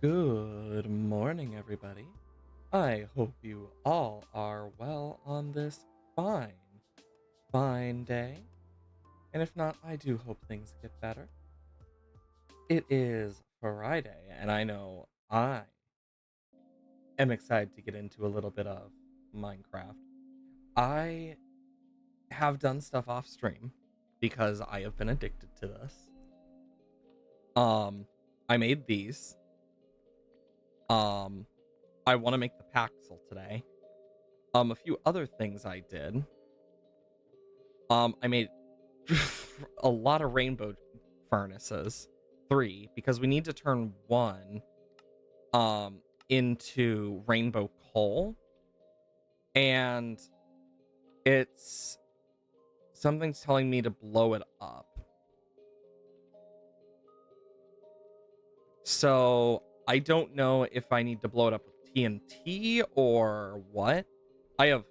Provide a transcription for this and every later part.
Good morning, everybody. I hope you all are well on this fine, fine day. And if not, I do hope things get better. It is Friday, and I know I am excited to get into a little bit of Minecraft. I have done stuff off stream because I have been addicted to this. Um, I made these. Um, I want to make the Paxel today. A few other things I did. I made a lot of rainbow furnaces. 3, because we need to turn 1 um into rainbow coal. And it's something's telling me to blow it up. So I don't know if I need to blow it up with TNT or what. I have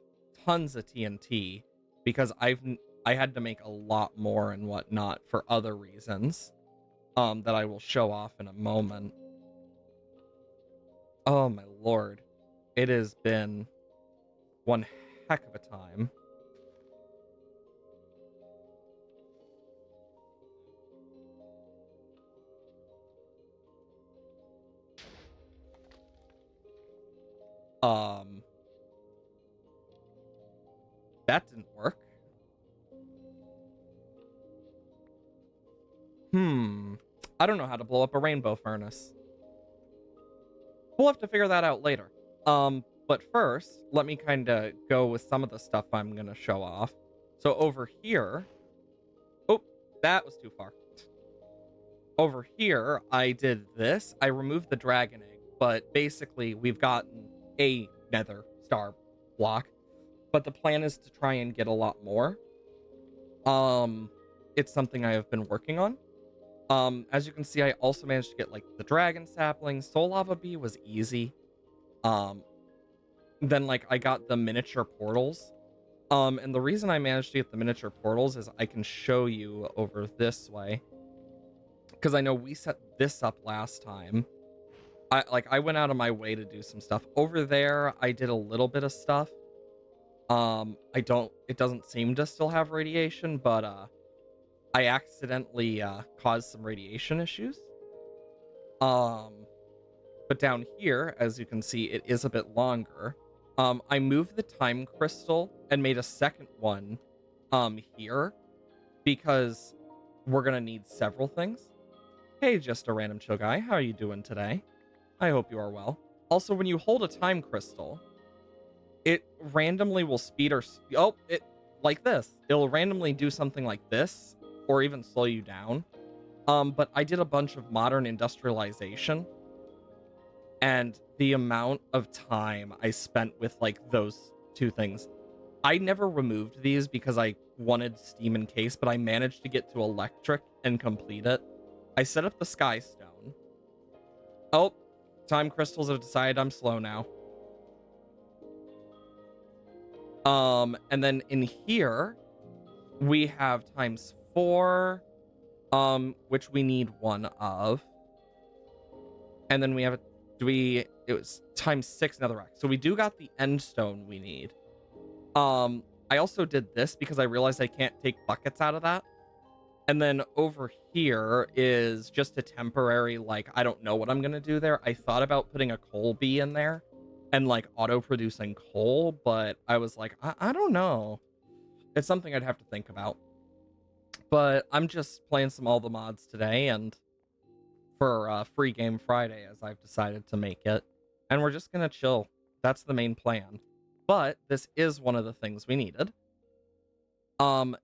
tons of TNT because I had to make a lot more and whatnot for other reasons that I will show off in a moment. Oh my lord. It has been one heck of a time. Um that didn't work. I don't know how to blow up a rainbow furnace. We'll have to figure that out later. But first, let me kind of go with some of the stuff I'm going to show off. So over here, oh, that was too far. Over here, I did this. I removed the dragon egg, but basically we've gotten a nether star block. But the plan is to try and get a lot more. It's something I have been working on. As you can see, I also managed to get like the dragon sapling. Soul lava bee was easy. Um, then like I got the miniature portals. And the reason I managed to get the miniature portals is I can show you over this way. Because I know we set this up last time. I went out of my way to do some stuff. Over there, I did a little bit of stuff. It doesn't seem to still have radiation, but I accidentally caused some radiation issues. Um, but down here, as you can see, it is a bit longer. I moved the time crystal and made a second one here because we're gonna need several things. Hey, just a random chill guy, how are you doing today? I hope you are well. Also, when you hold a time crystal, it randomly will speed or it like this. It'll randomly do something like this or even slow you down. But I did a bunch of modern industrialization, and the amount of time I spent with like those two things. I never removed these because I wanted steam in case, but I managed to get to electric and complete it. I set up the sky stone. Oh, time crystals have decided I'm slow now. And then in here we have times 4, which we need 1 of. And then we have it was times 6 another rack. So we do got the end stone we need. I also did this because I realized I can't take buckets out of that. And then over here is just a temporary, like, I don't know what I'm going to do there. I thought about putting a coal bee in there and, like, auto-producing coal, but I was like, I don't know. It's something I'd have to think about. But I'm just playing some all the mods today, and for Free Game Friday, as I've decided to make it. And we're just going to chill. That's the main plan. But this is one of the things we needed.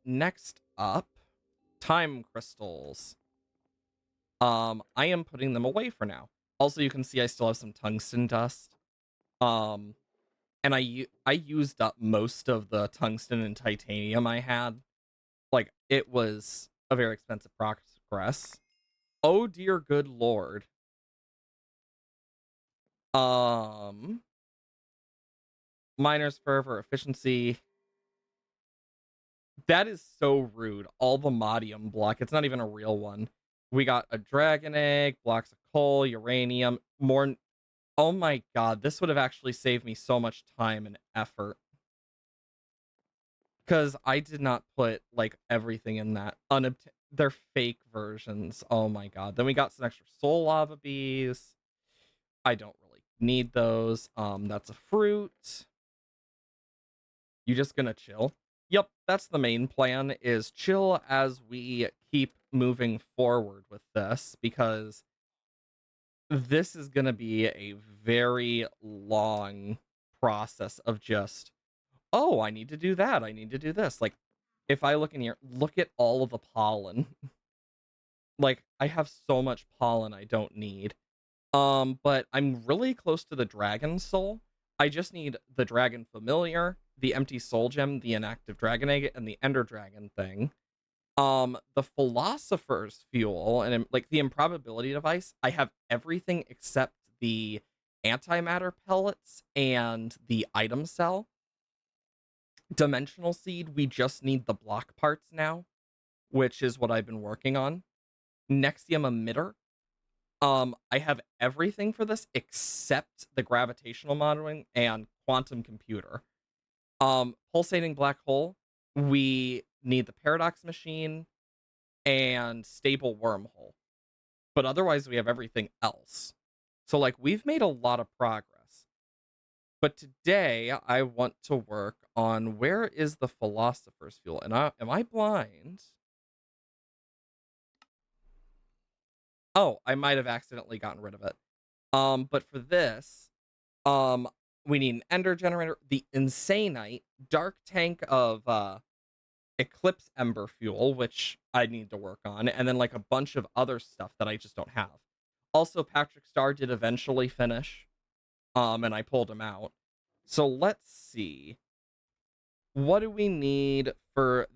Next up, time crystals. I am putting them away for now. Also, you can see I still have some tungsten dust. And I used up most of the tungsten and titanium I had. Like, it was a very expensive progress. Oh dear good lord. Miner's fervor, efficiency. That is so rude. All the modium block. It's not even a real one. We got a dragon egg, blocks of coal, uranium, more. Oh my god, this would have actually saved me so much time and effort. Because I did not put, like, everything in that. They're fake versions. Oh my god. Then we got some extra soul lava bees. I don't really need those. That's a fruit. You just gonna chill? Yep, that's the main plan, is chill as we keep moving forward with this, because this is gonna be a very long process of just, oh, I need to do that, I need to do this. Like, if I look in here, look at all of the pollen. Like, I have so much pollen I don't need. But I'm really close to the dragon soul. I just need the dragon familiar, the empty soul gem, the inactive dragon egg, and the ender dragon thing. The philosopher's fuel and like the improbability device, I have everything except the antimatter pellets and the item cell. Dimensional seed, we just need the block parts now, which is what I've been working on. Nexium emitter, I have everything for this except the gravitational modeling and quantum computer. Pulsating black hole, we need the paradox machine and stable wormhole. But otherwise we have everything else. So like we've made a lot of progress. But today I want to work on, where is the philosopher's fuel? And am I blind? Oh, I might have accidentally gotten rid of it. But for this, um, we need an ender generator, the insanite, dark tank of eclipse ember fuel, which I need to work on, and then like a bunch of other stuff that I just don't have. Also, Patrick Star did eventually finish, and I pulled him out. So let's see. What do we need for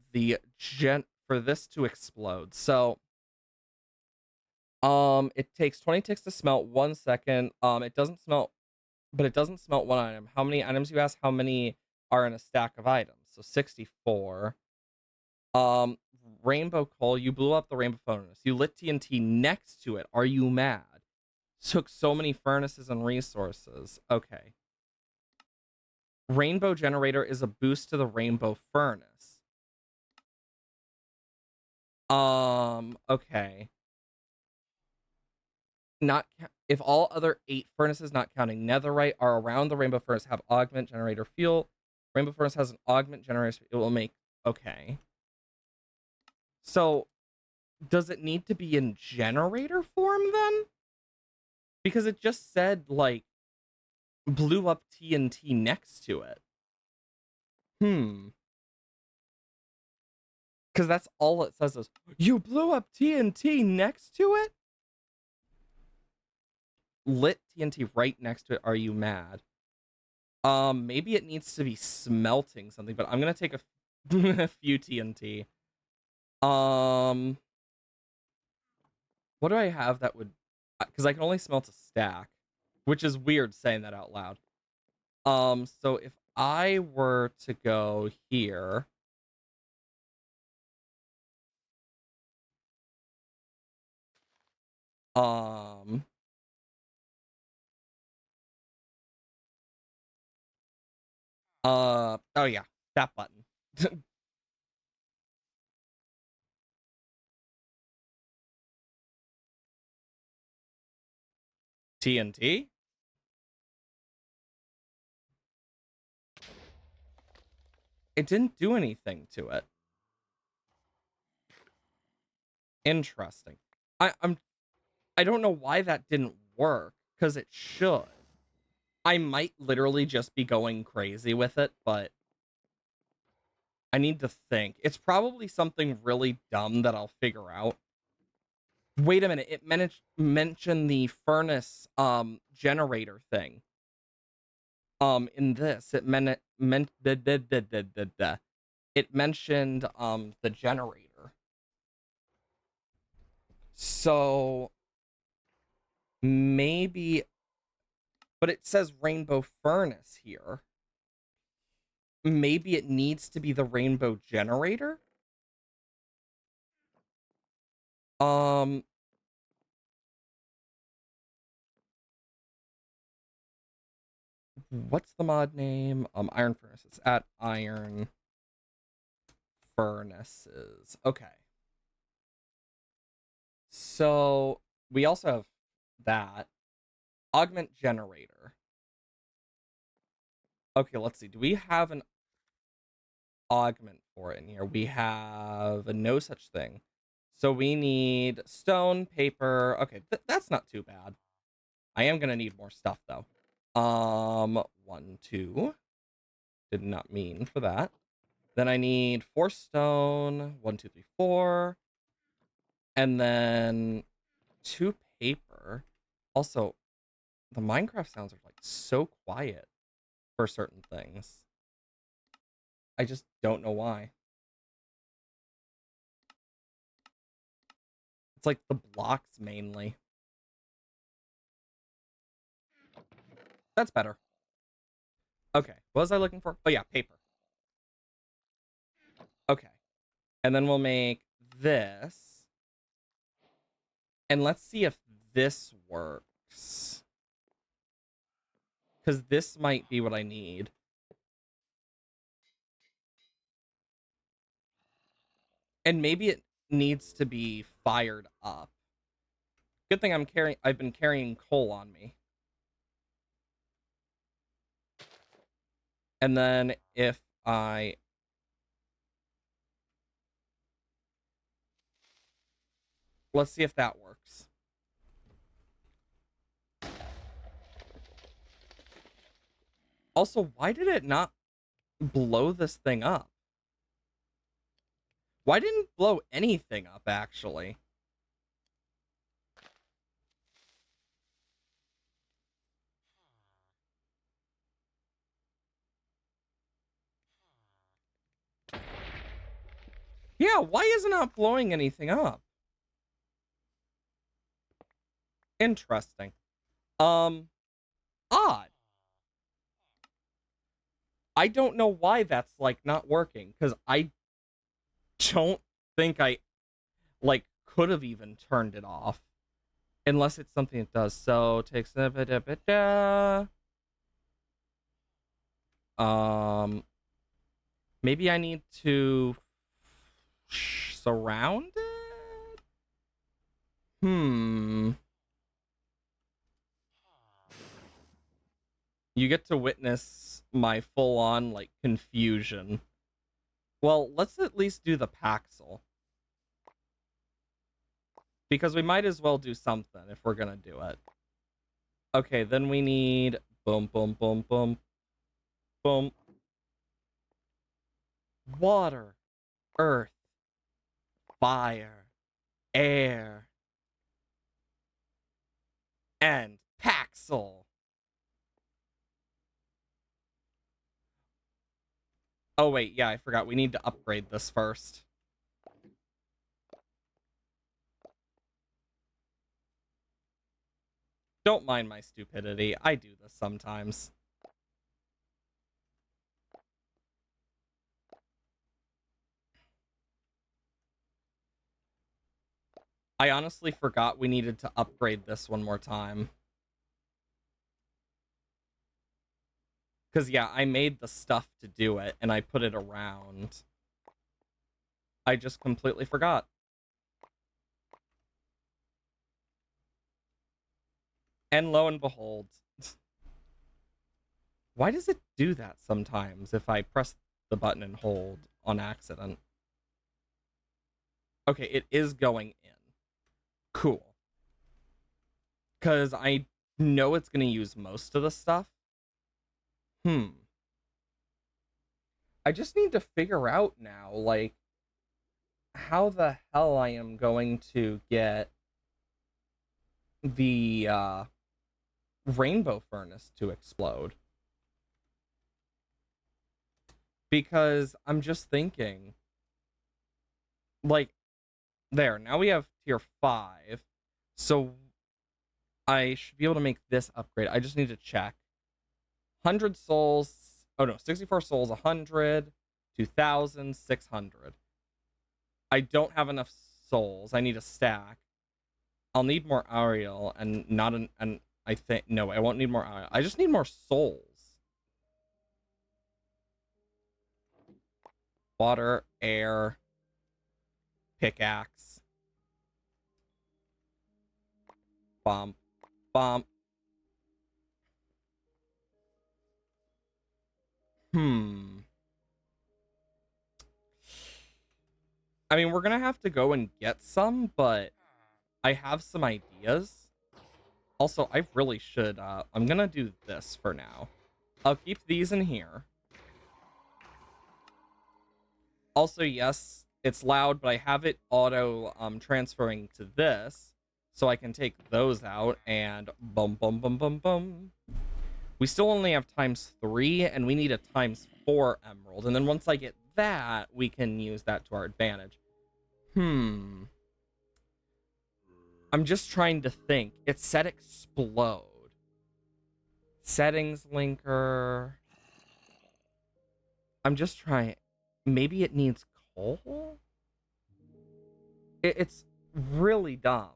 for this to explode? So it takes 20 ticks to smelt, 1 second. It doesn't smelt, but it doesn't smelt one item. How many items, you ask? How many are in a stack of items? So 64. Um, Rainbow coal, you blew up the rainbow furnace. You lit TNT next to it. Are you mad? Took so many furnaces and resources. Okay. Rainbow generator is a boost to the rainbow furnace. Okay. Not if all other 8 furnaces, not counting netherite, are around the rainbow furnace, have augment generator fuel. Rainbow furnace has an augment generator. It will make, okay. So does it need to be in generator form then? Because it just said like blew up TNT next to it. Because that's all it says is, you blew up TNT next to it? Lit TNT right next to it. Are you mad? Maybe it needs to be smelting something, but I'm gonna take a few TNT. What do I have that would, because I can only smelt a stack, which is weird saying that out loud. So if I were to go here, um, oh yeah, that button. TNT? It didn't do anything to it. Interesting. I don't know why that didn't work, because it should. I might literally just be going crazy with it, but I need to think. It's probably something really dumb that I'll figure out. Wait a minute, it mentioned the furnace generator thing. In this, it it mentioned the generator. So maybe, but it says rainbow furnace here. Maybe it needs to be the rainbow generator. What's the mod name? Iron Furnaces. At Iron Furnaces. Okay. So we also have that. Augment generator. Okay, let's see. Do we have an augment for it in here? We have a no such thing. So we need stone, paper. Okay, that's not too bad. I am gonna need more stuff though. 1, 2. Did not mean for that. Then I need 4 stone. 1, 2, 3, 4. And then 2 paper. Also, the Minecraft sounds are like so quiet for certain things. I just don't know why. It's like the blocks mainly. That's better. Okay, what was I looking for? Oh yeah, paper. Okay. And then we'll make this. And let's see if this works. Because this might be what I need. And maybe it needs to be fired up. Good thing I've been carrying coal on me. And then if I let's see if that works. Also, why did it not blow this thing up? Why didn't it blow anything up, actually? Yeah, why is it not blowing anything up? Interesting. Odd. I don't know why that's, like, not working, because I don't think I, like, could have even turned it off. Unless it's something it does. So, takes maybe I need to surround it? You get to witness my full-on, like, confusion. Well, let's at least do the Paxel. Because we might as well do something if we're gonna do it. Okay, then we need boom, boom, boom, boom, boom. Water, earth, fire, air, and Paxel. Oh wait, yeah, I forgot. We need to upgrade this first. Don't mind my stupidity. I do this sometimes. I honestly forgot we needed to upgrade this one more time. Because, yeah, I made the stuff to do it, and I put it around. I just completely forgot. And lo and behold. Why does it do that sometimes if I press the button and hold on accident? Okay, it is going in. Cool. Because I know it's going to use most of the stuff. I just need to figure out now, like, how the hell I am going to get the rainbow furnace to explode. Because I'm just thinking, like, there, now we have tier 5. So I should be able to make this upgrade. I just need to check. 100 souls. Oh no, 64 souls, 100, 2,000, 600. I don't have enough souls. I need a stack. I'll need more Ariel and not an. And I think. No, I won't need more Ariel. I just need more souls. Water, air, pickaxe. Bump, bump. I mean, we're gonna have to go and get some, but I have some ideas. Also, I really should, I'm gonna do this for now. I'll keep these in here. Also, yes, it's loud, but I have it auto transferring to this, so I can take those out and boom, boom, boom, boom, boom. We still only have ×3, and we need a ×4 emerald. And then once I get that, we can use that to our advantage. I'm just trying to think. It said explode. Settings linker. I'm just trying. Maybe it needs coal? It's really dumb.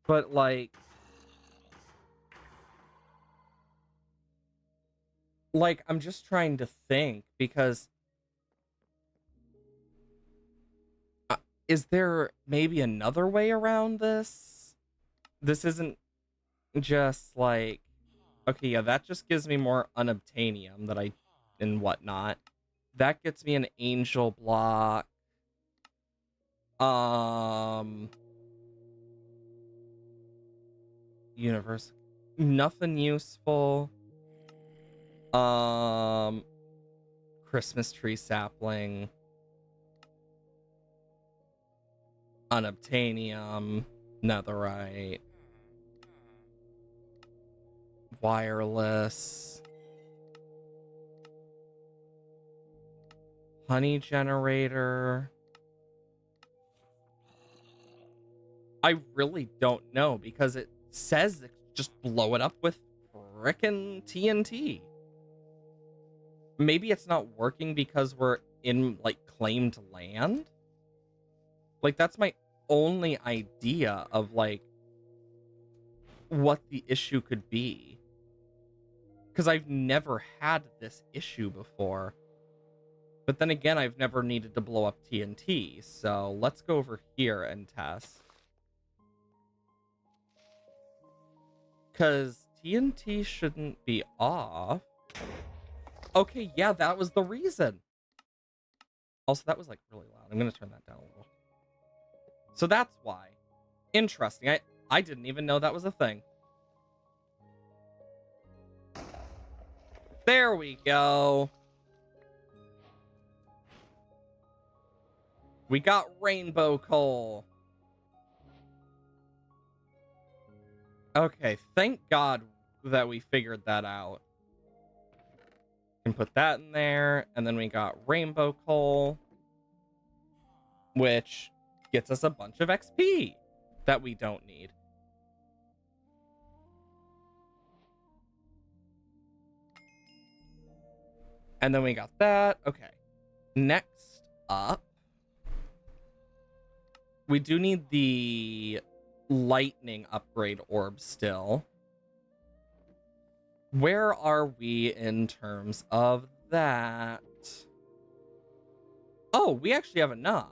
But like I'm just trying to think because is there maybe another way around this? This isn't just like, okay, yeah, that just gives me more unobtainium that I and whatnot. That gets me an angel block. Universe. Nothing useful. Christmas tree sapling. Unobtainium. Netherite. Wireless. Honey generator. I really don't know because it says just blow it up with frickin' TNT. Maybe it's not working because we're in like claimed land. Like that's my only idea of like what the issue could be. Because I've never had this issue before. But then again, I've never needed to blow up TNT. So let's go over here and test. Because TNT shouldn't be off. Okay, yeah, that was the reason. Also, that was like really loud. I'm going to turn that down a little. So that's why. Interesting. I didn't even know that was a thing. There we go. We got rainbow coal. Okay, thank God that we figured that out. Can put that in there, and then we got rainbow coal, which gets us a bunch of XP that we don't need. And then we got that. Okay. Next up, we do need the lightning upgrade orb still. Where are we in terms of that? Oh, we actually have enough.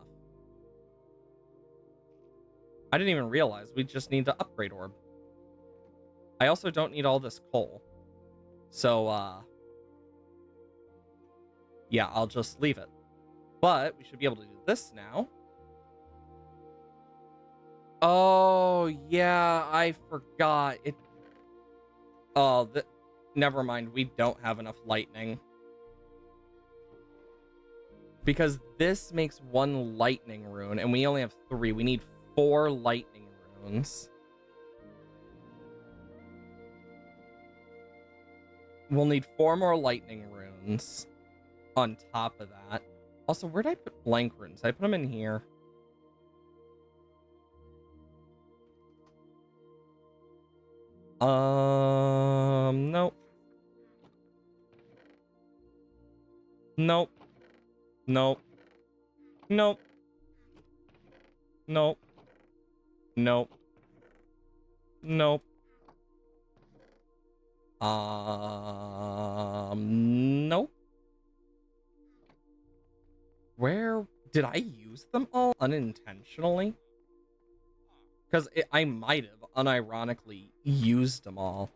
I didn't even realize we just need the upgrade orb. I also don't need all this coal. So, yeah, I'll just leave it. But we should be able to do this now. Oh, yeah, I forgot. Oh, never mind. We don't have enough lightning. Because this makes 1 lightning rune, and we only have 3. We need 4 lightning runes. We'll need 4 more lightning runes on top of that. Also, where did I put blank runes? I put them in here. Nope. Nope. Nope. Nope. Nope. Nope. Nope. Nope. Where did I use them all unintentionally? Because I might have unironically used them all.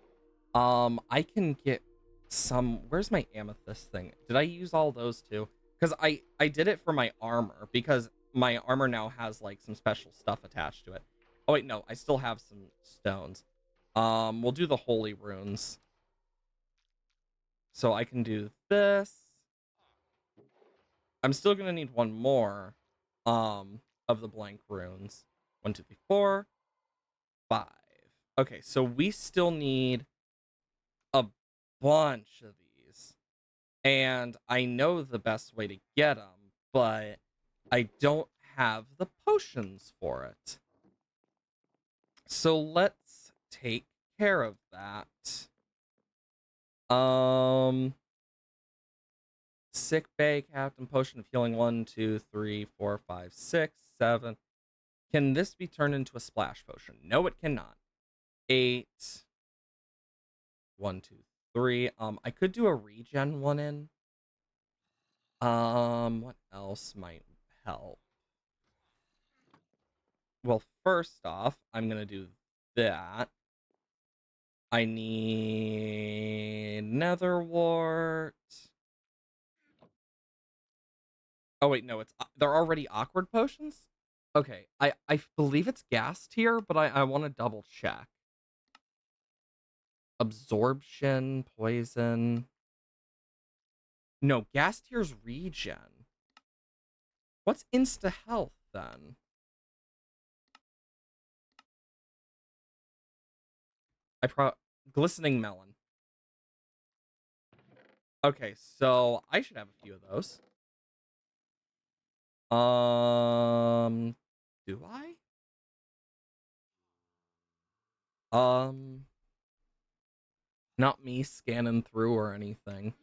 I can get some. Where's my amethyst thing? Did I use all those too? Because I did it for my armor because my armor now has like some special stuff attached to it. Oh wait, no, I still have some stones. We'll do the holy runes. So I can do this. I'm still gonna need one more, of the blank runes. 1, 2, 3, 4, 5. Okay, so we still need a bunch of these. And I know the best way to get them, but I don't have the potions for it. So let's take care of that. Sick bay, captain, potion of healing. 1, 2, 3, 4, 5, 6, 7. Can this be turned into a splash potion? No, it cannot. 8. 1, 2, 3. I could do a regen one in. What else might help? Well, first off, I'm gonna do that. I need nether wart. Oh wait, no, it's they're already awkward potions. Okay, I believe it's gas tier, but I want to double check. Absorption, poison. No, gas tier's regen. What's insta health then? Glistening melon. Okay, so I should have a few of those. Do I? Not me scanning through or anything.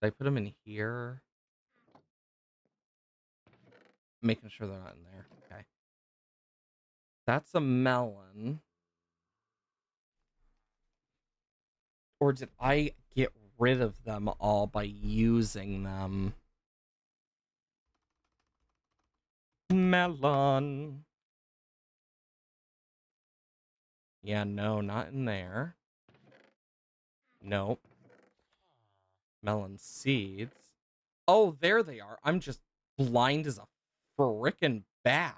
Did I put them in here? Making sure they're not in there. Okay. That's a melon. Or did I get rid of them all by using them? Melon. Yeah, no, not in there. Nope. Melon seeds. Oh, there they are. I'm just blind as a frickin' bat.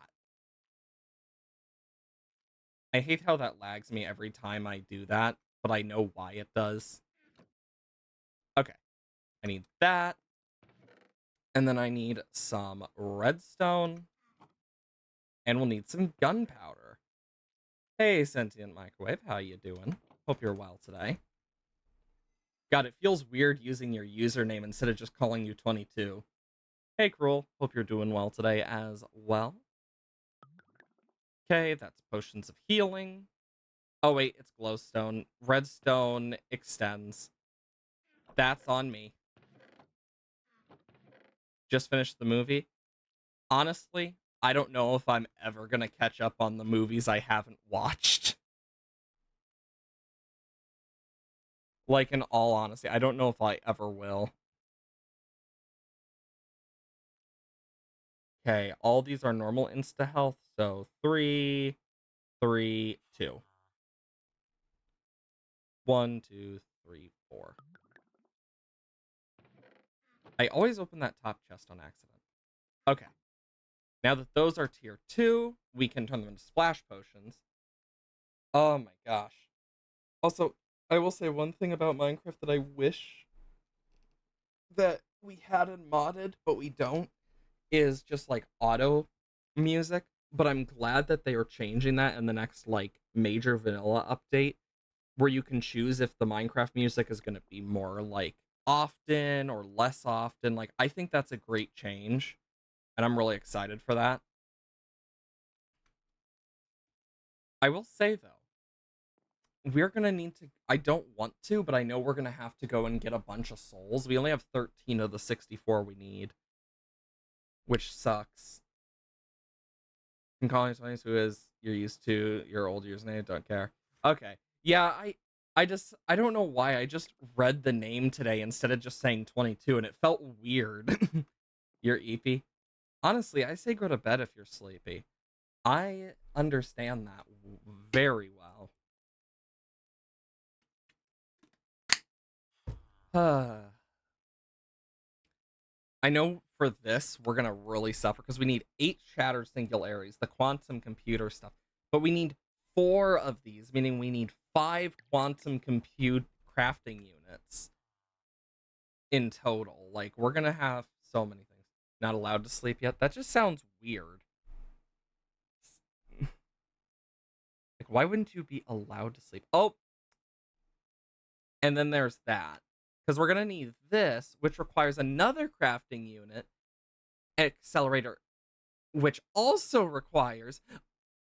I hate how that lags me every time I do that, but I know why it does. Okay. I need that. And then I need some redstone. And we'll need some gunpowder. Hey, sentient microwave, how you doing? Hope you're well today. God, it feels weird using your username instead of just calling you 22. Hey, Cruel, hope you're doing well today as well. Okay, that's potions of healing. Oh, wait, it's glowstone. Redstone extends. That's on me. Just finished the movie. Honestly, I don't know if I'm ever gonna catch up on the movies I haven't watched. Like, in all honesty, I don't know if I ever will. Okay, all these are normal insta health, so 3, 3, 2. 1, 2, 3, 4. I always open that top chest on accident. Okay. Now that those are tier 2, we can turn them into splash potions. Oh my gosh. Also, I will say one thing about Minecraft that I wish that we hadn't modded, but we don't, is just like auto music. But I'm glad that they are changing that in the next like major vanilla update, where you can choose if the Minecraft music is going to be more like often or less often. Like, I think that's a great change, and I'm really excited for that. I will say though, we're gonna need to. I don't want to, but I know we're gonna have to go and get a bunch of souls. We only have 13 of the 64 we need. which sucks. Can call somebody who is you're used to your old username, don't care. Okay. Yeah, I don't know why. I just read the name today instead of just saying 22 and it felt weird. You're EP. Honestly, I say go to bed if you're sleepy. I understand that very well. I know for this, we're going to really suffer because we need 8 shattered singularities, the quantum computer stuff. But we need 4 of these, meaning we need 5 quantum compute crafting units in total. Like, we're going to have so many things. Not allowed to sleep yet? That just sounds weird. Like, why wouldn't you be allowed to sleep? Oh, and then there's that. Because we're going to need this, which requires another crafting unit, accelerator, which also requires,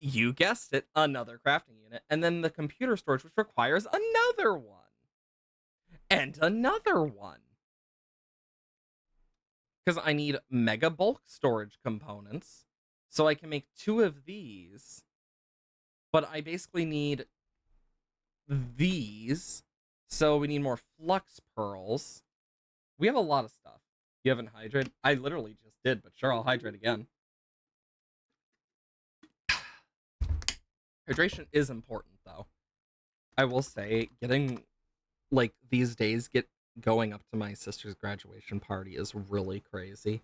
you guessed it, another crafting unit. And then the computer storage, which requires another one. And another one. Because I need mega bulk storage components. So I can make 2 of these. But I basically need these. So we need more flux pearls. We have a lot of stuff. You haven't hydrated? I literally just did, but sure, I'll hydrate again. Hydration is important, though. I will say, getting, like, these days, going up to my sister's graduation party is really crazy.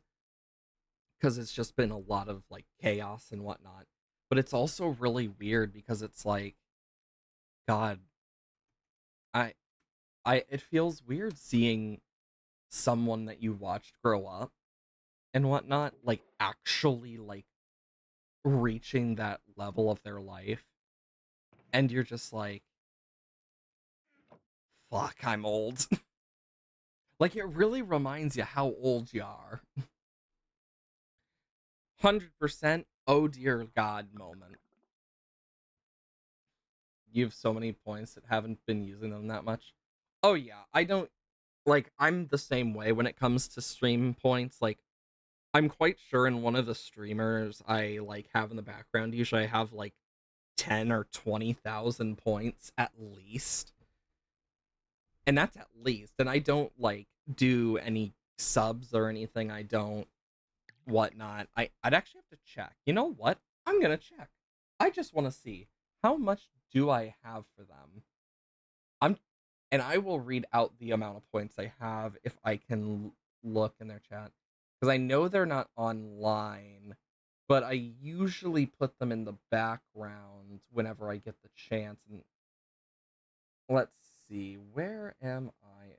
Because it's just been a lot of, like, chaos and whatnot. But it's also really weird because it's like, God, I, it feels weird seeing someone that you watched grow up and whatnot, like, actually, like, reaching that level of their life. And you're just like, fuck, I'm old. Like, it really reminds you how old you are. 100% oh dear God moment. You have so many points that haven't been using them that much. Oh yeah, I don't, like, I'm the same way when it comes to stream points. Like, I'm quite sure in one of the streamers I, like, have in the background, usually I have, like, 10 or 20,000 points at least. And that's at least. And I don't, like, do any subs or anything. I don't whatnot. I'd actually have to check. You know what? I'm gonna check. I just want to see how much do I have for them. I'm, and I will read out the amount of points I have if I can look in their chat because I know they're not online, but I usually put them in the background whenever I get the chance. And let's see, where am I?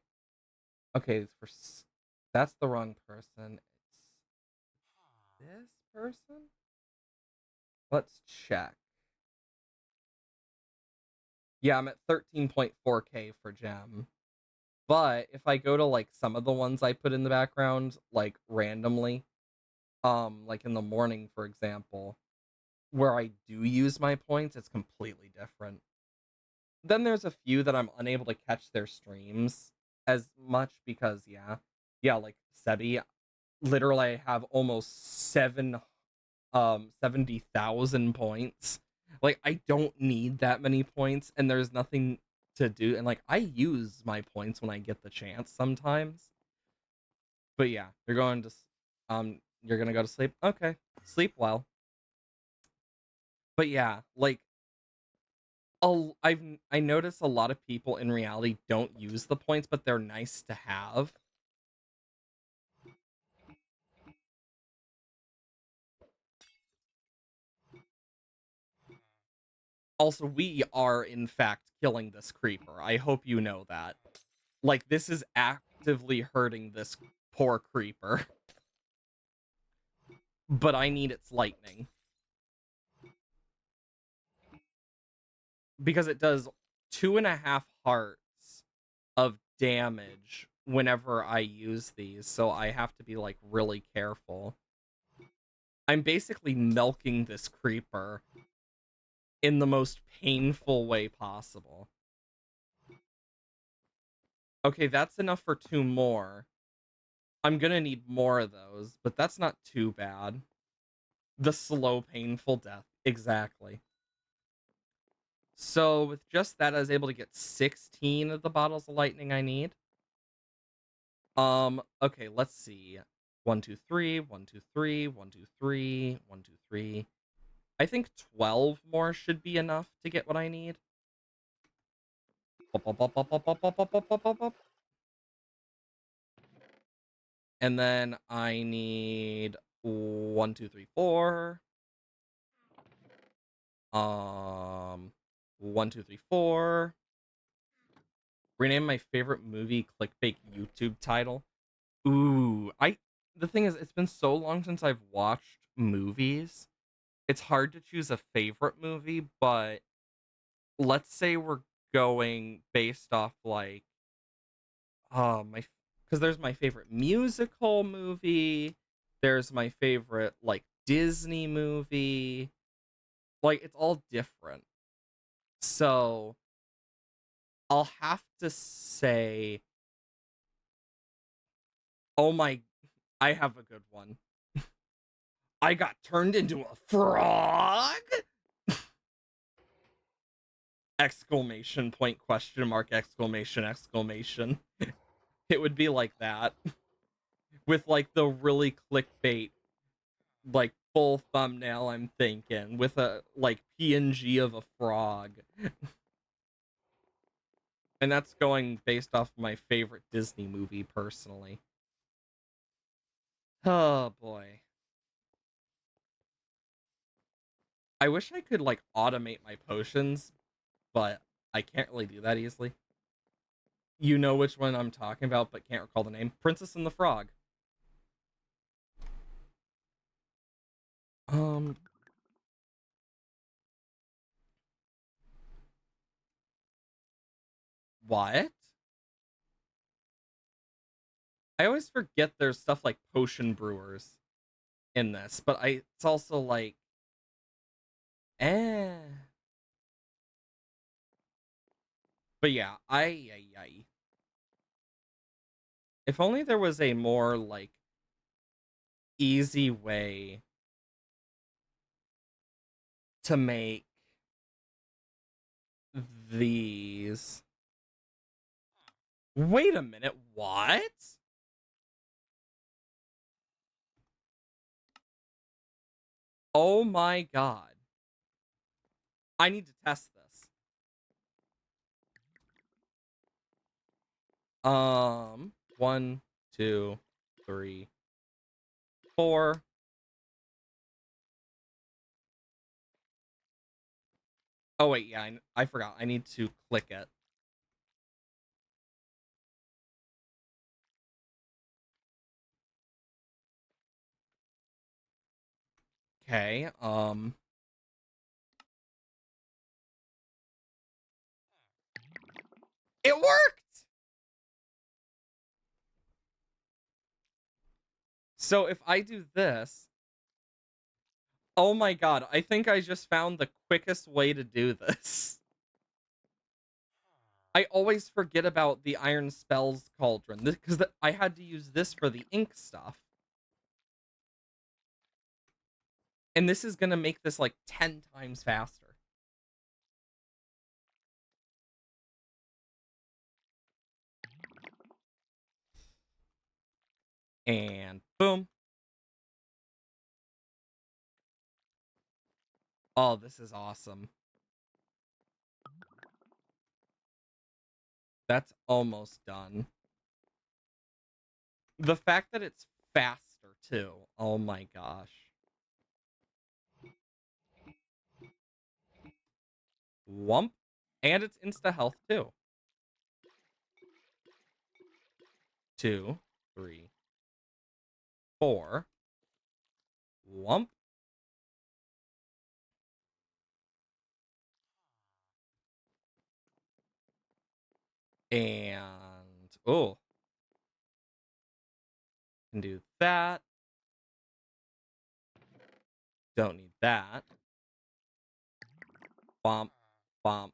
Okay, that's the wrong person. It's this person. Let's check. Yeah, I'm at 13.4k for gem. But if I go to, like, some of the ones I put in the background, like, randomly, like in the morning, for example, where I do use my points, it's completely different. Then there's a few that I'm unable to catch their streams as much because, yeah, like Sebi, literally I have almost 70,000 points. Like, I don't need that many points, and there's nothing to do. And, like, I use my points when I get the chance sometimes. But yeah, you're gonna go to sleep. Okay, sleep well. But yeah, like, I notice a lot of people in reality don't use the points, but they're nice to have. Also, we are in fact killing this creeper. I hope you know that. Like, this is actively hurting this poor creeper. But I need its lightning. Because it does 2.5 hearts of damage whenever I use these, so I have to be, like, really careful. I'm basically milking this creeper in the most painful way possible. Okay, that's enough for 2 more. I'm gonna need more of those, but that's not too bad. The slow, painful death. Exactly. So with just that, I was able to get 16 of the bottles of lightning I need. Okay, let's see. 1, 2, 3, 1, 2, 3, 1, 2, 3, 1, 2, 3. I think 12 more should be enough to get what I need. Bop, bop, bop, bop, bop, bop, bop, bop, bop, bop, bop, bop. And then I need 1, 2, 3, 4. 1, 2, 3, 4. Rename my favorite movie clickbait YouTube title. Ooh, the thing is, it's been so long since I've watched movies. It's hard to choose a favorite movie, but let's say we're going based off like my because there's my favorite musical movie, there's my favorite like Disney movie. Like it's all different. So I'll have to say, oh my, I have a good one. I got turned into a frog! Exclamation point, question mark, exclamation, exclamation. It would be like that. With like the really clickbait, like full thumbnail, I'm thinking, with a like PNG of a frog. And that's going based off my favorite Disney movie, personally. Oh boy. I wish I could like automate my potions, but I can't really do that easily. You know which one I'm talking about, but can't recall the name. Princess and the Frog. Um, what? I always forget there's stuff like potion brewers in this, but it's also like, eh. But yeah, I. If only there was a more like easy way to make these. Wait a minute, what? Oh my god. I need to test this. 1, 2, 3, 4. Oh wait, yeah, I forgot. I need to click it. Okay, it worked! So if I do this, oh my god, I think I just found the quickest way to do this. I always forget about the Iron Spells Cauldron, because I had to use this for the ink stuff. And this is gonna make this like 10 times faster. And boom. Oh, this is awesome. That's almost done. The fact that it's faster too. Oh my gosh. Wump. And it's insta health too. 2, 3, 4. Wump. And oh, can do that. Don't need that. Bump, bump,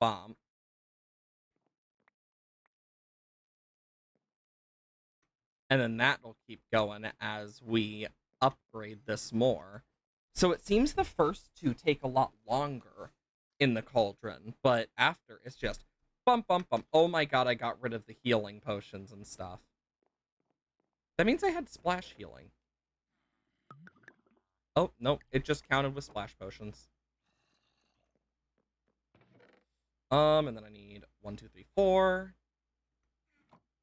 bump. And then that'll keep going as we upgrade this more. So it seems the first two take a lot longer in the cauldron, but after it's just bump, bump, bump. Oh my god, I got rid of the healing potions and stuff. That means I had splash healing. Oh, no, it just counted with splash potions. And then I need 1, 2, 3, 4.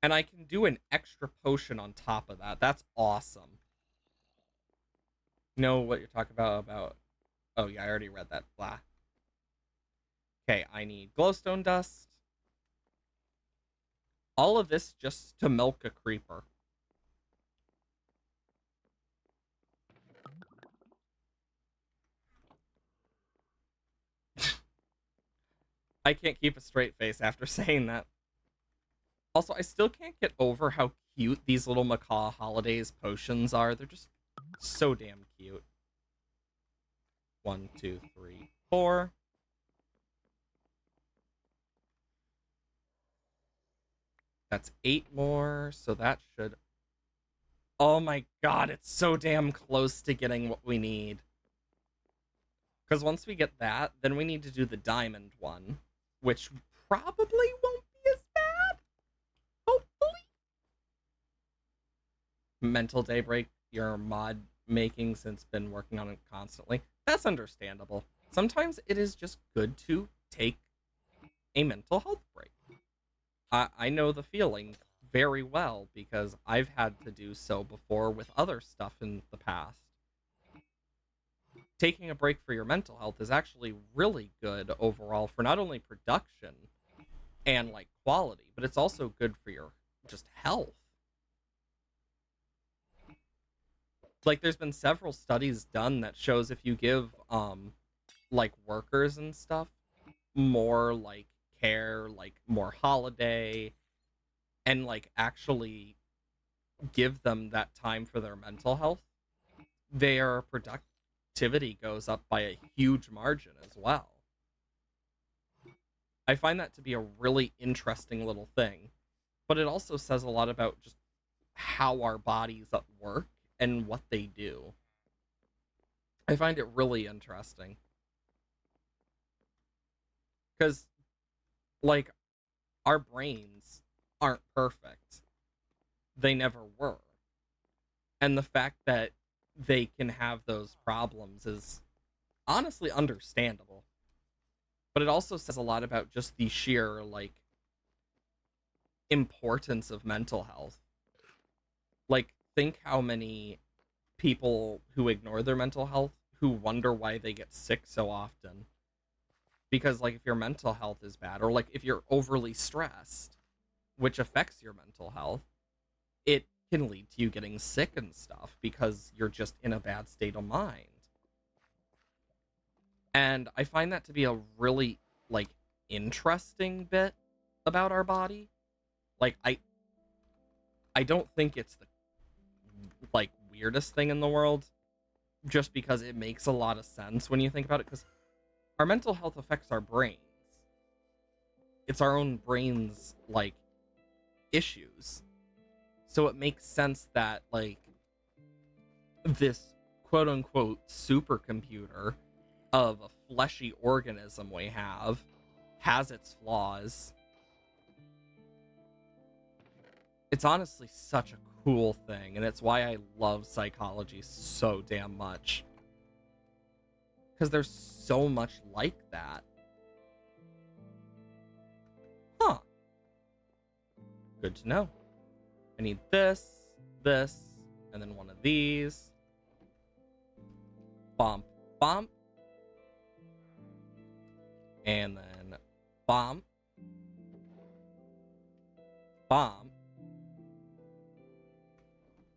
And I can do an extra potion on top of that. That's awesome. You know what you're talking about? Oh, yeah, I already read that. Blah. Okay, I need glowstone dust. All of this just to milk a creeper. I can't keep a straight face after saying that. Also, I still can't get over how cute these little Macaw Holidays potions are. They're just so damn cute. 1, 2, 3, 4. That's 8 more, so that should... Oh my god, it's so damn close to getting what we need. Because once we get that, then we need to do the diamond one, which probably won't be as bad. Hopefully. Mental daybreak, your mod making since been working on it constantly. That's understandable. Sometimes it is just good to take a mental health break. I know the feeling very well because I've had to do so before with other stuff in the past. Taking a break for your mental health is actually really good overall for not only production and like quality, but it's also good for your just health. Like there's been several studies done that shows if you give like workers and stuff more like care, like more holiday, and like actually give them that time for their mental health, their productivity goes up by a huge margin as well. I find that to be a really interesting little thing, but it also says a lot about just how our bodies work and what they do. I find it really interesting because like our brains aren't perfect. They never were. And the fact that they can have those problems is honestly understandable. But it also says a lot about just the sheer like importance of mental health. Like think how many people who ignore their mental health who wonder why they get sick so often. Because like if your mental health is bad or like if you're overly stressed, which affects your mental health, it can lead to you getting sick and stuff because you're just in a bad state of mind. And I find that to be a really like interesting bit about our body. Like I don't think it's the like weirdest thing in the world just because it makes a lot of sense when you think about it because our mental health affects our brains. It's our own brains like issues. So it makes sense that like this quote unquote supercomputer of a fleshy organism we have has its flaws. It's honestly such a cool thing, and it's why I love psychology so damn much. Because there's so much like that. Huh. Good to know. I need this, and then one of these. Bump, bump. And then bump. Bump.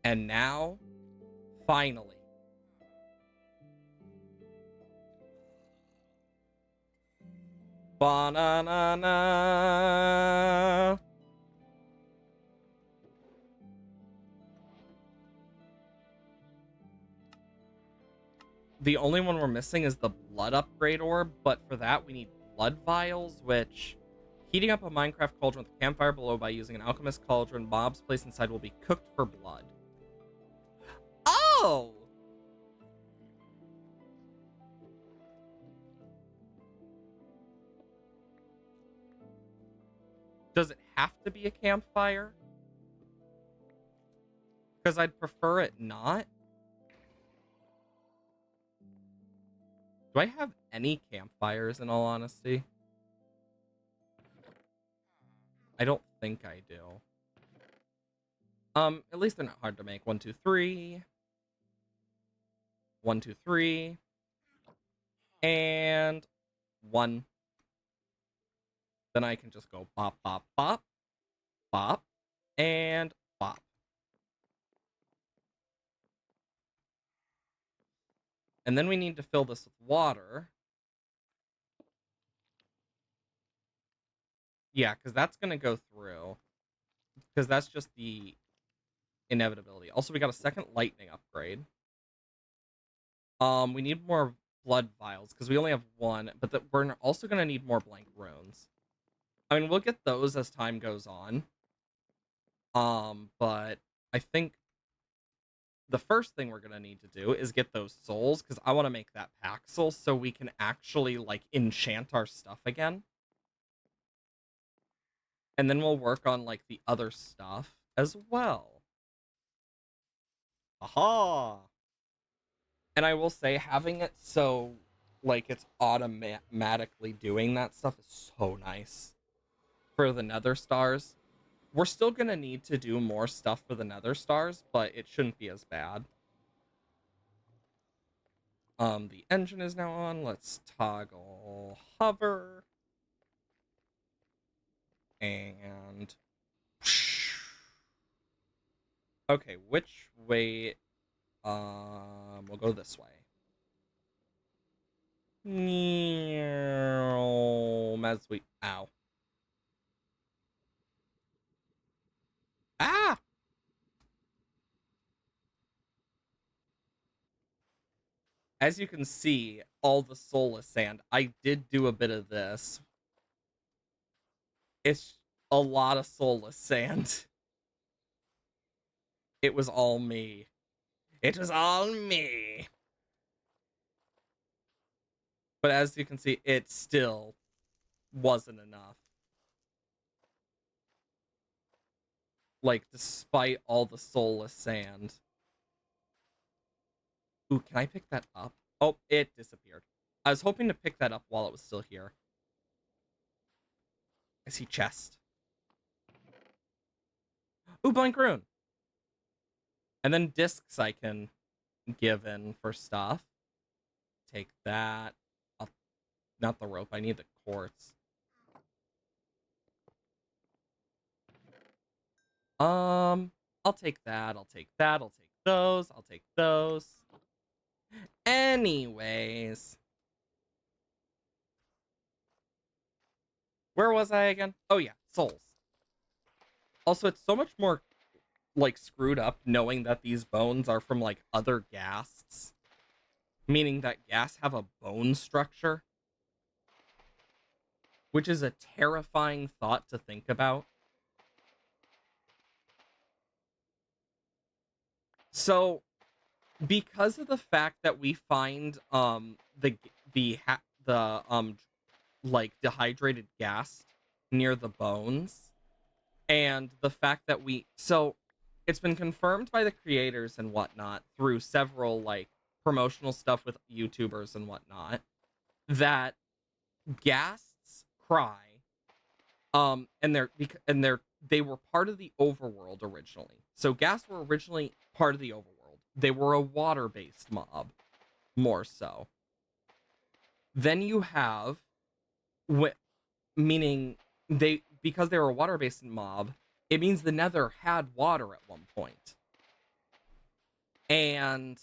And now, finally. Banana. The only one we're missing is the blood upgrade orb, but for that we need blood vials, which Heating up a Minecraft cauldron with a campfire below by using an alchemist cauldron. Mobs placed inside will be cooked for blood. Oh! Does it have to be a campfire? Because I'd prefer it not. Do I have any campfires, in all honesty? I don't think I do. At least they're not hard to make. 1, 2, 3. 1, 2, 3. And 1. Then I can just go bop, bop, bop, bop, and bop. And then we need to fill this with water. Yeah, because that's going to go through. Because that's just the inevitability. Also, we got a second lightning upgrade. We need more blood vials, because we only have 1. But we're also going to need more blank runes. I mean, we'll get those as time goes on. But I think the first thing we're going to need to do is get those souls, because I want to make that Paxel so we can actually, like, enchant our stuff again. And then we'll work on, like, the other stuff as well. Aha! And I will say, having it so, like, it's automatically doing that stuff is so nice. For the nether stars. We're still going to need to do more stuff for the nether stars, but it shouldn't be as bad. The engine is now on. Let's toggle hover. And okay, which way? We'll go this way. As we ow. Ah! As you can see, all the soulless sand. I did do a bit of this. It's a lot of soulless sand. It was all me. It was all me. But as you can see, it still wasn't enough. Like, despite all the soulless sand. Ooh, can I pick that up? Oh, it disappeared. I was hoping to pick that up while it was still here. I see chest. Ooh, blank rune. And then discs I can give in for stuff. Take that. Not the rope, I need the quartz. I'll take that, I'll take that, I'll take those, I'll take those. Anyways. Where was I again? Oh yeah, souls. Also, it's so much more, like, screwed up knowing that these bones are from, like, other ghasts. Meaning that ghasts have a bone structure. Which is a terrifying thought to think about. So, because of the fact that we find like dehydrated gas near the bones, and the fact that it's been confirmed by the creators and whatnot through several, like, promotional stuff with YouTubers and whatnot, that ghasts cry, they were part of the overworld originally. So ghasts were originally part of the overworld. They were a water-based mob, more so. Then you have, meaning because they were a water-based mob, it means the Nether had water at one point. And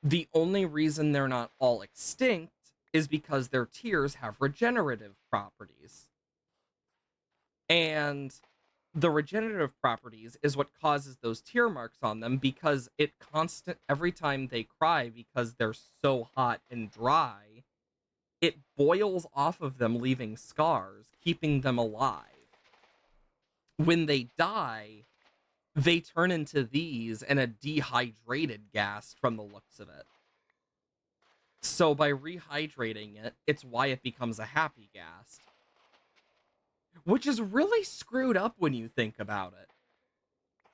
the only reason they're not all extinct is because their tears have regenerative properties. And the regenerative properties is what causes those tear marks on them, because every time they cry, because they're so hot and dry, it boils off of them, leaving scars, keeping them alive. When they die, they turn into these and a dehydrated gas from the looks of it. So by rehydrating it, it's why it becomes a happy gas. Which is really screwed up when you think about it.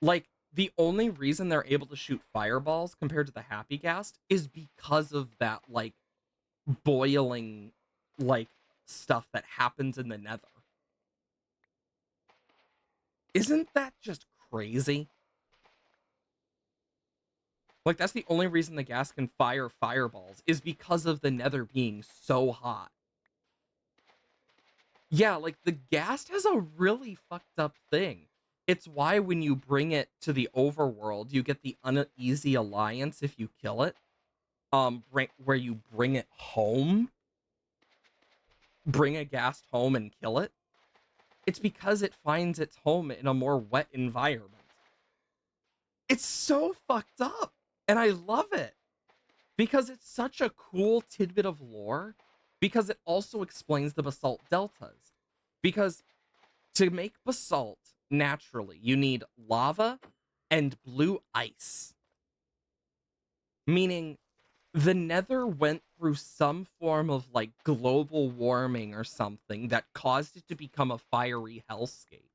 Like, the only reason they're able to shoot fireballs compared to the happy gas is because of that, like, boiling, like, stuff that happens in the nether. Isn't that just crazy? Like, that's the only reason the gas can fire fireballs, is because of the nether being so hot. Yeah, like, the ghast has a really fucked up thing. It's why when you bring it to the overworld, you get the uneasy alliance if you kill it. Where you bring it home, bring a ghast home and kill it. It's because it finds its home in a more wet environment. It's so fucked up, and I love it because it's such a cool tidbit of lore, because it also explains the basalt deltas. Because to make basalt naturally, you need lava and blue ice. Meaning the nether went through some form of like global warming or something that caused it to become a fiery hellscape.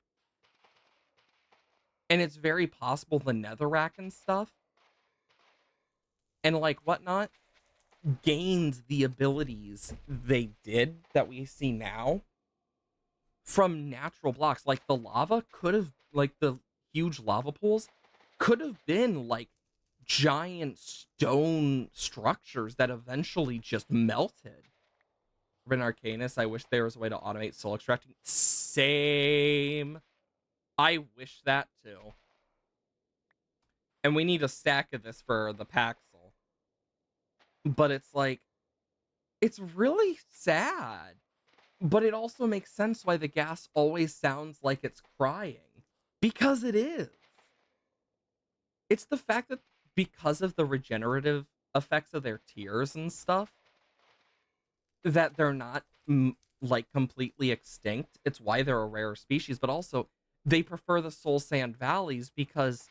And it's very possible the netherrack and stuff and like whatnot gained the abilities they did that we see now from natural blocks. Like the lava could have, like the huge lava pools could have been like giant stone structures that eventually just melted. Urban Arcanus, I wish there was a way to automate soul extracting. Same. I wish that too. And we need a stack of this for the Paxel. But it's like, it's really sad. But it also makes sense why the gas always sounds like it's crying. Because it is. It's the fact that because of the regenerative effects of their tears and stuff, that they're not like completely extinct. It's why they're a rare species, but also they prefer the Soul Sand Valleys because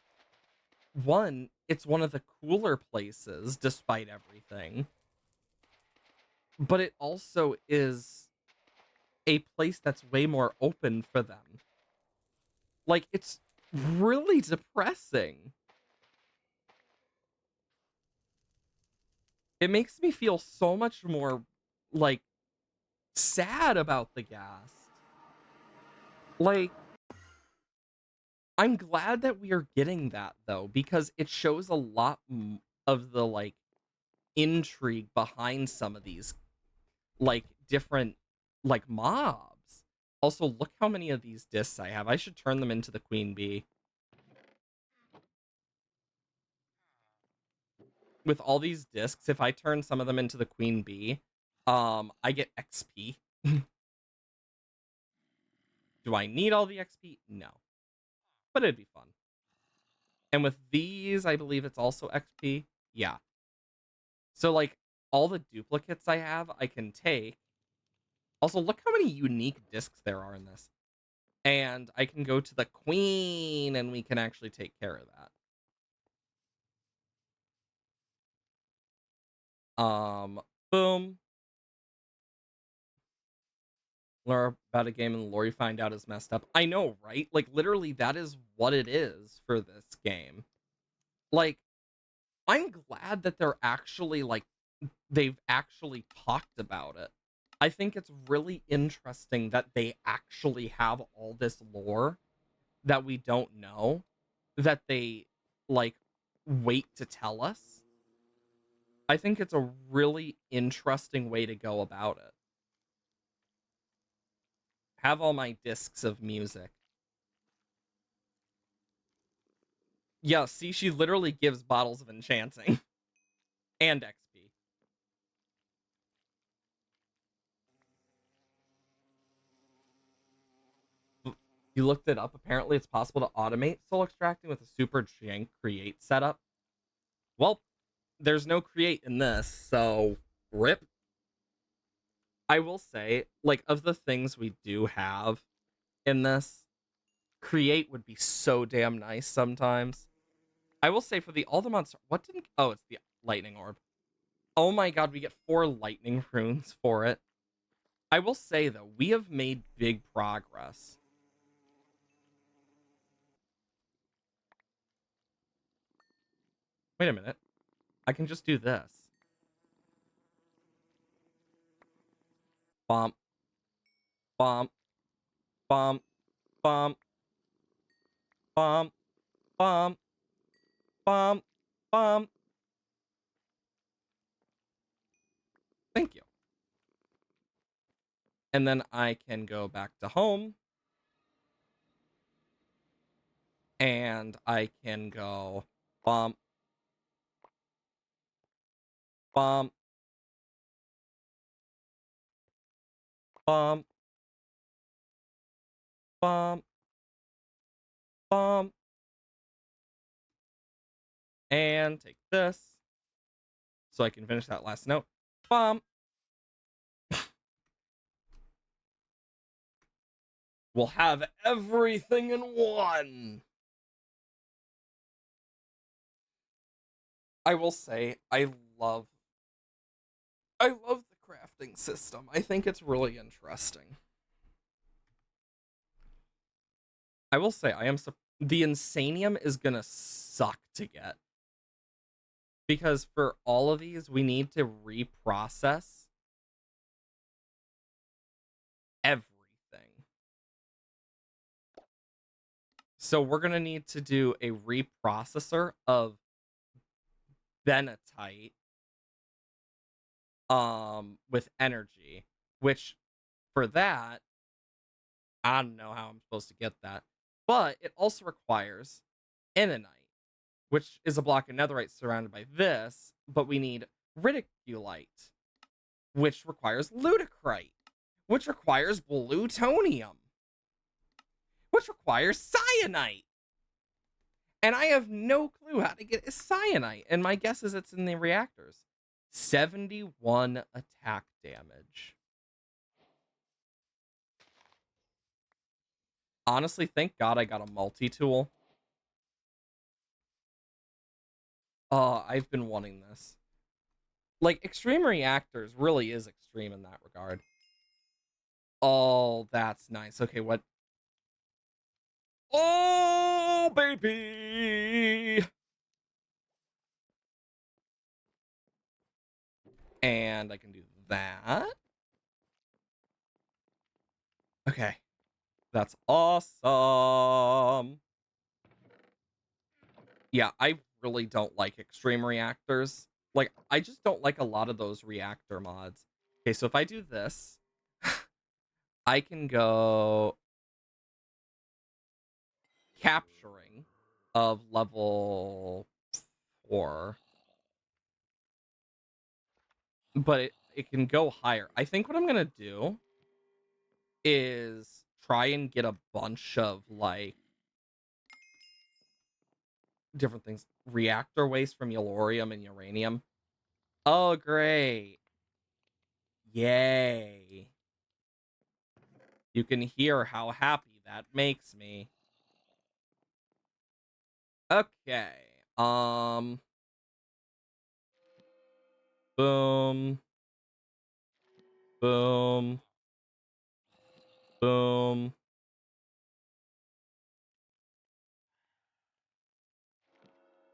one, it's one of the cooler places despite everything, but it also is a place that's way more open for them. Like, it's really depressing. It makes me feel so much more like sad about the gas. Like, I'm glad that we are getting that though, because it shows a lot of the like intrigue behind some of these like different like mobs. Also, look how many of these discs I have. I should turn them into the queen bee. With all these discs, if I turn some of them into the queen bee, I get XP. Do I need all the XP? No. But it'd be fun. And with these, I believe it's also XP. Yeah. So, like, all the duplicates I have, I can take. Also, look how many unique discs there are in this. And I can go to the queen, and we can actually take care of that. Boom. Learn about a game and the lore you find out is messed up. I know, right? Like, literally, that is what it is for this game. Like, I'm glad that they're actually, like, they've actually talked about it. I think it's really interesting that they actually have all this lore that we don't know, that they, like, wait to tell us. I think it's a really interesting way to go about it. Have all my discs of music. Yeah, see, she literally gives bottles of enchanting. And XP. You looked it up. Apparently, it's possible to automate soul extracting with a super jank create setup. Well, there's no create in this, so rip. I will say, like, of the things we do have in this, create would be so damn nice sometimes. I will say for the all the monster, what didn't? Oh, it's the lightning orb. Oh my god, we get 4 lightning runes for it. I will say though, we have made big progress. Wait a minute. I can just do this. Bump, bump, bump, bump, bump, bump, bump, bump. Thank you. And then I can go back to home. And I can go bump, bump, bump, bump, bump, and take this so I can finish that last note. Bump. We'll have everything in one. I will say, I love the crafting system. I think it's really interesting. I will say, the Insanium is gonna suck to get because for all of these, we need to reprocess everything. So we're gonna need to do a reprocessor of Benatite with energy, which for that, I don't know how I'm supposed to get that. But it also requires Enanite, which is a block of netherite surrounded by this, but we need Reticulite, which requires Ludicrite, which requires Plutonium, which requires Cyanite. And I have no clue how to get a Cyanite, and my guess is it's in the reactors. 71 attack damage. Honestly, thank God I got a multi-tool. I've been wanting this. Like, Extreme Reactors really is extreme in that regard. Oh, that's nice. Okay, what? Oh, baby! And I can do that. Okay, that's awesome. Yeah, I really don't like Extreme Reactors. Like, I just don't like a lot of those reactor mods. Okay, so if I do this, I can go capturing of level 4, but it can go higher. I think what I'm gonna do is try and get a bunch of like different things. Reactor waste from Yellorium and Uranium. Oh, great. Yay. You can hear how happy that makes me. Okay. Boom. Boom. Boom.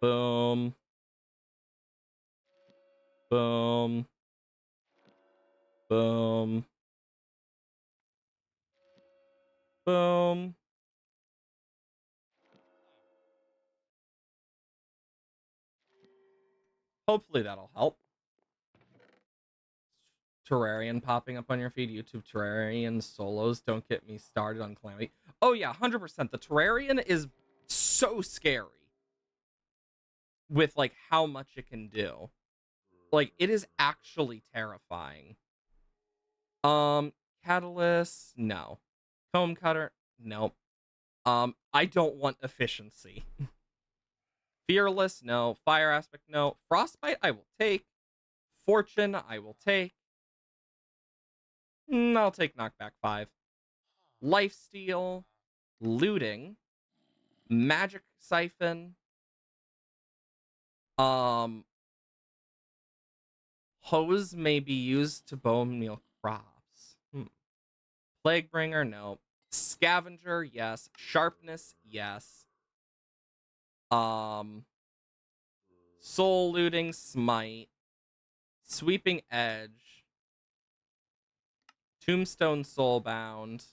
Boom. Boom. Boom. Boom. Hopefully that'll help. Terrarian popping up on your feed. YouTube Terrarian solos. Don't get me started on Calamity. Oh yeah, 100%. The Terrarian is so scary with like how much it can do. Like it is actually terrifying. Catalyst, no. Comb cutter, nope. I don't want efficiency. Fearless, no. Fire aspect, no. Frostbite, I will take. Fortune, I will take. I'll take knockback 5. Lifesteal, looting, magic siphon, um, hose may be used to bone meal crops. Plaguebringer, no. Scavenger, yes. Sharpness, yes. Soul looting, smite. Sweeping edge. Tombstone, soulbound.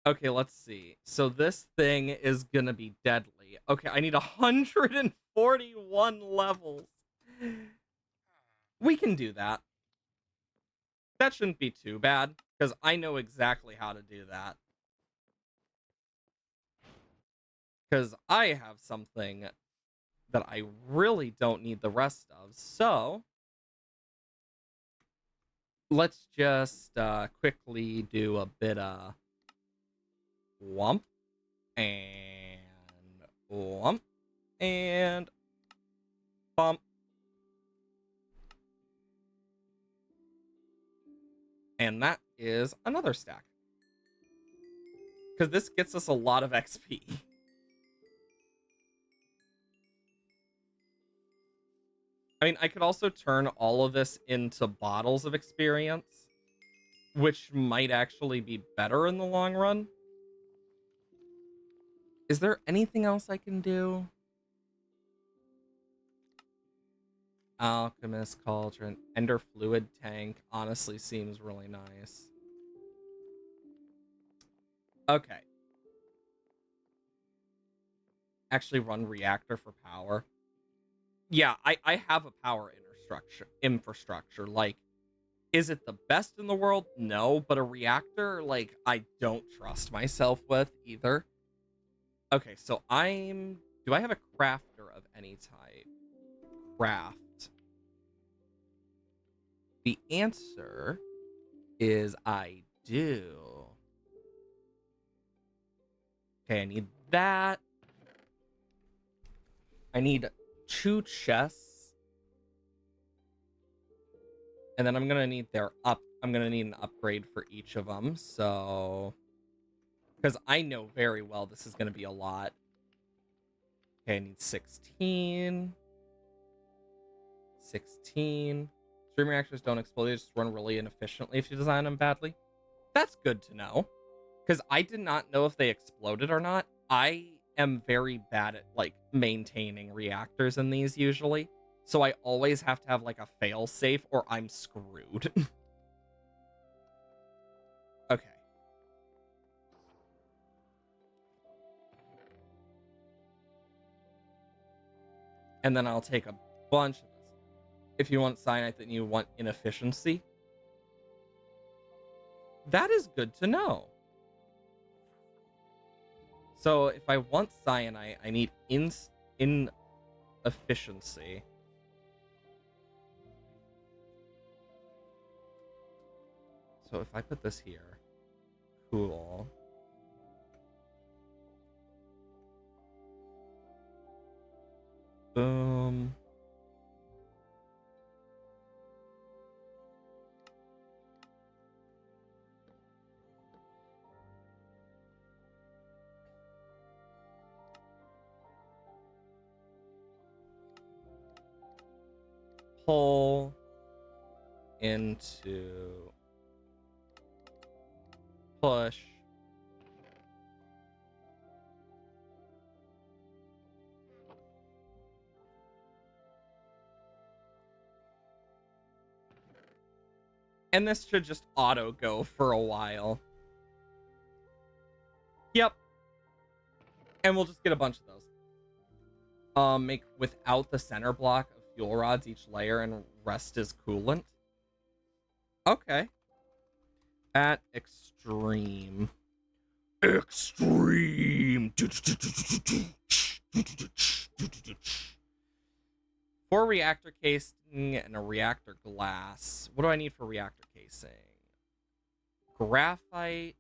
Okay, let's see. So this thing is gonna be deadly. Okay, I need 141 levels. We can do that. That shouldn't be too bad, because I know exactly how to do that. Because I have something that I really don't need the rest of. So, let's just quickly do a bit of whomp and whomp and bump. And that is another stack. Because this gets us a lot of XP. I mean, I could also turn all of this into bottles of experience, which might actually be better in the long run. Is there anything else I can do? Alchemist Cauldron, Ender Fluid Tank honestly seems really nice. Okay. Actually run reactor for power. Yeah, I have a power infrastructure. Like, is it the best in the world? No, but a reactor, like, I don't trust myself with either. Okay, so do I have a crafter of any type? Craft. The answer is I do. Okay, I need that. I need 2 chests. And then I'm gonna need I'm gonna need an upgrade for each of them, so because I know very well this is gonna be a lot. Okay, I need 16. 16. Stream reactors don't explode, they just run really inefficiently if you design them badly. That's good to know. Because I did not know if they exploded or not. I am very bad at, like, maintaining reactors in these usually. So I always have to have, like, a fail-safe or I'm screwed. Okay. And then I'll take a bunch of this. If you want cyanite, then you want inefficiency. That is good to know. So if I want cyanite, I need inefficiency. So if I put this here, cool. Boom. Pull into push. And this should just auto go for a while. Yep. And we'll just get a bunch of those. Make without the center block of fuel rods each layer and rest is coolant. Okay. At extreme. Extreme. For reactor casing and a reactor glass. What do I need for reactor casing? Graphite,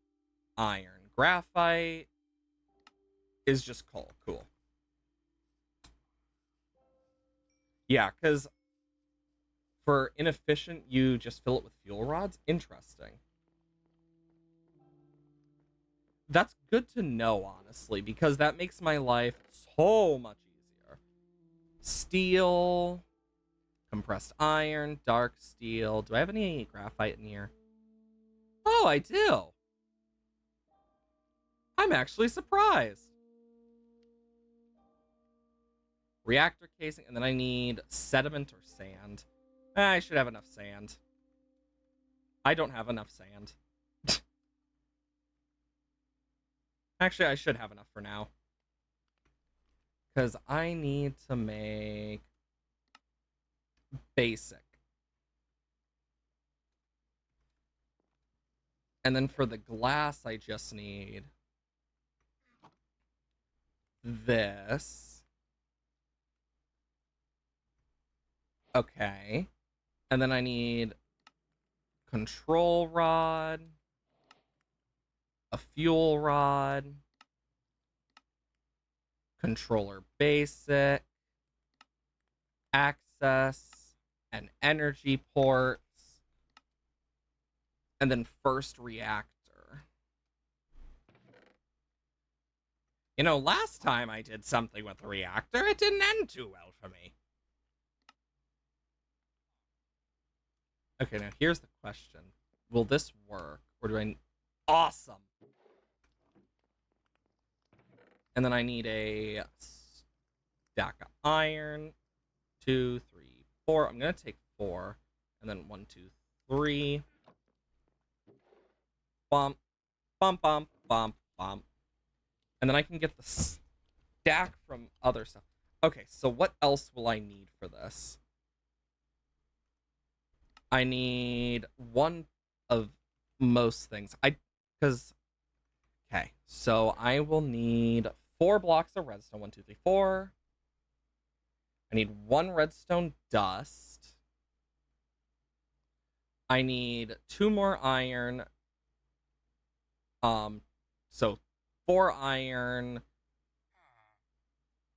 iron. Graphite is just coal. Cool. Yeah, because For inefficient, you just fill it with fuel rods? Interesting. That's good to know, honestly, because that makes my life so much easier. Steel, compressed iron, dark steel. Do I have any graphite in here? Oh, I do. I'm actually surprised. Reactor casing, and then I need sediment or sand. I should have enough sand. I don't have enough sand. Actually, I should have enough for now. Because I need to make basic. And then for the glass, I just need this. Okay. And then I need control rod, a fuel rod, controller basic, access, and energy ports, and then first reactor. You know, last time I did something with the reactor, it didn't end too well for me. Okay, now here's the question. Will this work? Or do I... Awesome! And then I need a stack of iron. 2, 3, 4. I'm going to take 4. And then 1, 2, 3. Bump. Bump, bump, bump, bump. And then I can get the stack from other stuff. Okay, so what else will I need for this? I need one of most things. Okay, so I will need 4 blocks of redstone. 1, 2, 3, 4. I need 1 redstone dust. I need 2 more iron. So 4 iron.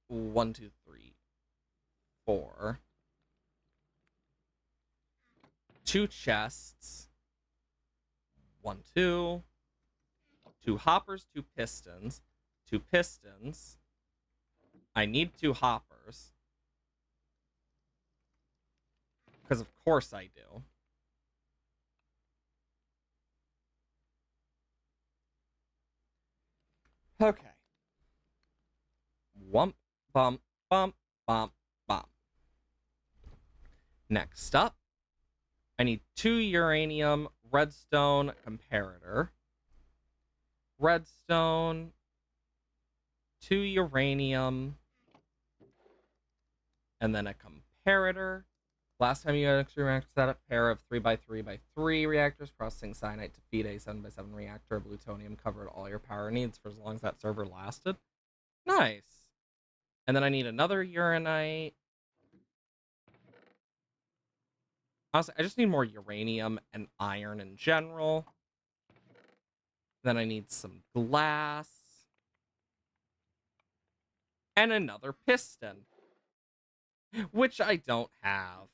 1, 2, 3, 4. 2 chests. 1, 2. 2 hoppers, 2 pistons. 2 pistons. I need 2 hoppers. Because of course I do. Okay. Wump, bump, bump, bump, bump. Next up, I need 2 uranium redstone comparator. Redstone, 2 uranium, and then a comparator. Last time you actually set a pair of 3x3x3 reactors processing cyanide to feed a 7x7 reactor of plutonium covered all your power needs for as long as that server lasted. Nice. And then I need another uranite. Honestly, I just need more uranium and iron in general. Then I need some glass. And another piston. Which I don't have.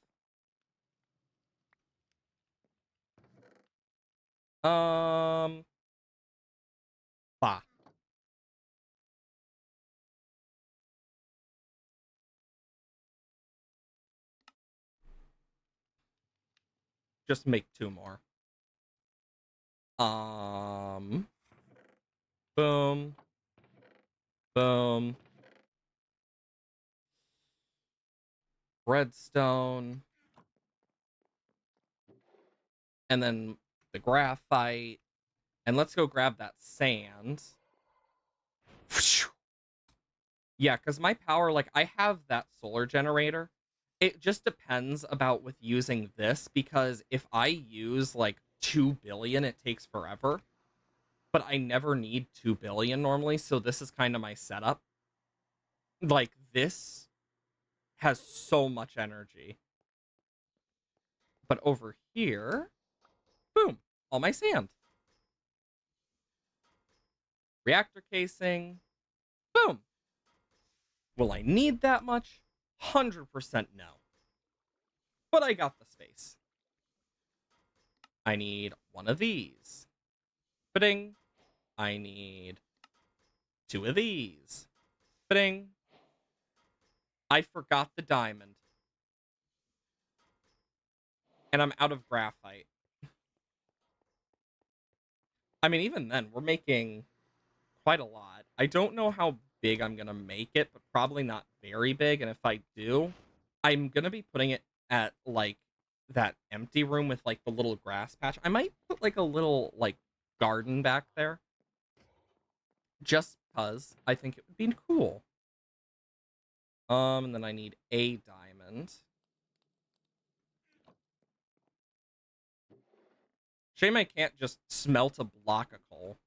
Bah. Just make 2 more. Boom. Boom. Redstone. And then the graphite. And let's go grab that sand. Yeah, because my power, like, I have that solar generator. It just depends about with using this, because if I use, like, 2 billion, it takes forever. But I never need 2 billion normally, so this is kind of my setup. Like, this has so much energy. But over here, boom, all my sand. Reactor casing, boom. Will I need that much? 100% no. but I got the space. I need one of these. Ba-ding. I need two of these. Ba-ding. I forgot the diamond. And I'm out of graphite. I mean, even then, we're making quite a lot. I don't know how big I'm going to make it, but probably not very big. And if I do, I'm going to be putting it at, like, that empty room with, like, the little grass patch. I might put, like, a little, like, garden back there. Just because I think it would be cool. And then I need a diamond. Shame I can't just smelt a block of coal.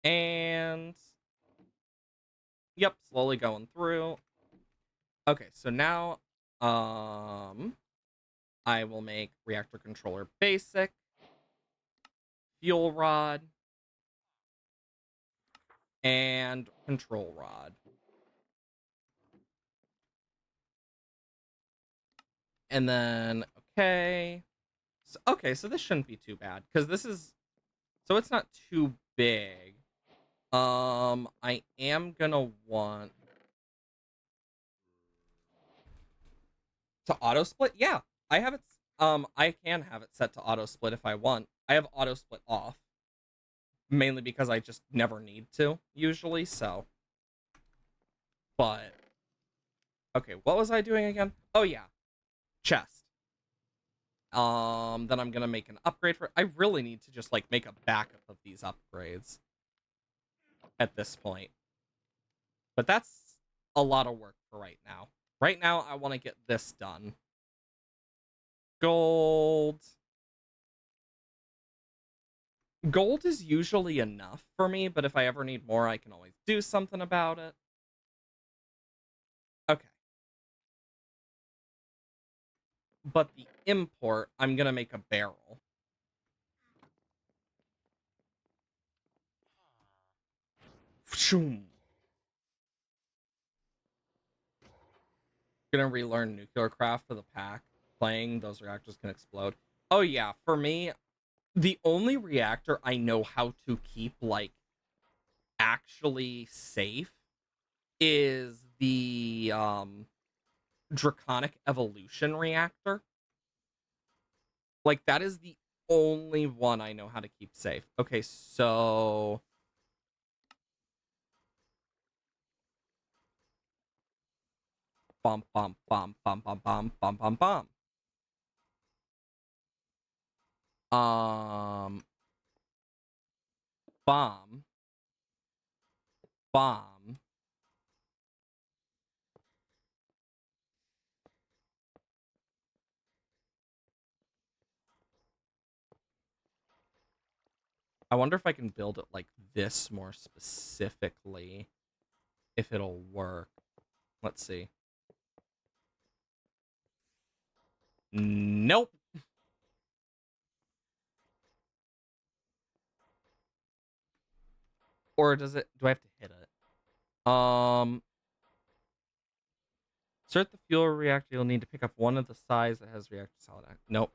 And yep, slowly going through. Okay, so now I will make reactor controller basic, fuel rod, and control rod. And then okay, so this shouldn't be too bad because this is so it's not too big. I am gonna want to auto split. Yeah, I have it. I can have it set to auto split if I want. I have auto split off mainly because I just never need to usually. So, but okay, what was I doing again? Oh yeah, chest. Then I'm gonna make an upgrade for. I really need to just like make a backup of these upgrades at this point. But that's a lot of work for right now. Right now, I want to get this done. Gold. Gold is usually enough for me, but if I ever need more, I can always do something about it. Okay. But the import, I'm gonna make a barrel. Shoom. Gonna relearn nuclear craft for the pack. Playing those reactors can explode. Oh yeah, for me, the only reactor I know how to keep like actually safe is the draconic evolution reactor. Like that is the only one I know how to keep safe. Okay, so bum bum bum bum bum bum bum bum bum. Um bomb bomb. I wonder if I can build it like this more specifically, if it'll work. Let's see. Nope. Or does it, do I have to hit it? Start the fuel reactor, you'll need to pick up one of the size that has reactor solid act. Nope.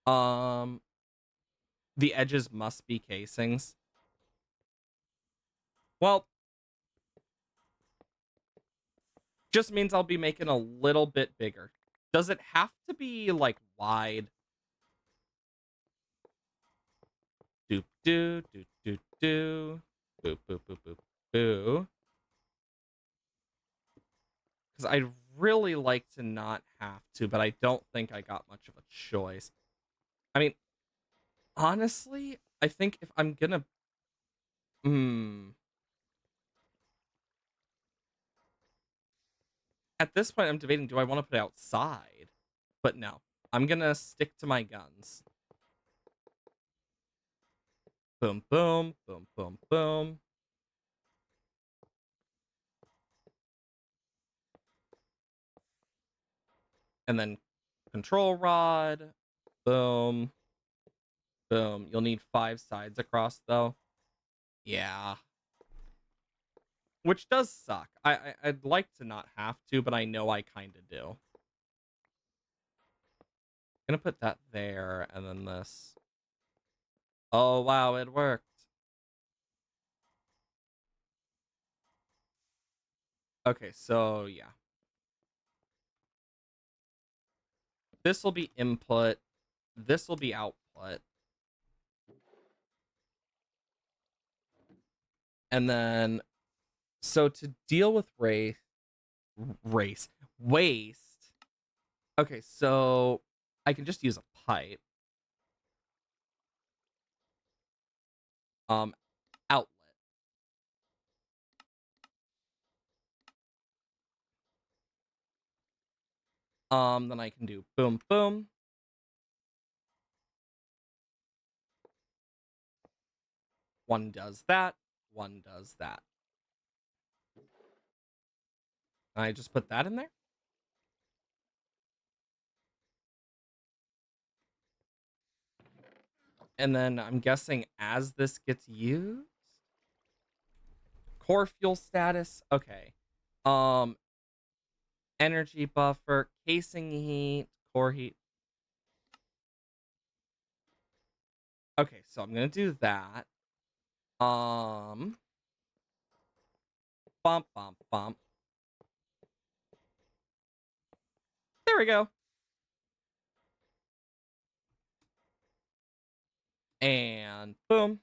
Um, the edges must be casings. Well, just means I'll be making a little bit bigger. Does it have to be like wide? Doop doo doo doo doo. Boop boop boop boop boo. Because I'd really like to not have to, but I don't think I got much of a choice. I mean, honestly, I think if I'm gonna, at this point, I'm debating: do I want to put it outside? But no, I'm gonna stick to my guns. Boom, boom, boom, boom, boom. And then control rod. Boom. Boom. You'll need 5 sides across, though. Yeah. which does suck. I'd like to not have to, but I know I kind of do. Gonna put that there, and then this. Oh wow, it worked. Okay, so yeah, this will be input. This will be output, and then so to deal with race waste. Okay, so I can just use a pipe. Um, outlet. Then I can do boom, boom. One does that. One does that. I just put that in there. And then I'm guessing as this gets used, core fuel status. Okay. Um, energy buffer, casing heat, core heat. Okay, so I'm gonna do that. Um, bump, bump, bump. There we go. And boom.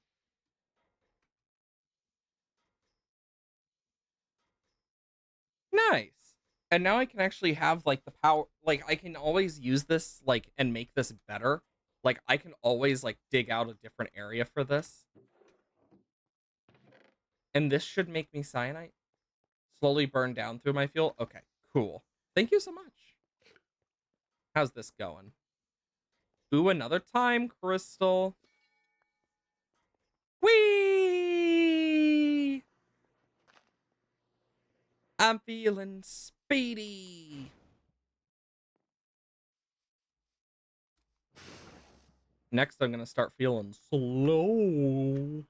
Nice. And now I can actually have like the power, like I can always use this like and make this better. Like I can always like dig out a different area for this. And this should make me cyanite slowly burn down through my fuel. Okay, cool. Thank you so much. How's this going? Ooh, another time crystal. Whee! I'm feeling speedy. Next, I'm gonna start feeling slow.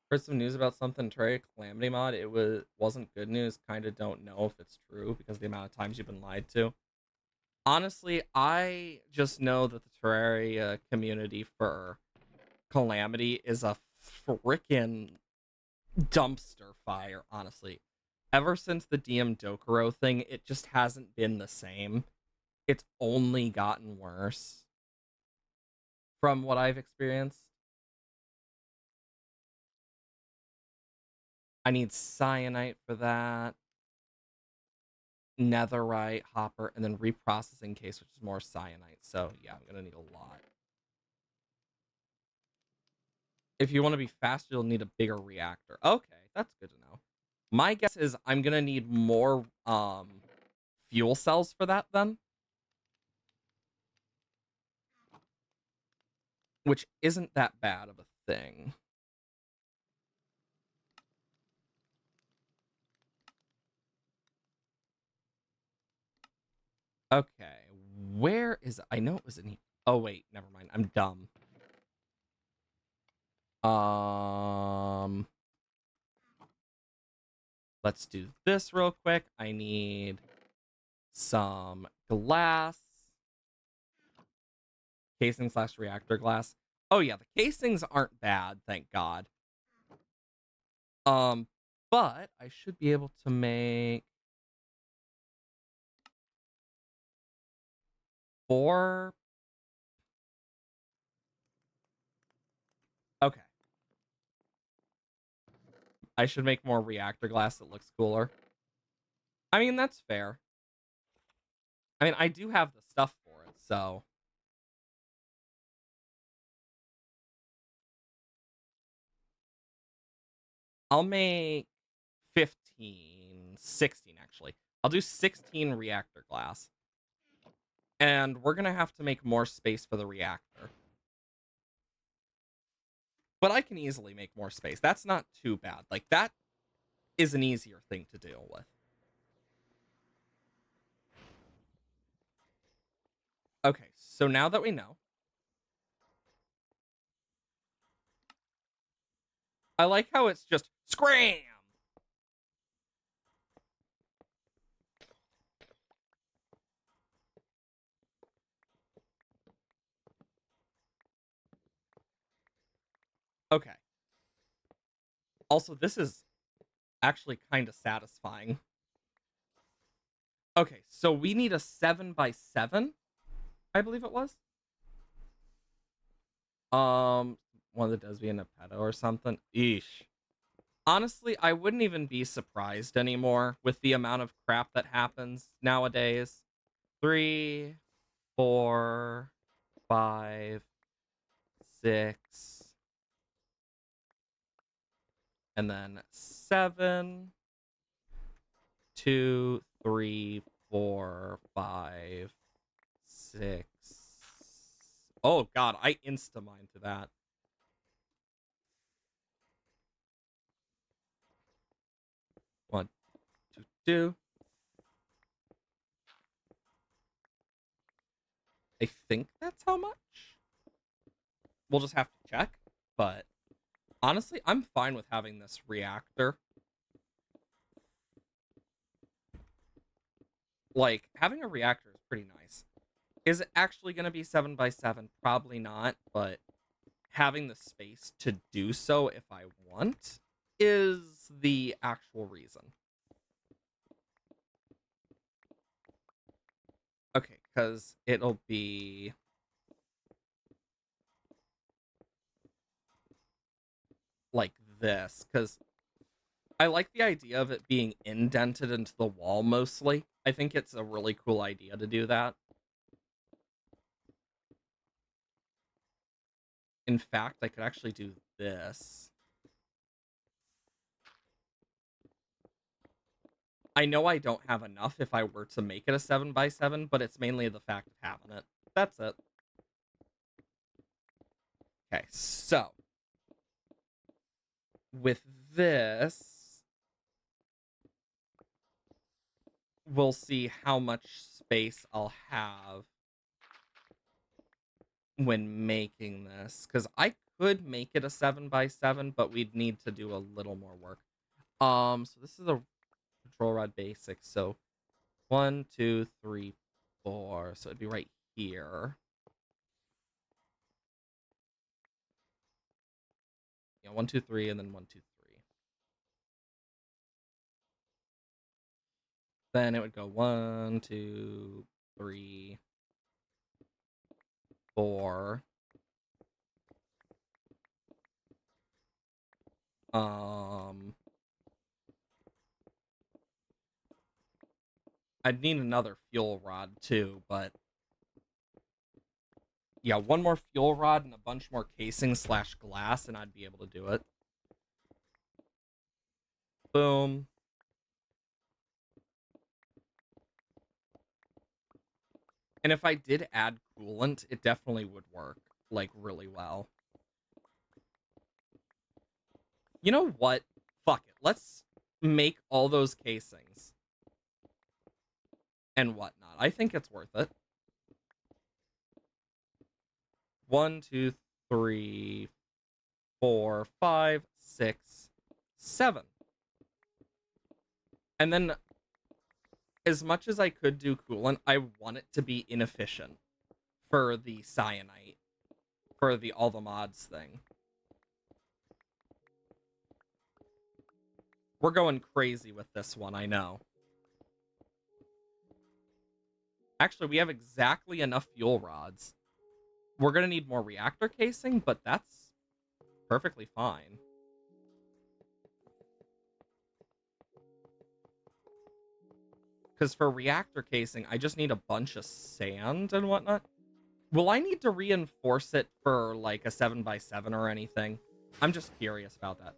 Heard some news about something Terraria Calamity mod. It wasn't good news. Kind of don't know if it's true because the amount of times you've been lied to. Honestly, I just know that the Terraria community for Calamity is a freaking dumpster fire. Honestly, ever since the DM Dokuro thing, it just hasn't been the same. It's only gotten worse from what I've experienced. I need cyanite for that, netherite, hopper, and then reprocessing case, which is more cyanite. So yeah, I'm gonna need a lot. If you want to be faster, you'll need a bigger reactor. Okay, that's good to know. My guess is I'm gonna need more fuel cells for that then, which isn't that bad of a thing. Okay, where is it? I know it was in here. Oh wait, never mind. I'm dumb. Um, let's do this real quick. I need some glass, casing slash reactor glass. Oh yeah, the casings aren't bad, thank God. Um, but I should be able to make 4. Okay, I should make more reactor glass that looks cooler. I mean, that's fair. I mean, I do have the stuff for it, so I'll make 15, 16 actually. I'll do 16 reactor glass. And we're gonna have to make more space for the reactor. But I can easily make more space. That's not too bad. Like, that is an easier thing to deal with. Okay, so now that we know, I like how it's just scram. Okay. Also, this is actually kind of satisfying. Okay, so we need a 7x7, I believe it was. One that does be in a pedo or something. Eesh. Honestly, I wouldn't even be surprised anymore with the amount of crap that happens nowadays. 3, 4, 5, 6, and then 7, 2, 3, 4, 5, 6. Oh god, I insta-mined to that. 1, 2, 2. I think that's how much. We'll just have to check, but honestly, I'm fine with having this reactor. Like, having a reactor is pretty nice. Is it actually going to be 7x7? Probably not, but having the space to do so if I want is the actual reason. Okay, because it'll be like this, because I like the idea of it being indented into the wall mostly. I think it's a really cool idea to do that. In fact, I could actually do this. I know I don't have enough if I were to make it a 7x7, but it's mainly the fact of having it. That's it. Okay, so with this, we'll see how much space I'll have when making this, because I could make it a 7x7, but we'd need to do a little more work. So this is a control rod basic. So 1, 2, 3, 4. So it'd be right here. Yeah, 1, 2, 3, and then 1, 2, 3. Then it would go 1, 2, 3, 4. I'd need another fuel rod too, but yeah, one more fuel rod and a bunch more casing slash glass, and I'd be able to do it. Boom. And if I did add coolant, it definitely would work, like, really well. You know what? Fuck it. Let's make all those casings and whatnot. I think it's worth it. 1, 2, 3, 4, 5, 6, 7. And then, as much as I could do coolant, I want it to be inefficient for the cyanite, for the all the mods thing. We're going crazy with this one, I know. Actually, we have exactly enough fuel rods. We're going to need more reactor casing, but that's perfectly fine. Because for reactor casing, I just need a bunch of sand and whatnot. Will I need to reinforce it for, like, a 7x7 or anything? I'm just curious about that.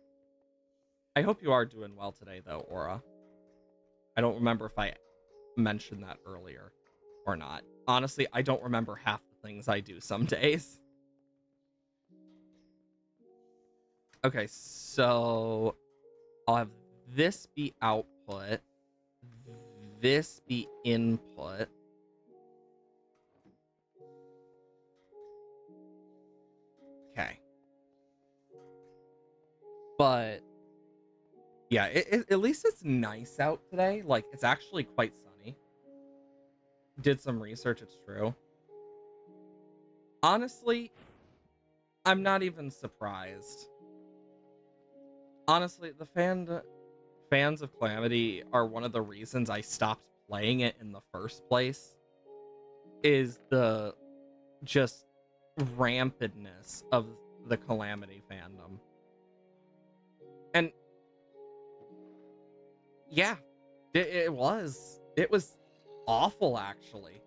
I hope you are doing well today, though, Aura. I don't remember if I mentioned that earlier or not. Honestly, I don't remember half the things I do some days. Okay, so I'll have this be output, this be input. Okay. But yeah, at least it's nice out today. Like, it's actually quite sunny. Did some research, it's true. Honestly, I'm not even surprised. Honestly, the fans of Calamity are one of the reasons I stopped playing it in the first place. Is the just rampantness of the Calamity fandom. And yeah, it was awful, actually.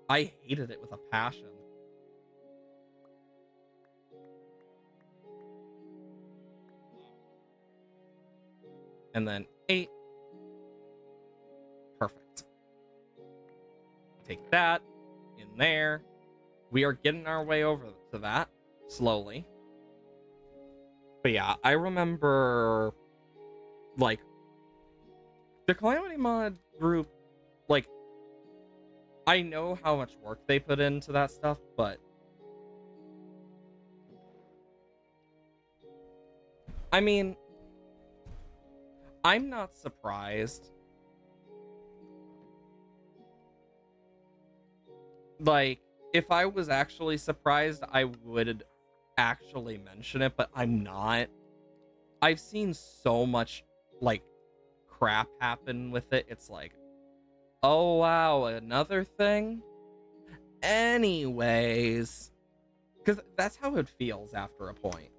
I hated it with a passion. And then 8. Perfect. Take that in there. We are getting our way over to that slowly. But yeah, I remember, like, the Calamity mod group, like, I know how much work they put into that stuff, but I mean, I'm not surprised. Like, if I was actually surprised, I would actually mention it, but I'm not. I've seen so much, like, crap happen with it. It's like, oh wow, another thing? Anyways. Because that's how it feels after a point.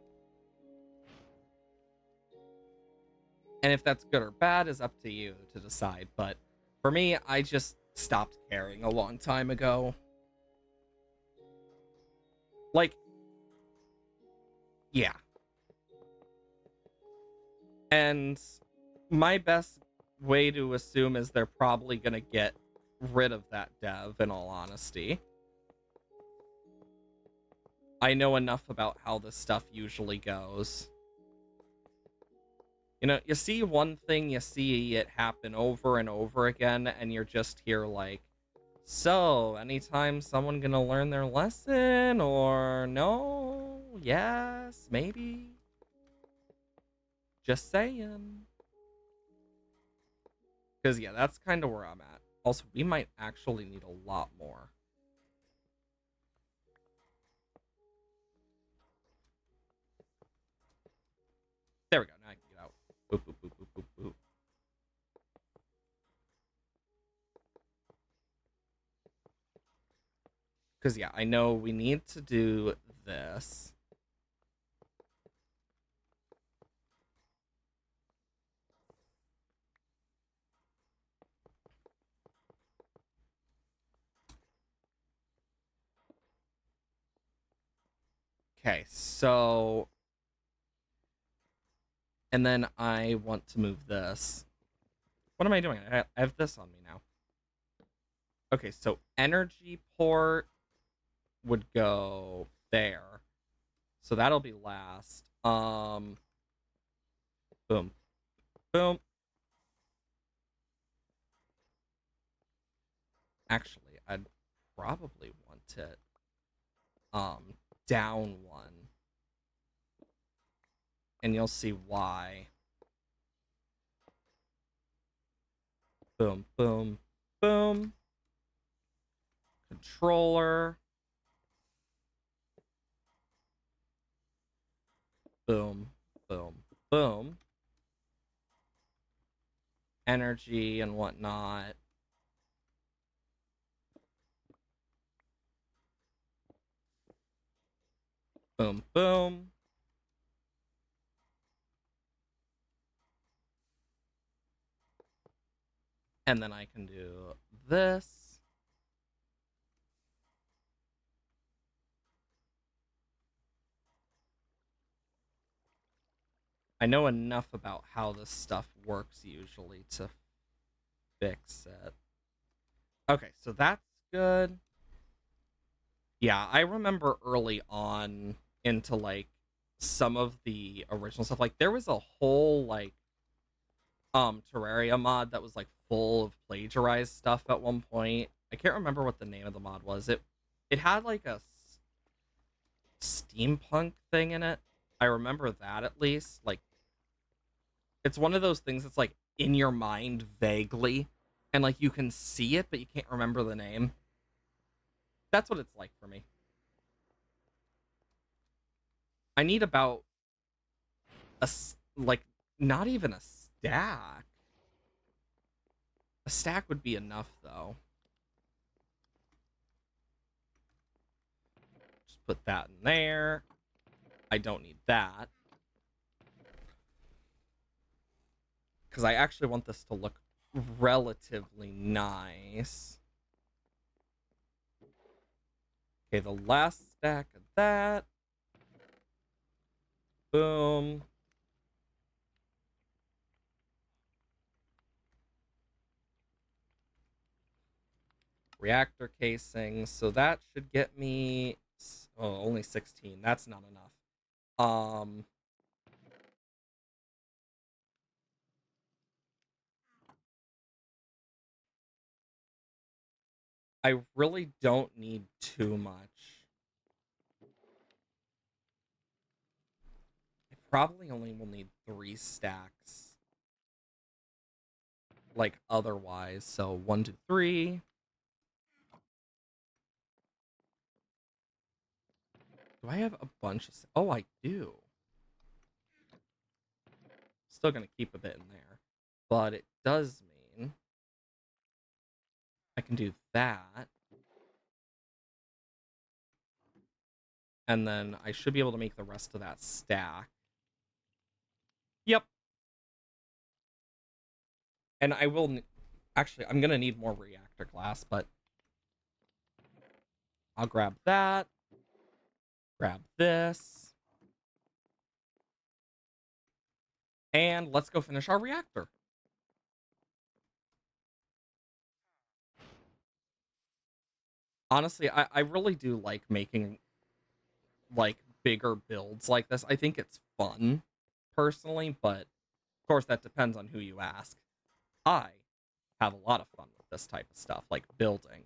And if that's good or bad is up to you to decide. But for me, I just stopped caring a long time ago. Like, yeah. And my best way to assume is they're probably going to get rid of that dev, in all honesty. I know enough about how this stuff usually goes. You know, you see one thing, you see it happen over and over again, and you're just here like, so, anytime someone gonna learn their lesson, or no? Yes, maybe? Just saying. Because, yeah, that's kind of where I'm at. Also, we might actually need a lot more. There we go, now I can get out. Boop, boop, boop, boop, boop, boop. Because, yeah, I know we need to do this. Okay, so... And then I want to move this. What am I doing? I have this on me now. Okay, so energy port would go there. So that'll be last. Boom. Boom. Actually, I'd probably want it down one. And you'll see why. Boom, boom, boom. Controller. Boom, boom, boom. Energy and whatnot. Boom, boom. And then I can do this. I know enough about how this stuff works usually to fix it. Okay, so that's good. Yeah, I remember early on into like some of the original stuff. Like there was a whole like Terraria mod that was like full of plagiarized stuff at one point. I can't remember what the name of the mod was. It had like a steampunk thing in it. I remember that at least. Like it's one of those things that's like in your mind vaguely and like you can see it but you can't remember the name. That's what it's like for me. I need about like, not even a stack. A stack would be enough, though. Just put that in there. I don't need that. Because I actually want this to look relatively nice. Okay, the last stack of that. Boom. Reactor casings. So that should get me... Oh, only 16. That's not enough. I really don't need too much. I probably only will need 3 stacks. Like, otherwise. So, 1, 2, 3. Do I have a bunch of... Oh, I do. Still gonna keep a bit in there. But it does mean I can do that. And then I should be able to make the rest of that stack. Yep. And I will... Actually, I'm gonna need more reactor glass, but... I'll grab that. Grab this. And let's go finish our reactor. Honestly, I really do like making, like, bigger builds like this. I think it's fun, personally, but of course that depends on who you ask. I have a lot of fun with this type of stuff, like building.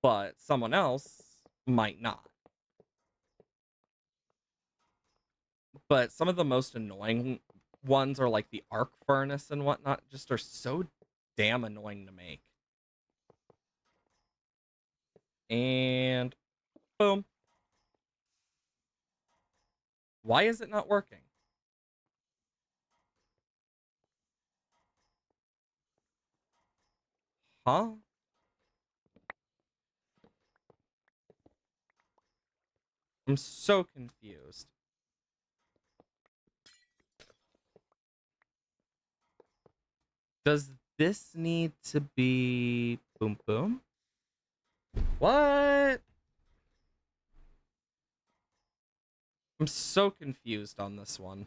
But someone else might not. But some of the most annoying ones are like the arc furnace and whatnot, just are so damn annoying to make. And boom. Why is it not working? Huh? I'm so confused. Does this need to be boom boom? What? I'm so confused on this one.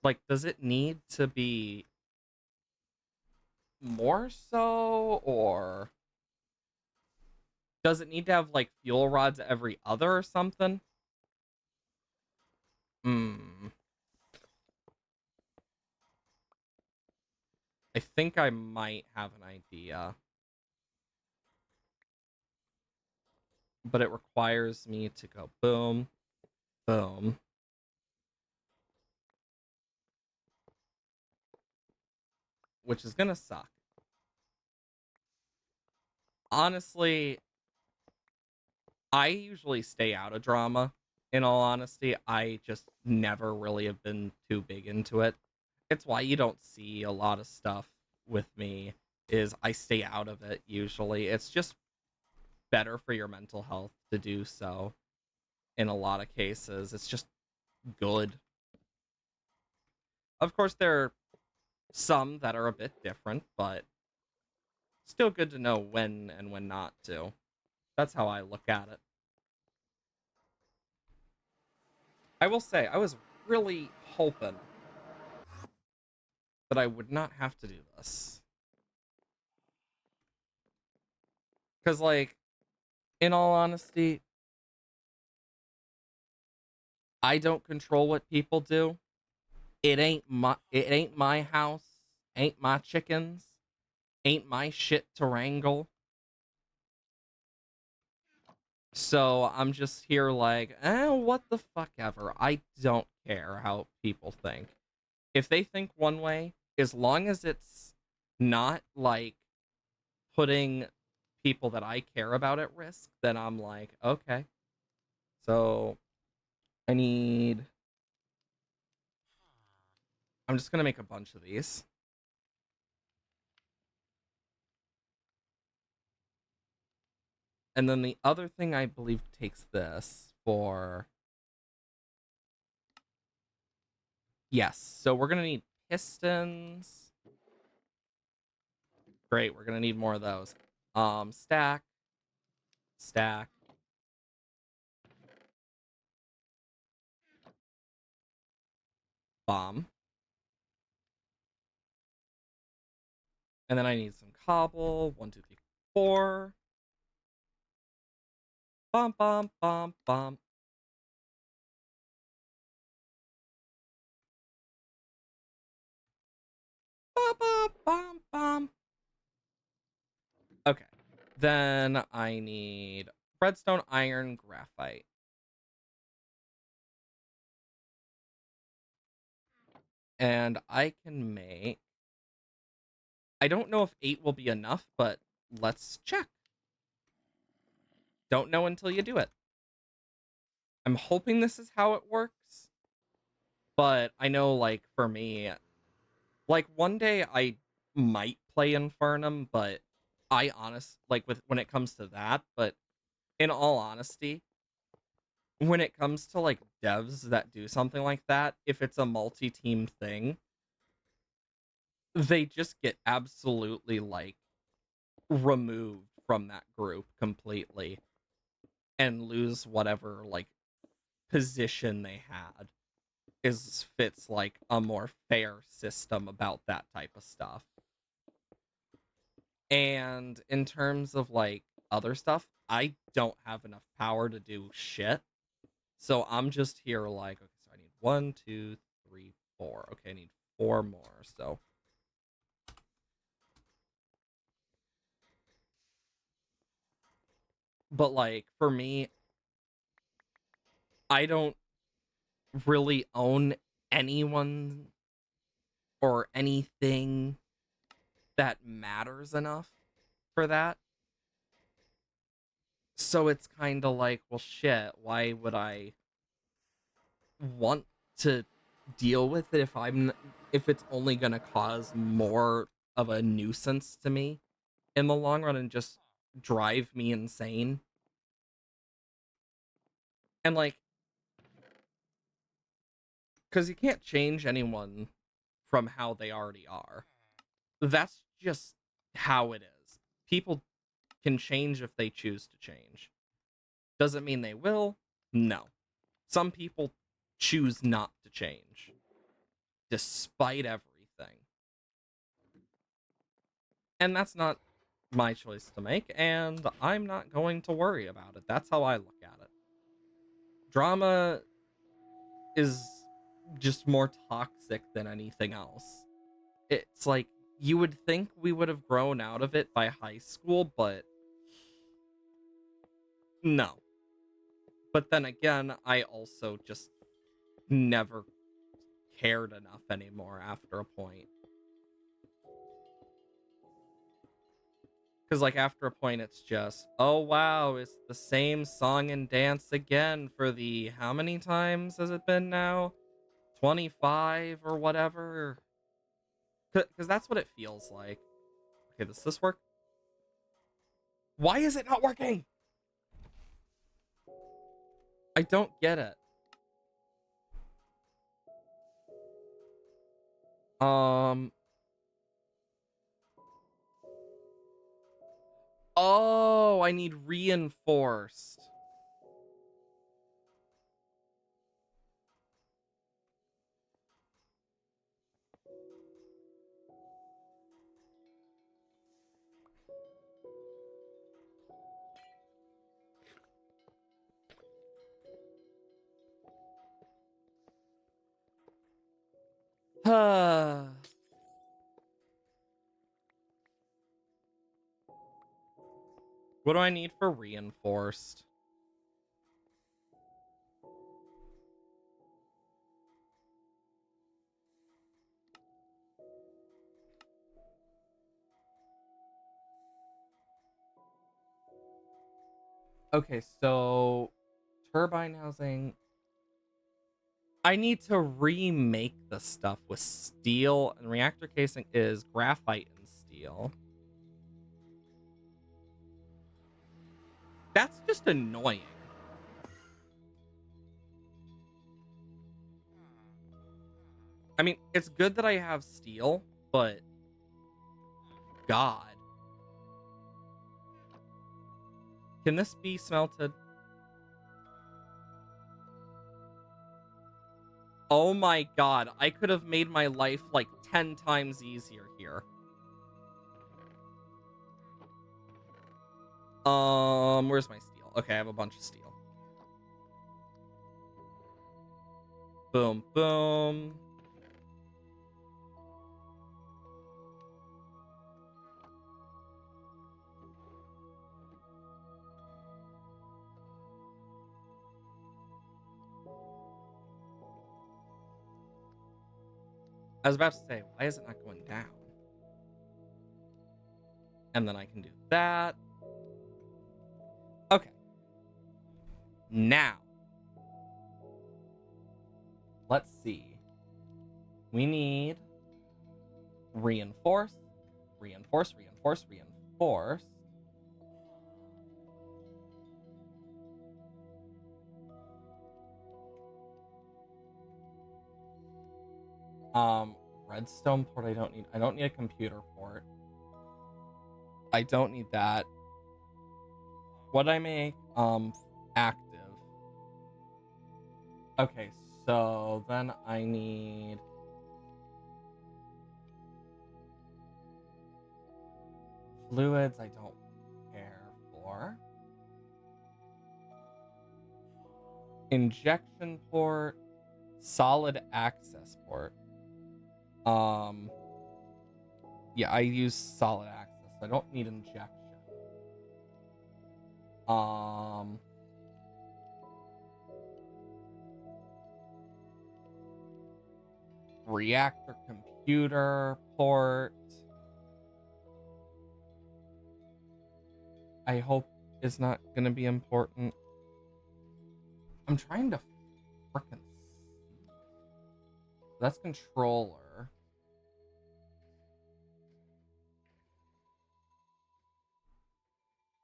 Like, does it need to be more so, or does it need to have like fuel rods every other or something? Hmm. I think I might have an idea. But it requires me to go boom, boom. Which is gonna suck. Honestly, I usually stay out of drama. In all honesty, I just never really have been too big into it. It's why you don't see a lot of stuff with me, is I stay out of it usually. It's just better for your mental health to do so in a lot of cases. It's just good. Of course, there are some that are a bit different, but still good to know when and when not to. That's how I look at it. I will say, I was really hoping that I would not have to do this. Because, like, in all honesty, I don't control what people do. It ain't my house, ain't my chickens, ain't my shit to wrangle. So I'm just here like, what the fuck ever. I don't care how people think. If they think one way, as long as it's not like putting people that I care about at risk, then I'm like, okay. So I need. I'm just gonna make a bunch of these. And then the other thing I believe takes this for. Yes, so we're gonna need pistons. Great, we're gonna need more of those. Stack, stack, bomb. And then I need some cobble. 1, 2, 3, 4. Bum, bum, bum, bum. Bum, bum, bum, bum. Okay. Then I need redstone, iron, graphite. And I can make. I don't know if 8 will be enough, but let's check. Don't know until you do it. I'm hoping this is how it works. But I know, like, for me, like, one day I might play Infernum, but like, when it comes to that, but in all honesty, when it comes to, like, devs that do something like that, if it's a multi-team thing, they just get absolutely, like, removed from that group completely and lose whatever, like, position they had is fits like a more fair system about that type of stuff. And in terms of like other stuff, I don't have enough power to do shit. So I'm just here like, okay, so I need 1, 2, 3, 4. Okay, I need 4 more. So, but like for me, I don't really own anyone or anything that matters enough for that. So it's kind of like, well, shit, why would I want to deal with it if it's only going to cause more of a nuisance to me in the long run and just drive me insane? And like, because you can't change anyone from how they already are. That's just how it is. People can change if they choose to change. Doesn't mean they will. No. Some people choose not to change despite everything. And that's not my choice to make, and I'm not going to worry about it. That's how I look at it. Drama is just more toxic than anything else. It's like you would think we would have grown out of it by high school, but no. But then again, I also just never cared enough anymore after a point. Because, like, after a point, it's just, oh, wow, it's the same song and dance again for the, how many times has it been now? 25 or whatever? Because that's what it feels like. Okay, does this work? Why is it not working? I don't get it. Um. Oh, I need reinforced. What do I need for reinforced? Okay, so turbine housing. I need to remake the stuff with steel, and reactor casing is graphite and steel. That's just annoying. I mean, it's good that I have steel, but God. Can this be smelted? Oh my God, I could have made my life like 10 times easier here. Where's my steel? Okay, I have a bunch of steel. Boom, boom. I was about to say, why is it not going down? And then I can do that. Okay. Now, let's see. We need reinforce, reinforce, reinforce, reinforce. Um, redstone port I don't need. I don't need a computer port. I don't need that. What I make? Active. Okay, so then I need fluids I don't care for. Injection port, solid access port. Yeah, I use solid access. So I don't need injection. Um, reactor computer port. I hope is not gonna be important. I'm trying to frickin' see. That's controller.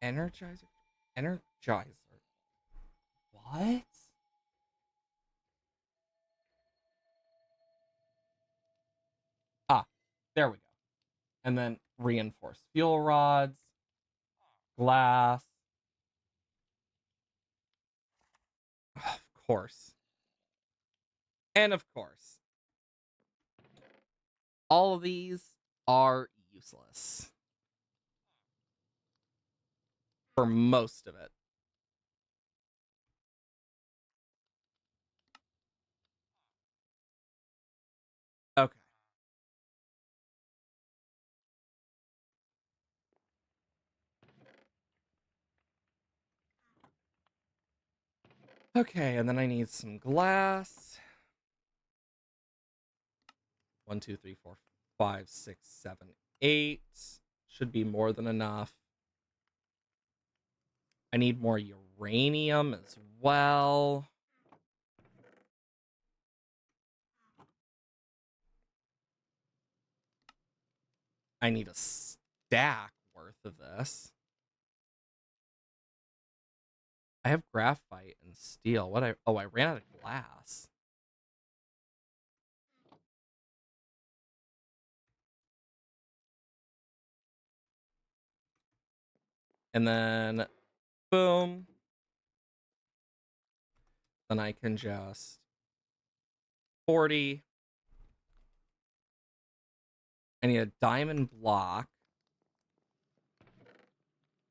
Energizer? Energizer. What? Ah, there we go. And then reinforced fuel rods, glass. Of course. And of course, all of these are useless for most of it. Okay. Okay, and then I need some glass. 1, 2, 3, 4, 5, 6, 7, 8. Should be more than enough. I need more uranium as well. I need a stack worth of this. I have graphite and steel. I ran out of glass. And then boom. Then I can just 40. I need a diamond block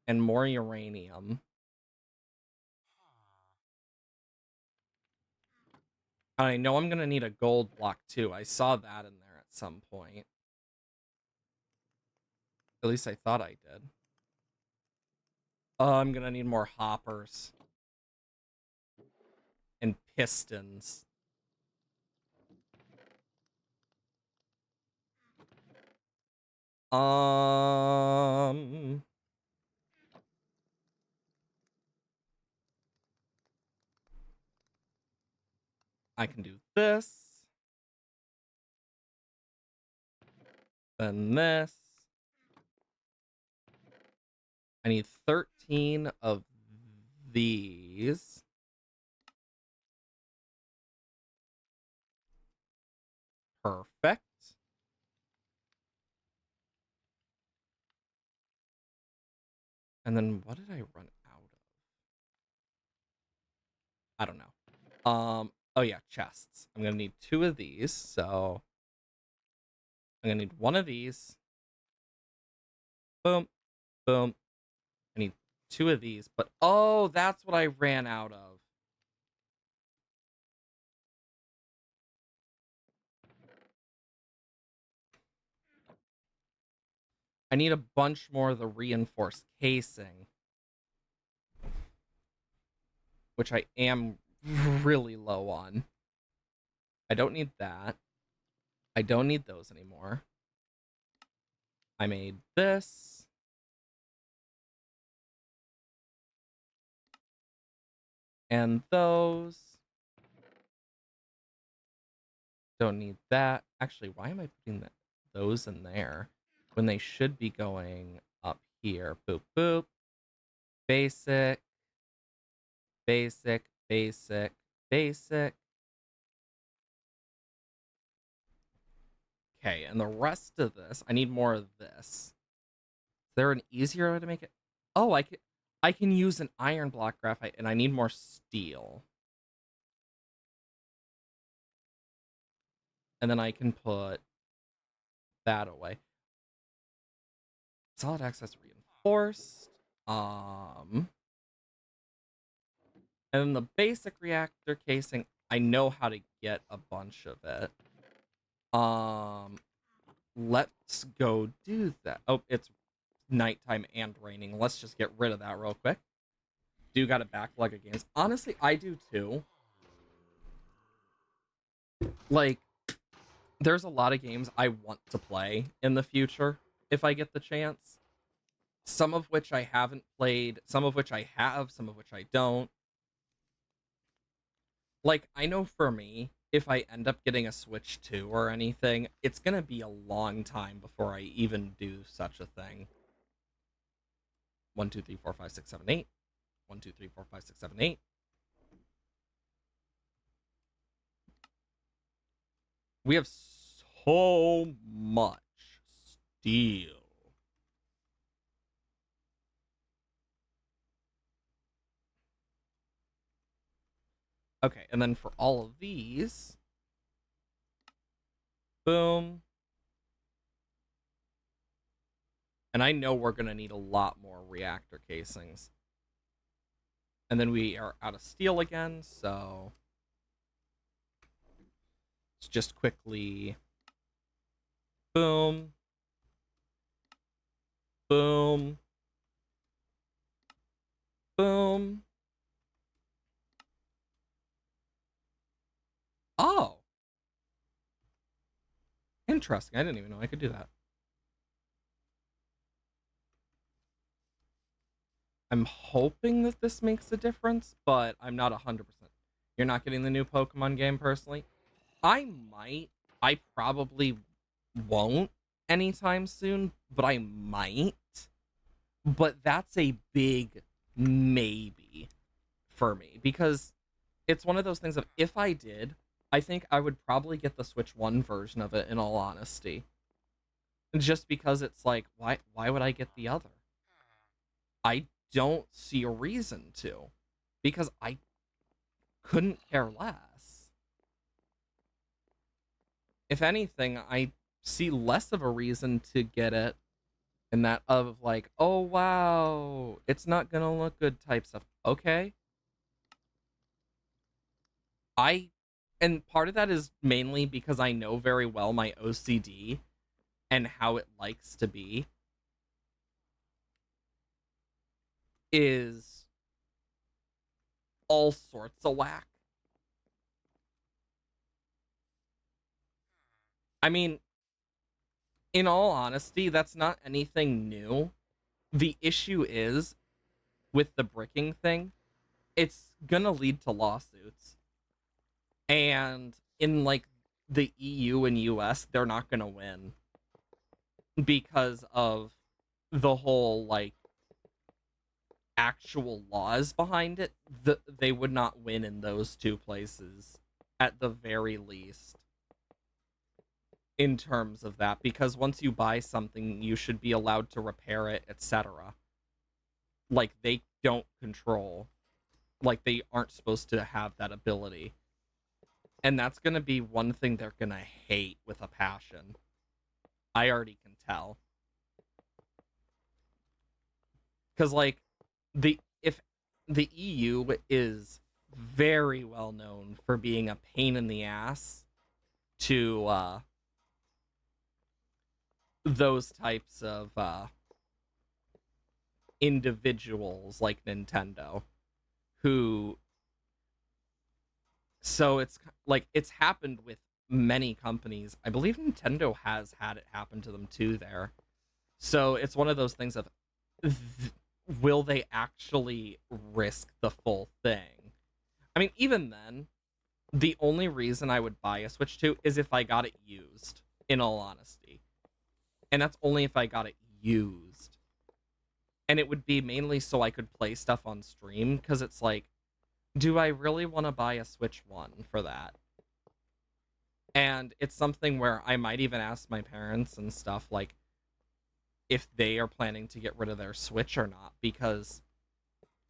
and more uranium. I know I'm gonna need a gold block too. I saw that in there at some point. At least I thought I did. I'm gonna need more hoppers and pistons. Um, I can do this. Then this. I need 13 of these. Perfect. And then what did I run out of? I don't know. Oh yeah, chests. I'm gonna need 2 of these, so I'm gonna need 1 of these. Boom, boom. I need 2 of these, but oh, that's what I ran out of. I need a bunch more of the reinforced casing, which I am really low on. I don't need that. I don't need those anymore. I made this. And those. Don't need that. Actually, why am I putting those in there when they should be going up here? Boop, boop. Basic. Basic. Basic. Basic. Okay, and the rest of this, I need more of this. Is there an easier way to make it? Oh, I can use an iron block graphite, and I need more steel. And then I can put that away. Solid access reinforced. And then the basic reactor casing, I know how to get a bunch of it. Let's go do that. Oh, it's nighttime and raining. Let's just get rid of that real quick. Do got a backlog of games. Honestly, I do too. Like, there's a lot of games I want to play in the future if I get the chance. Some of which I haven't played, some of which I have, some of which I don't. Like, I know for me, if I end up getting a Switch 2 or anything, it's gonna be a long time before I even do such a thing. 1, 2, 3, 4, 5, 6, 7, 8. 1, 2, 3, 4, 5, 6, 7, 8. We have so much steel. Okay, and then for all of these, boom. And I know we're going to need a lot more reactor casings. And then we are out of steel again, so let's just quickly boom, boom, boom. Oh, interesting. I didn't even know I could do that. I'm hoping that this makes a difference, but I'm not 100%. You're not getting the new Pokemon game personally? I might. I probably won't anytime soon, but I might. But that's a big maybe for me because it's one of those things of if I did, I think I would probably get the Switch 1 version of it in all honesty. Just because it's like, why would I get the other? I don't see a reason to. Because I couldn't care less. If anything, I see less of a reason to get it in that of like, oh wow, it's not gonna look good type stuff. Okay. I and part of that is mainly because I know very well my OCD and how it likes to be is all sorts of whack. I mean, in all honesty, that's not anything new. The issue is with the bricking thing, it's gonna lead to lawsuits. And in like the EU and US, they're not going to win because of the whole like actual laws behind it. They would not win in those two places at the very least in terms of that, because once you buy something you should be allowed to repair it, etc. Like they don't control, like they aren't supposed to have that ability. And that's going to be one thing they're going to hate with a passion. I already can tell. Cuz like the if the EU is very well known for being a pain in the ass to those types of individuals like Nintendo, who, so it's like it's happened with many companies. I believe Nintendo has had it happen to them too there. So it's one of those things of, will they actually risk the full thing? I mean, even then, the only reason I would buy a Switch 2 is if I got it used, in all honesty. And that's only if I got it used. And it would be mainly so I could play stuff on stream, because it's like, do I really want to buy a Switch 1 for that? And it's something where I might even ask my parents and stuff, like, if they are planning to get rid of their Switch or not, because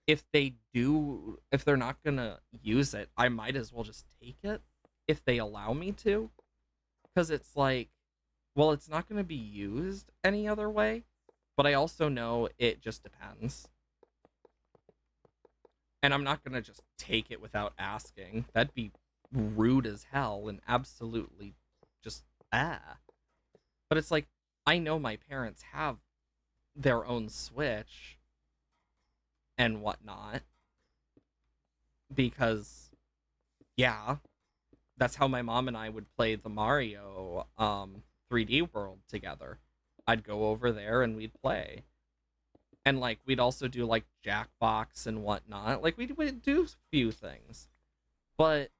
if they do, if they're not gonna use it, I might as well just take it if they allow me to. Because it's like, well, it's not gonna be used any other way, but I also know it just depends. And I'm not gonna just take it without asking. That'd be rude as hell and absolutely just But it's like, I know my parents have their own Switch and whatnot, because yeah, that's how my mom and I would play the Mario 3D World together. I'd go over there and we'd play. And like we'd also do like Jackbox and whatnot. Like we'd do a few things. But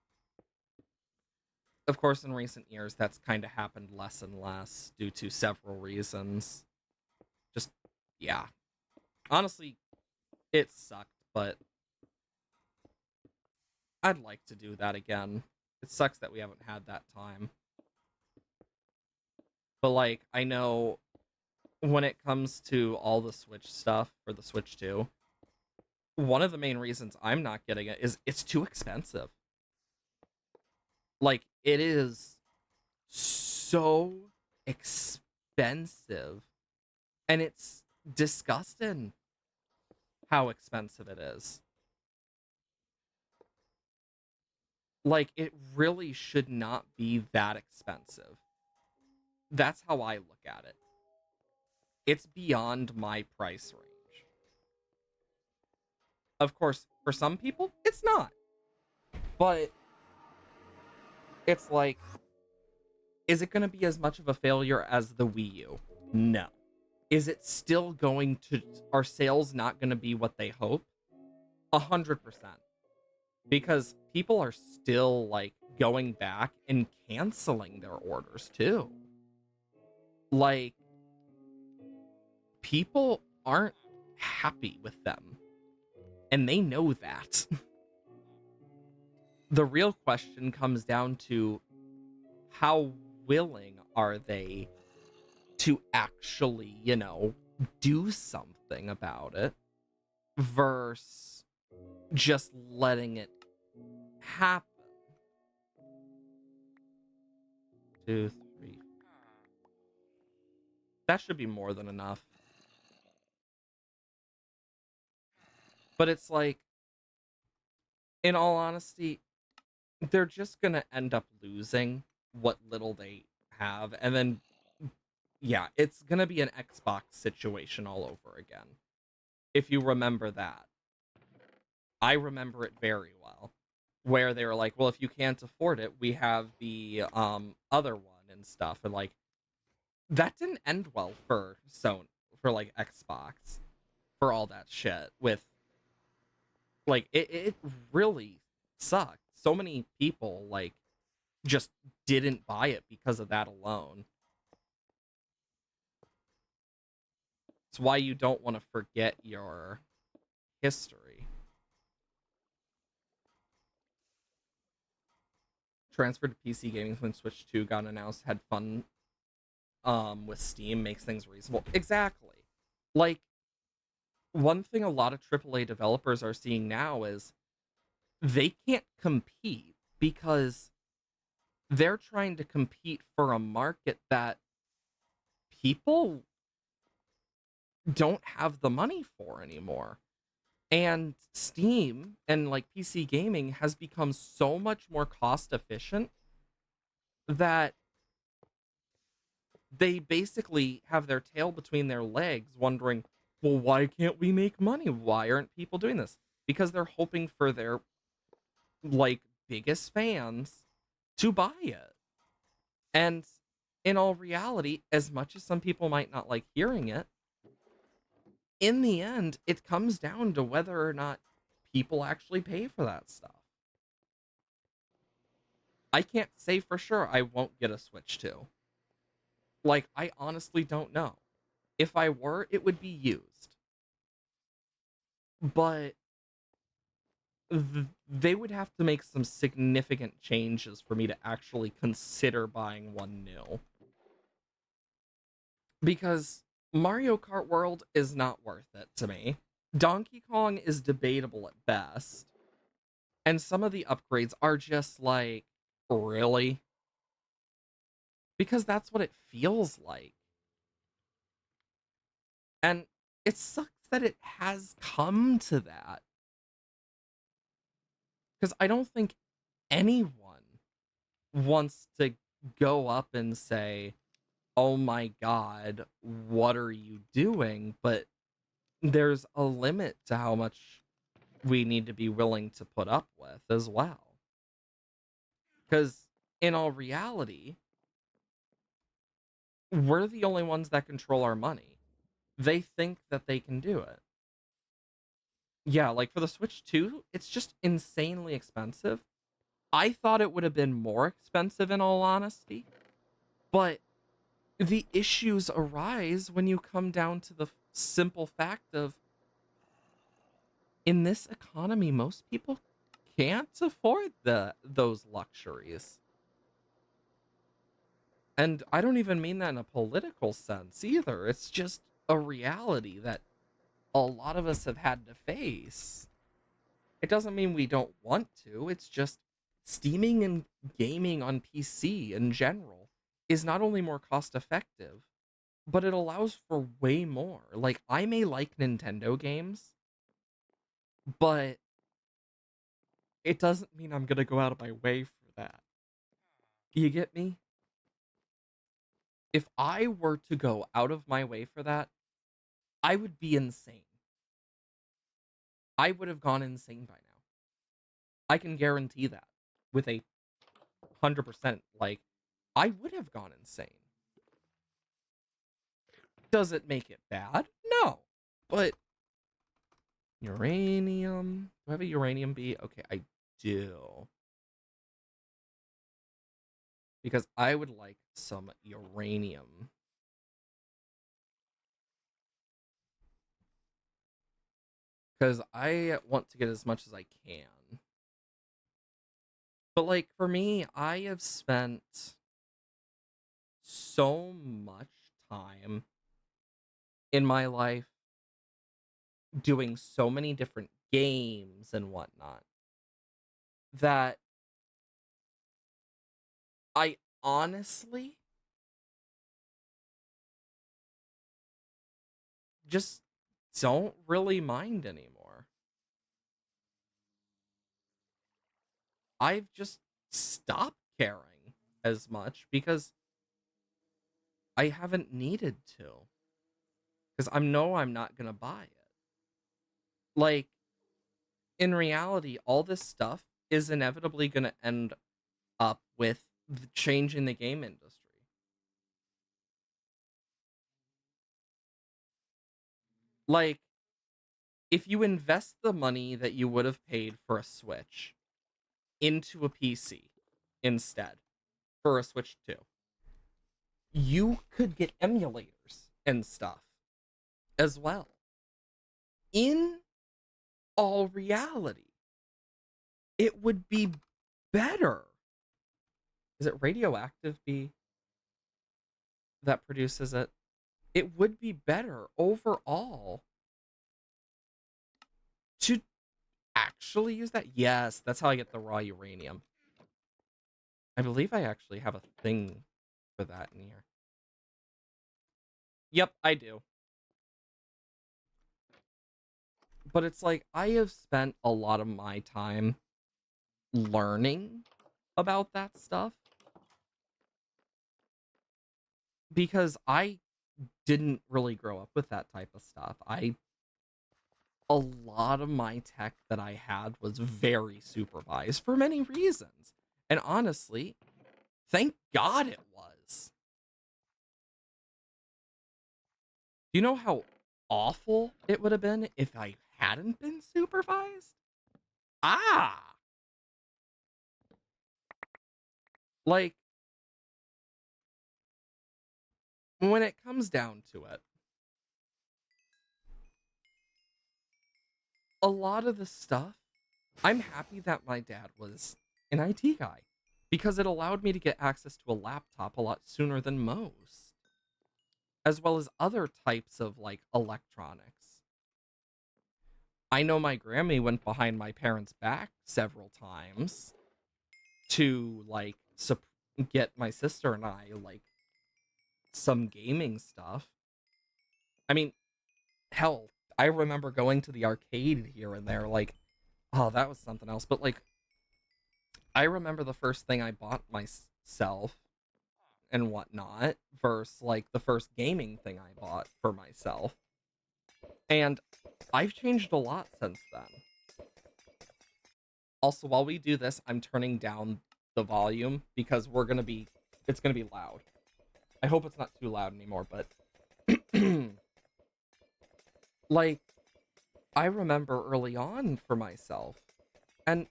of course in recent years that's kind of happened less and less due to several reasons. Just yeah. Honestly, it sucked, but I'd like to do that again. It sucks that we haven't had that time. But like I know when it comes to all the Switch stuff for the Switch 2, one of the main reasons I'm not getting it is it's too expensive. Like it is so expensive, and it's disgusting how expensive it is. Like it really should not be that expensive. That's how I look at it. It's beyond my price range. Of course, for some people, it's not. But it's like, is it going to be as much of a failure as the Wii U? No. Is it still going to, are sales not going to be what they hope? 100%. Because people are still like going back and canceling their orders too. Like, people aren't happy with them, and they know that. The real question comes down to, how willing are they to actually, do something about it versus just letting it happen. 2, 3. That should be more than enough. But it's like, in all honesty, they're just gonna end up losing what little they have, and then yeah, it's gonna be an Xbox situation all over again. If you remember that. I remember it very well. Where they were like, well, if you can't afford it, we have the other one and stuff. And like, that didn't end well for Sony, for like Xbox, for all that shit. With like, it really sucked. so many people like just didn't buy it because of that alone. It's why you don't want to forget your history. Transfer to PC gaming when Switch 2 got announced, had fun with Steam, makes things reasonable. Exactly. Like, one thing a lot of AAA developers are seeing now is they can't compete because they're trying to compete for a market that people don't have the money for anymore. And Steam and like PC gaming has become so much more cost efficient that they basically have their tail between their legs wondering, well, why can't we make money? Why aren't people doing this? Because they're hoping for their like biggest fans to buy it. And in all reality, as much as some people might not like hearing it, in the end, it comes down to whether or not people actually pay for that stuff. I can't say for sure I won't get a Switch 2. Like, I honestly don't know. If I were, it would be used. But they would have to make some significant changes for me to actually consider buying one new. Because Mario Kart World is not worth it to me. Donkey Kong is debatable at best. And some of the upgrades are just like, really? Because that's what it feels like. And it sucks that it has come to that. Because I don't think anyone wants to go up and say, oh my god, what are you doing? But there's a limit to how much we need to be willing to put up with as well. Because in all reality, we're the only ones that control our money. They think that they can do it. Yeah, like for the Switch 2, it's just insanely expensive. I thought it would have been more expensive in all honesty, but the issues arise when you come down to the simple fact of in this economy, most people can't afford those luxuries. And I don't even mean that in a political sense either. It's just a reality that a lot of us have had to face. It doesn't mean we don't want to. It's just steaming and gaming on PC in general is not only more cost effective, but it allows for way more. Like, I may like Nintendo games, but it doesn't mean I'm going to go out of my way for that. You get me? If I were to go out of my way for that, I would be insane. I would have gone insane by now. I can guarantee that with a 100%. Like, I would have gone insane. Does it make it bad? No. But uranium. Do I have a uranium bee? Okay, I do. Because I would like some uranium. Because I want to get as much as I can. But, like, for me, I have spent so much time in my life doing so many different games and whatnot that I honestly just don't really mind anymore. I've just stopped caring as much because I haven't needed to. Because I know I'm not going to buy it. Like, in reality, all this stuff is inevitably going to end up with changing the game industry. Like, if you invest the money that you would have paid for a Switch into a PC instead for a Switch 2, you could get emulators and stuff as well. In all reality, it would be better. Is it Radioactive B that produces it? It would be better overall to actually use that. Yes, that's how I get the raw uranium. I believe I actually have a thing for that in here. Yep, I do. But it's like, I have spent a lot of my time learning about that stuff because I didn't really grow up with that type of stuff. A lot of my tech that I had was very supervised for many reasons. And honestly, thank God it was. Do you know how awful it would have been if I hadn't been supervised? Ah! Like, when it comes down to it, a lot of the stuff, I'm happy that my dad was an IT guy because it allowed me to get access to a laptop a lot sooner than most, as well as other types of like electronics. I know my Grammy went behind my parents' back several times to like get my sister and I like some gaming stuff. I mean, hell, I remember going to the arcade here and there, like, oh, that was something else. But like, I remember the first thing I bought myself and whatnot versus like the first gaming thing I bought for myself. And I've changed a lot since then. Also, while we do this, I'm turning down the volume because it's gonna be loud. I hope it's not too loud anymore, but like, I remember early on for myself, and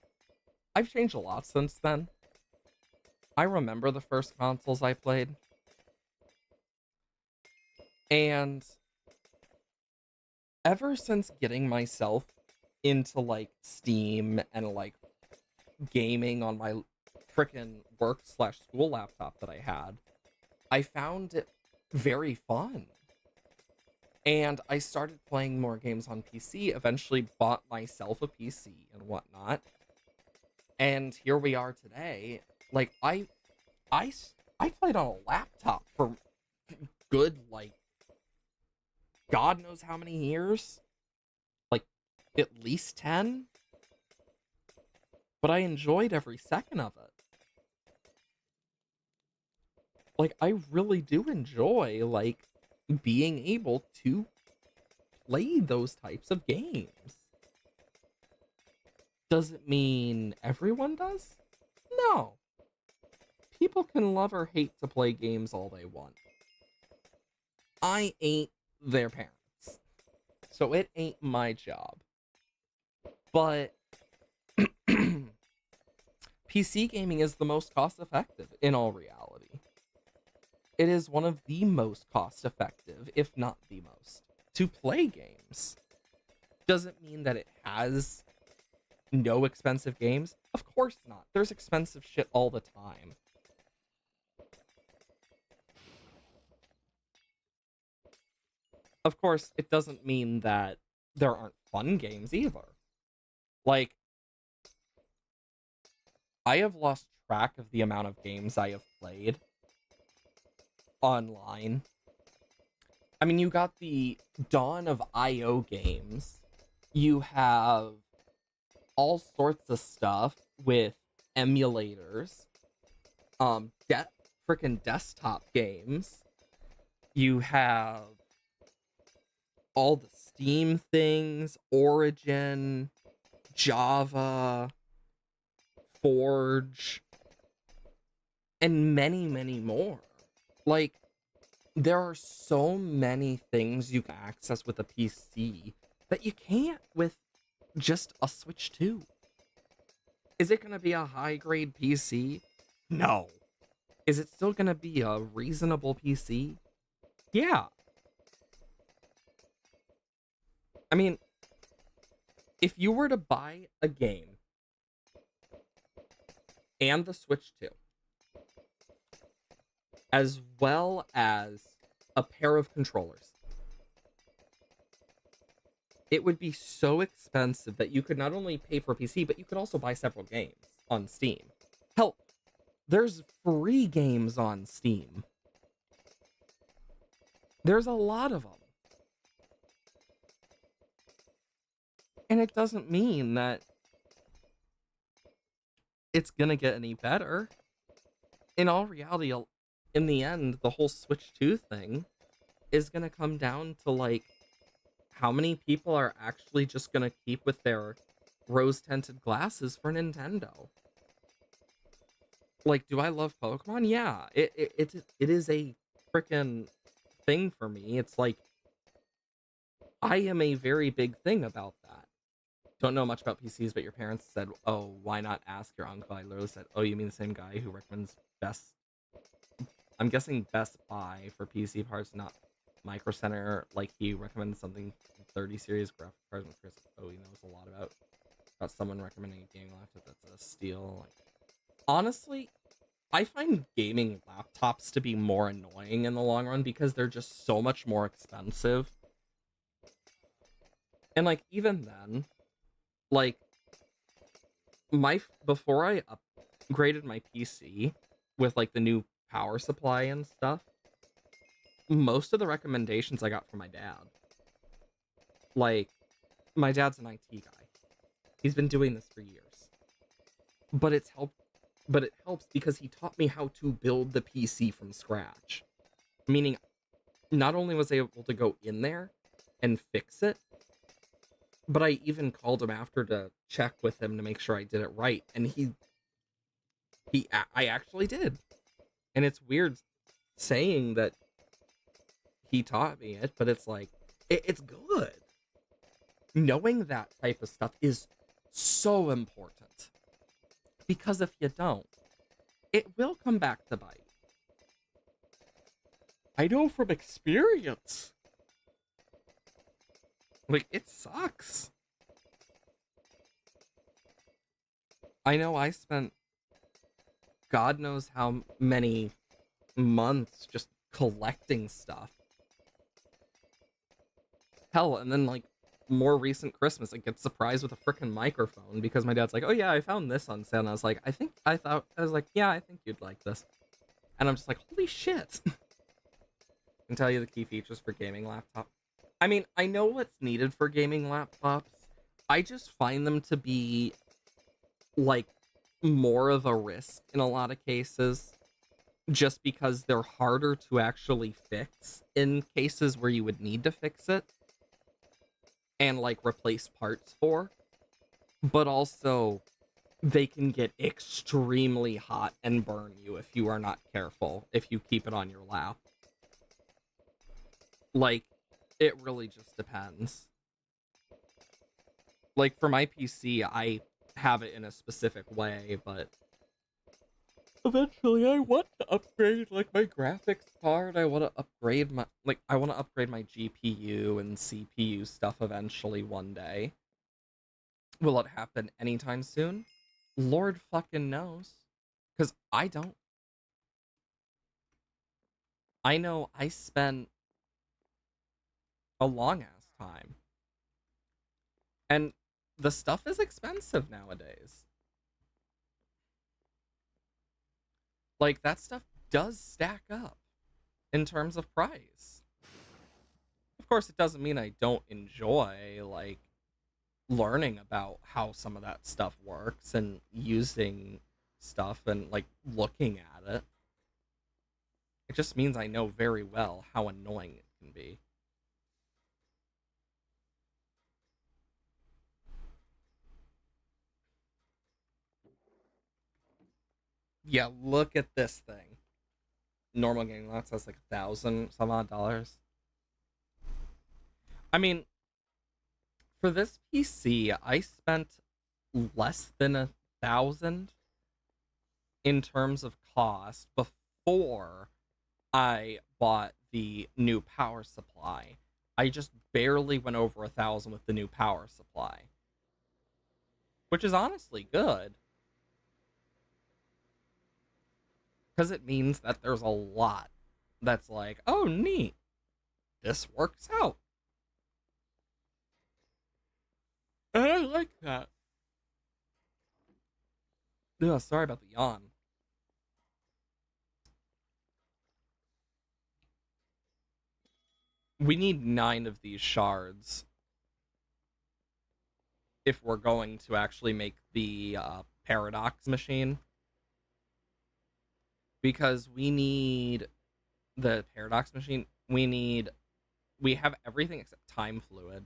I've changed a lot since then. I remember the first consoles I played, and ever since getting myself into like Steam and like gaming on my freaking work/school laptop that I had, I found it very fun. And I started playing more games on PC, eventually bought myself a PC and whatnot. And here we are today. Like, I, I played on a laptop for good, like, God knows how many years. Like, at least 10. But I enjoyed every second of it. Like, I really do enjoy, like, being able to play those types of games. Does it mean everyone does? No. People can love or hate to play games all they want. I ain't their parents, so it ain't my job. But PC gaming is the most cost effective in all reality. It is one of the most cost effective, if not the most, to play games. Doesn't mean that it has no expensive games. Of course not. There's expensive shit all the time. Of course, it doesn't mean that there aren't fun games either. Like, I have lost track of the amount of games I have played online. I mean, you got the dawn of IO games. You have all sorts of stuff with emulators, freaking desktop games. You have all the Steam things, Origin, Java, Forge, and many, many more. Like, there are so many things you can access with a PC that you can't with just a Switch 2. Is it going to be a high grade PC? No. Is it still going to be a reasonable PC? Yeah. I mean, if you were to buy a game and the Switch 2, as well as a pair of controllers, it would be so expensive that you could not only pay for a PC, but you could also buy several games on Steam. Hell, there's free games on Steam. There's a lot of them. And it doesn't mean that it's gonna get any better. In all reality, in the end, the whole Switch 2 thing is gonna come down to, like, how many people are actually just gonna keep with their rose-tinted glasses for Nintendo. Like, do I love Pokemon? Yeah, it is a freaking thing for me. It's like, I am a very big thing about that. Don't know much about PCs, but your parents said, oh, why not ask your uncle? I literally said, oh, you mean the same guy who recommends I'm guessing Best Buy for PC parts, not Micro Center. Like, he recommends something 30 series graphic cards, with Chris, oh, he knows a lot about someone recommending a gaming laptop that's a steal. Like, honestly, I find gaming laptops to be more annoying in the long run because they're just so much more expensive. And, like, even then, like, before I upgraded my PC with, like, the new power supply and stuff, most of the recommendations I got from my dad. Like, my dad's an IT guy. He's been doing this for years. But it helps because he taught me how to build the PC from scratch. Meaning, not only was I able to go in there and fix it, but I even called him after to check with him to make sure I did it right, and I actually did. And it's weird saying that he taught me it, but it's like, it's good. Knowing that type of stuff is so important. Because if you don't, it will come back to bite. I know from experience. Like, it sucks. I know I spent God knows how many months just collecting stuff. Hell, and then, like, more recent Christmas, I get surprised with a freaking microphone because my dad's like, oh yeah, I found this on sale. And I was like, yeah, I think you'd like this. And I'm just like, holy shit. I can tell you the key features for gaming laptop. I mean, I know what's needed for gaming laptops. I just find them to be, like, more of a risk in a lot of cases, just because they're harder to actually fix in cases where you would need to fix it and, like, replace parts for. But also, they can get extremely hot and burn you if you are not careful, if you keep it on your lap. Like, it really just depends. Like, for my PC, I have it in a specific way, but eventually I want to upgrade, like, my graphics card. I want to upgrade my GPU and CPU stuff eventually one day. Will it happen anytime soon? Lord fucking knows. Because I don't. I know I spent a long ass time. And the stuff is expensive nowadays. Like, that stuff does stack up in terms of price. Of course, it doesn't mean I don't enjoy, like, learning about how some of that stuff works and using stuff and, like, looking at it. It just means I know very well how annoying it can be. Yeah, look at this thing. Normal gaming laptop has like $1,000 some odd dollars. I mean, for this PC, I spent less than 1,000 in terms of cost before I bought the new power supply. I just barely went over 1,000 with the new power supply, which is honestly good because it means that there's a lot that's like, oh, neat, this works out. And I like that. Yeah, sorry about the yawn. We need 9 of these shards if we're going to actually make the paradox machine. Because we need the paradox machine. We have everything except time fluid.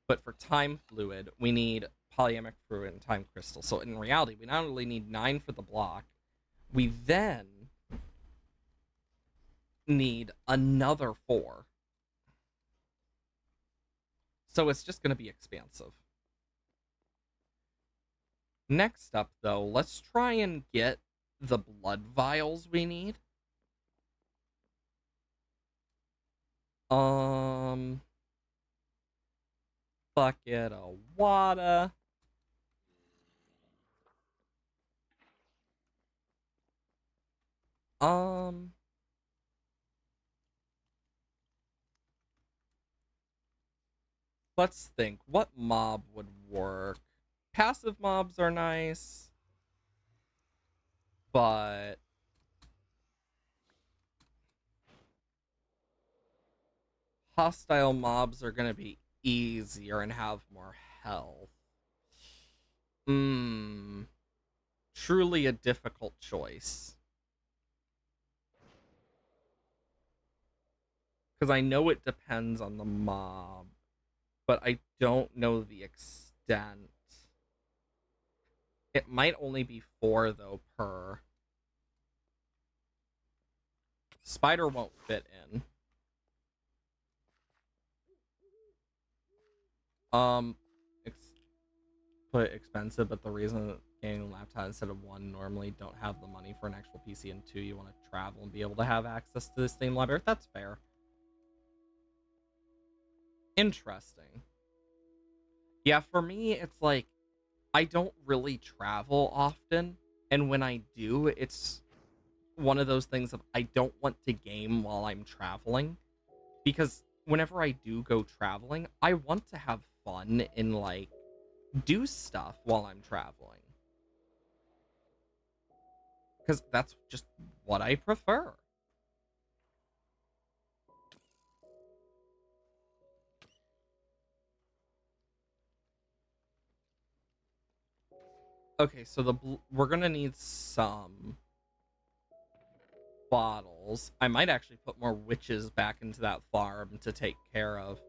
But for time fluid, we need polyamic fluid and time crystal. So in reality, we not only need 9 for the block, we then need another 4. So it's just going to be expansive. Next up, though, let's try and get the blood vials we need. Bucket of water. Um, let's think. What mob would work? Passive mobs are nice, but hostile mobs are going to be easier and have more health. Hmm. Truly a difficult choice. Because I know it depends on the mob, but I don't know the extent. It might only be 4, though, per. Spider won't fit in. Um, put expensive, but the reason that gaming laptop instead of 1 normally don't have the money for an actual PC, and 2, you want to travel and be able to have access to the same library. That's fair. Interesting. Yeah, for me, it's like I don't really travel often, and when I do, it's one of those things of I don't want to game while I'm traveling, because whenever I do go traveling, I want to have fun and like do stuff while I'm traveling. Because that's just what I prefer. Okay, so we're gonna need some bottles. I might actually put more witches back into that farm to take care of.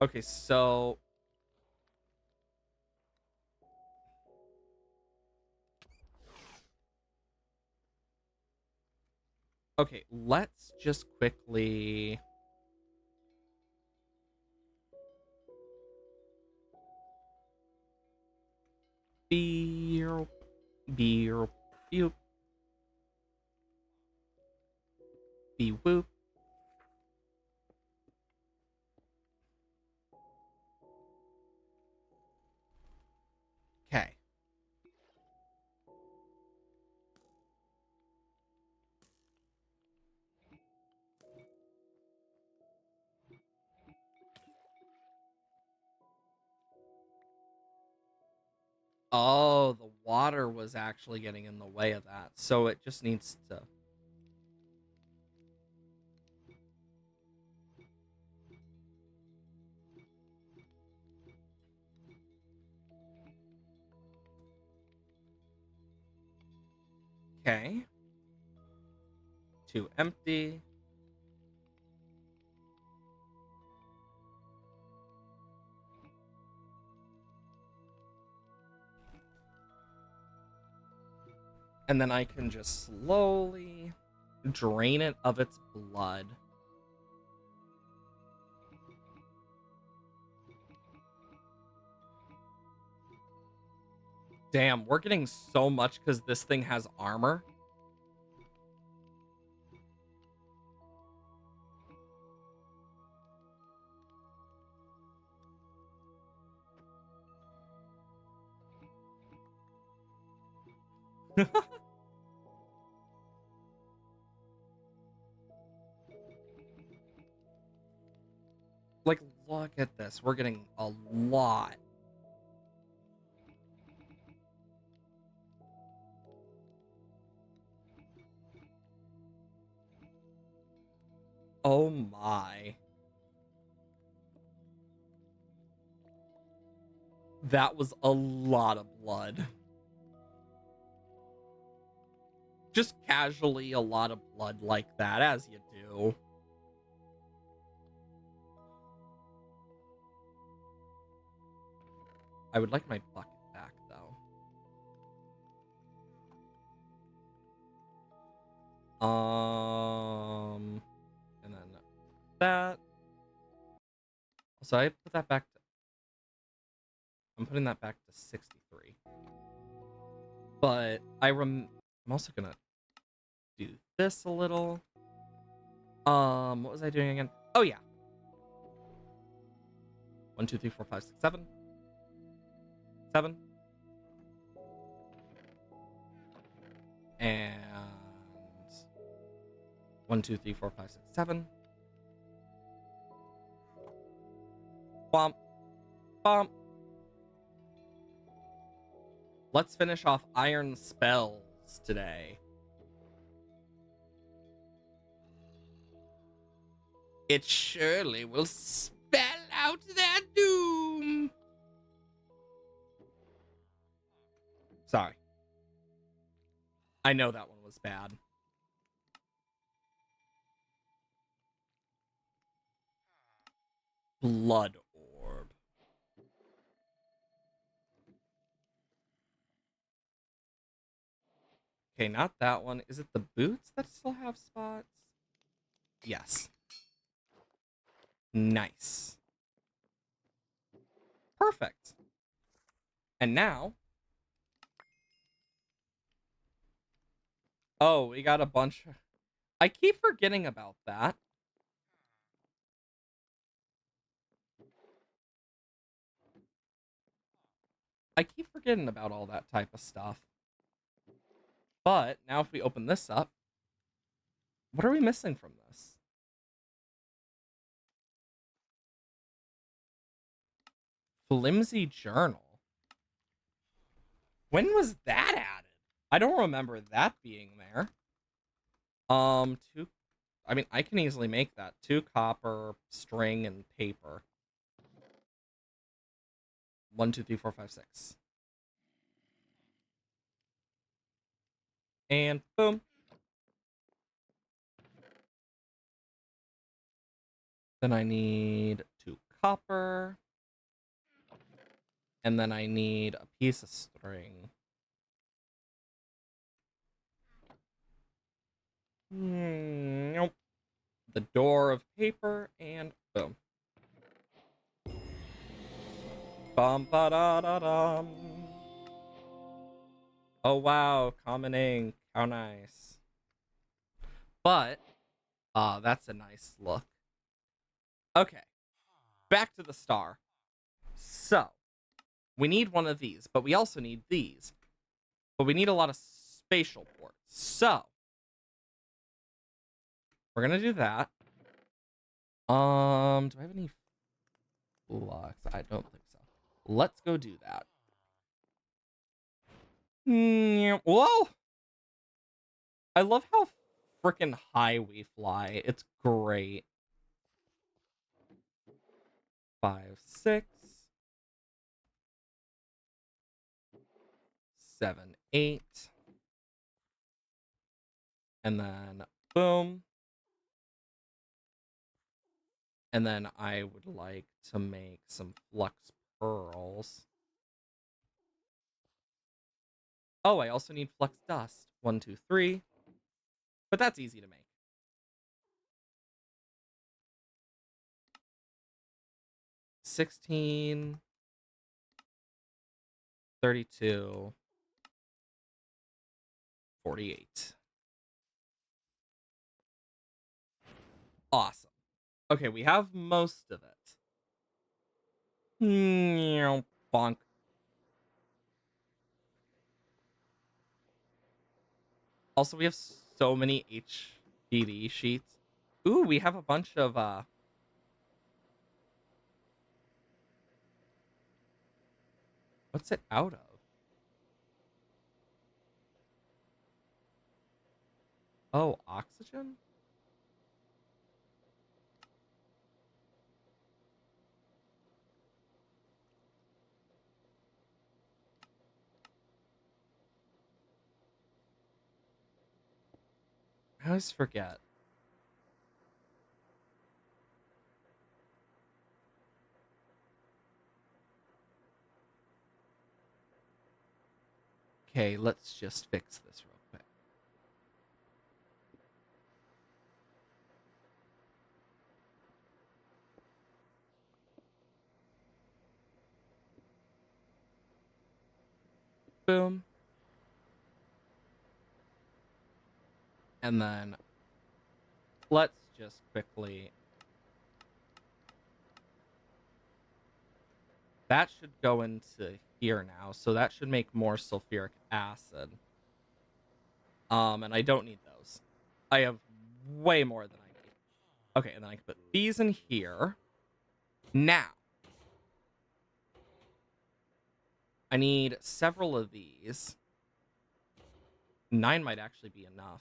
Okay, so okay, let's just quickly beer beer beep be whoop. Okay. Oh, the water was actually getting in the way of that. So it just needs to. Okay. 2 empty. And then I can just slowly drain it of its blood. Damn, we're getting so much because this thing has armor. Like, look at this. We're getting a lot. Oh my. That was a lot of blood. Just casually a lot of blood like that, as you do. I would like my bucket back, though. And then that. So I put that back to... I'm putting that back to 63. But I'm also gonna do this a little. What was I doing again? Oh yeah. 1, 2, 3, 4, 5, 6, 7. 7. And 1, 2, 3, 4, 5, 6, 7. Bump. Bump. Let's finish off iron spells today. It surely will spell out their doom. Sorry. I know that one was bad. Blood orb. Okay, not that one. Is it the boots that still have spots? Yes. Nice. Perfect. And now... Oh, we got a bunch... I keep forgetting about that. I keep forgetting about all that type of stuff. But now if we open this up, what are we missing from this? Flimsy journal. When was that added? I don't remember that being there. Two... I mean, I can easily make that. 2 copper, string, and paper. 1, 2, 3, 4, 5, 6. And boom. Then I need 2 copper. And then I need a piece of string. Nope. The door of paper, and boom. Bum ba da da dum. Oh wow, common ink. How nice. But, that's a nice look. Okay. Back to the star. So, we need one of these, but we also need these. But we need a lot of spatial ports. So, we're gonna do that. Do I have any flux? I don't think so. Let's go do that. Whoa! I love how freaking high we fly. It's great. 5, 6, 7, 8. And then boom. And then I would like to make some flux pearls. Oh, I also need flux dust. 1, 2, 3. But that's easy to make. 16, 32, 48. Awesome. Okay, we have most of it. Bonk. Also, we have so many HDD sheets. Ooh, we have a bunch of what's it out of? Oh, oxygen? I always forget. Okay, let's just fix this real quick. Boom. And then let's just quickly... That should go into here now, so that should make more sulfuric acid. And I don't need those. I have way more than I need. Okay, and then I can put these in here. Now, I need several of these. 9 might actually be enough.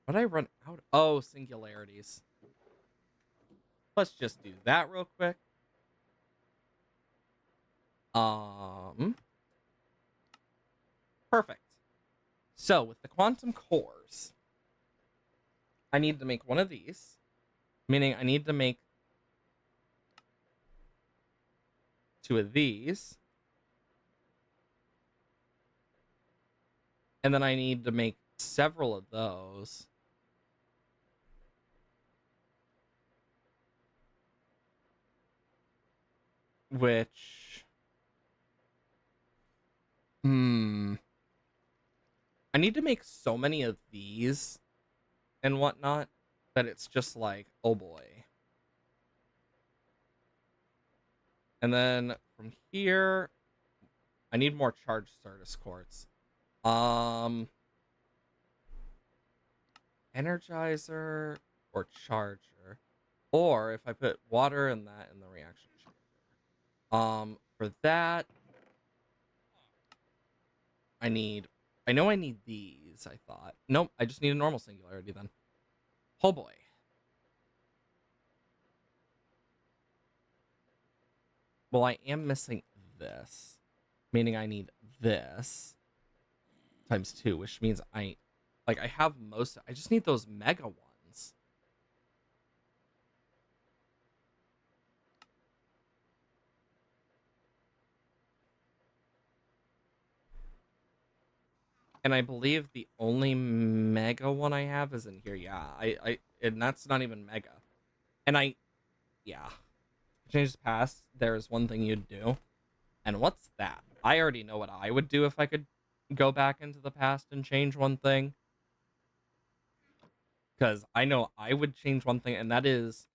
What did I run out? Oh, singularities. Let's just do that real quick. Perfect. So with the quantum cores, I need to make one of these, meaning I need to make 2 of these, and then I need to make several of those. Which, I need to make so many of these and whatnot that it's just like, oh boy. And then from here, I need more charged Certus quartz. Energizer or charger. Or if I put water and that in the reaction chamber. For that, I know I need these, I thought. Nope, I just need a normal singularity then. Oh boy. Well, I am missing this, meaning I need this times 2, which means I have most. I just need those mega ones. And I believe the only mega one I have is in here. Yeah, and that's not even mega. And yeah. Change the past, there's one thing you'd do. And what's that? I already know what I would do if I could go back into the past and change one thing. Because I know I would change one thing, and that is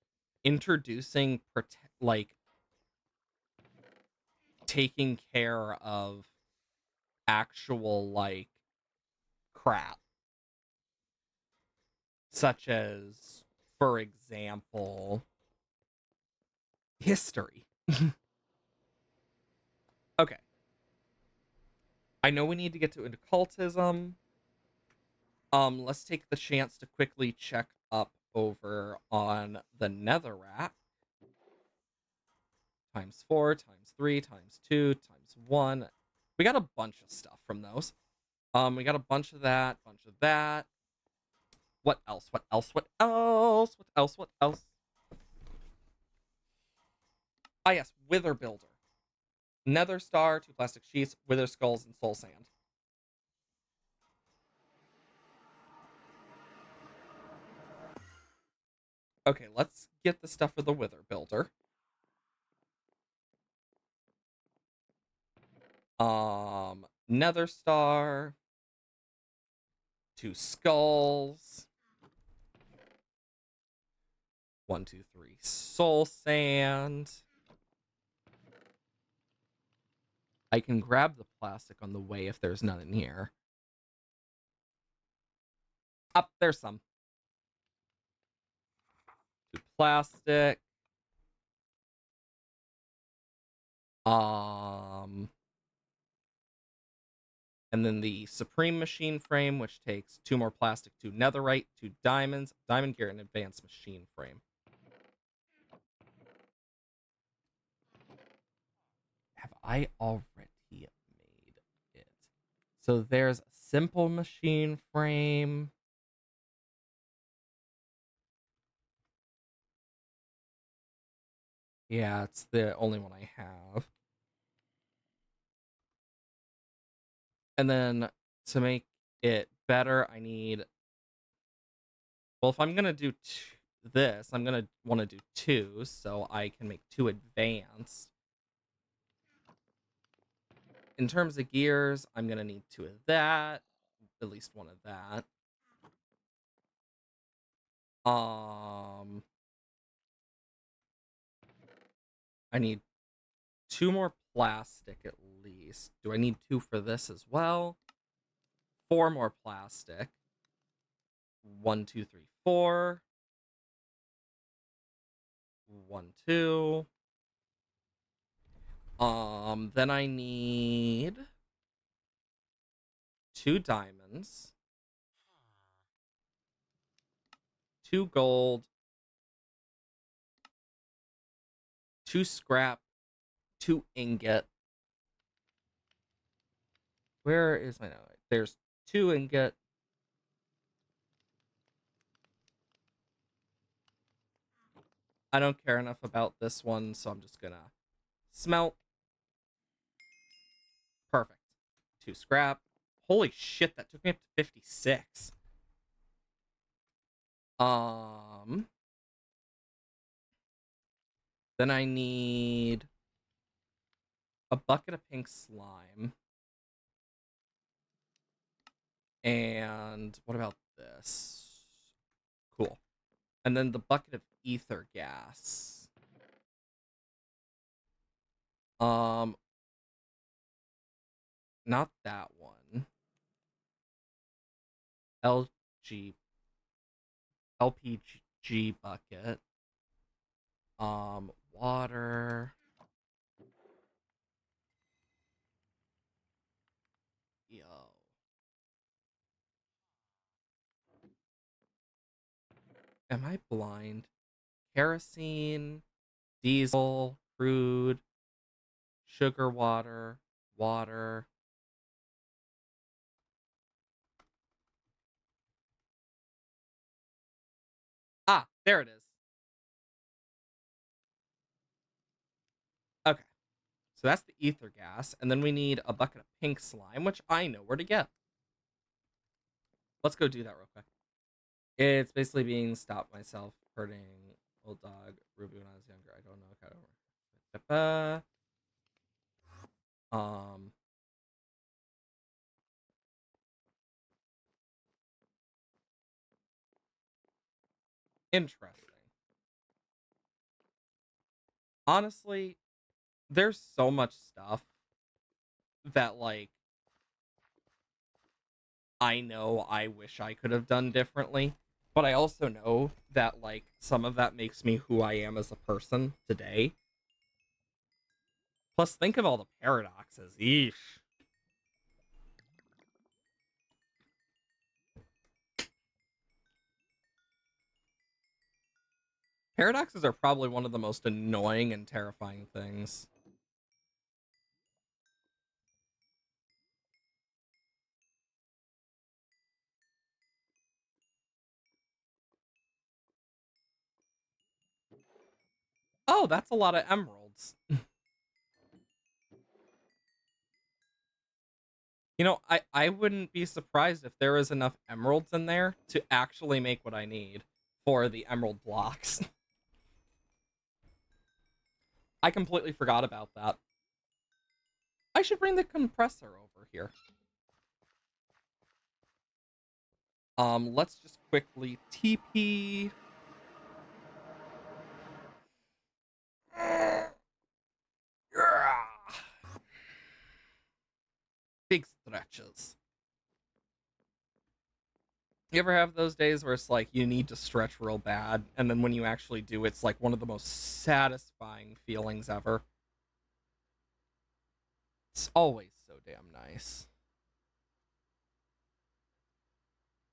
introducing, like, taking care of actual, like, crap. Such as, for example, history. Okay. I know we need to get to occultism. Let's take the chance to quickly check up over on the Netherrack. Times 4, times 3, times 2, times 1. We got a bunch of stuff from those. We got a bunch of that, bunch of that. What else? What else? What else? What else? What else? Ah, yes, Wither Builder. Nether Star, 2 plastic sheets, Wither Skulls, and Soul Sand. Okay, let's get the stuff for the Wither Builder. Nether Star, 2 skulls, 1, 2, 3 soul sand. I can grab the plastic on the way if there's none in here. Up, there's some. 2 plastic. Um, and then the Supreme Machine Frame, which takes 2 more plastic, 2 netherite, 2 diamonds, diamond gear, and advanced machine frame. Have I already made it? So there's a simple machine frame. Yeah, it's the only one I have. And then to make it better, I need... Well, if I'm going to do this, I'm going to want to do 2, so I can make 2 advanced. In terms of gears, I'm going to need 2 of that. At least 1 of that. I need 2 more plastic at least. Do I need 2 for this as well? 4 more plastic. 1, 2, 3, 4. 1, 2. Then I need 2 diamonds, 2 gold, 2 scrap, 2 ingot. Where is my... There's 2 ingot. I don't care enough about this one, so I'm just gonna smelt. Perfect. 2 scrap. Holy shit, that took me up to 56. Um, then I need a bucket of pink slime. And what about this? Cool. And then the bucket of ether gas. Um, not that one. LG LPG bucket. Water. Yo. Am I blind? Kerosene, diesel, crude, sugar water, water. Ah, there it is. Okay. So that's the ether gas. And then we need a bucket of pink slime, which I know where to get. Let's go do that real quick. It's basically being stopped myself hurting old dog Ruby when I was younger. I don't know how to work. Um, Interesting. Honestly, there's so much stuff that like I know I wish I could have done differently, but I also know that like some of that makes me who I am as a person today. Plus, think of all the paradoxes. Eesh. Paradoxes are probably one of the most annoying and terrifying things. Oh, that's a lot of emeralds. You know, I wouldn't be surprised if there is enough emeralds in there to actually make what I need. for the emerald blocks. I completely forgot about that. I should bring the compressor over here. Let's just quickly TP. Big stretches. You ever have those days where it's like you need to stretch real bad, and then when you actually do, it's like one of the most satisfying feelings ever? It's always so damn nice.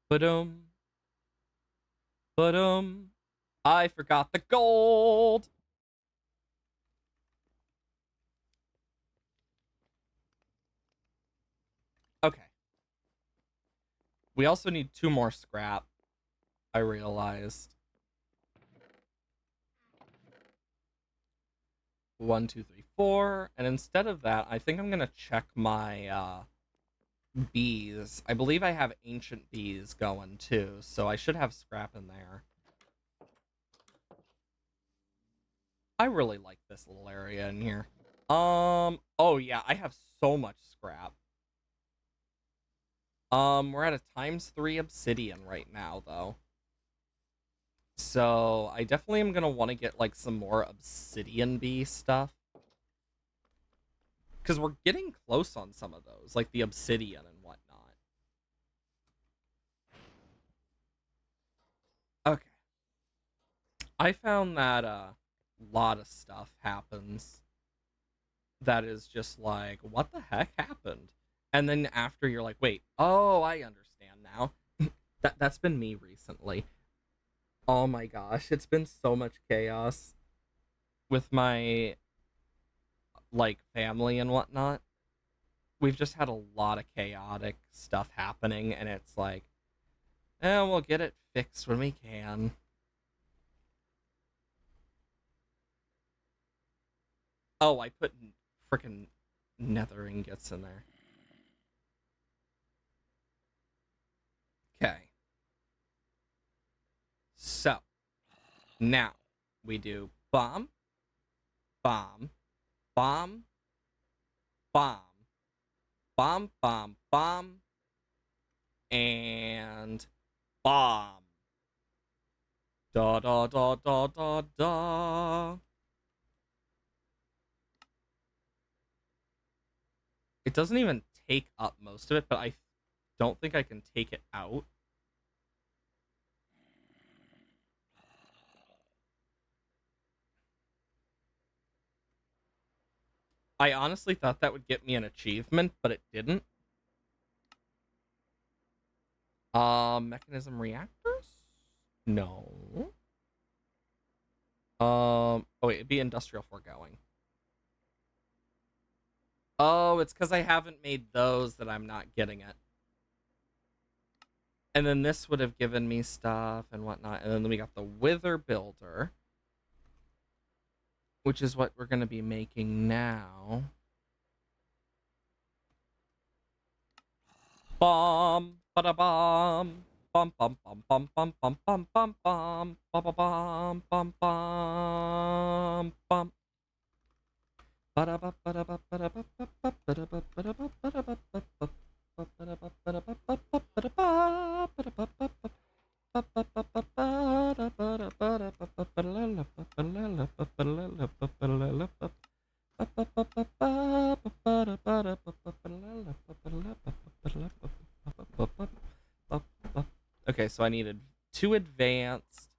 Ba-dum. Ba-dum. I forgot the gold. Okay. We also need 2 more scrap, I realized. 1, 2, 3, 4. And instead of that, I think I'm gonna check my bees. I believe I have ancient bees going too, so I should have scrap in there. I really like this little area in here. Oh yeah, I have so much scrap. We're at a ×3 obsidian right now, though. So I definitely am gonna want to get like some more obsidian bee stuff. Because we're getting close on some of those, like the obsidian and whatnot. Okay. I found that a lot of stuff happens that is just like, what the heck happened? And then after you're like, wait, oh, I understand now. That's been me recently. Oh my gosh, it's been so much chaos with my like family and whatnot. We've just had a lot of chaotic stuff happening, and it's like, we'll get it fixed when we can. Oh, I put freaking nether ingots in there. Okay. So, now we do bomb, bomb, bomb, bomb, bomb, bomb, bomb, and bomb. Da da da da da da. It doesn't even take up most of it, but I don't think I can take it out. I honestly thought that would get me an achievement, but it didn't. Mechanism reactors? No. Oh wait, it'd be industrial foregoing. Oh, it's because I haven't made those that I'm not getting it. And then this would have given me stuff and whatnot. And then we got the Wither Builder, which is what we're going to be making now. Bomb, bada bomb, bum bum bum bum bum bum bum bum bum, bum bum bum bum bum. Okay, so I needed 2 advanced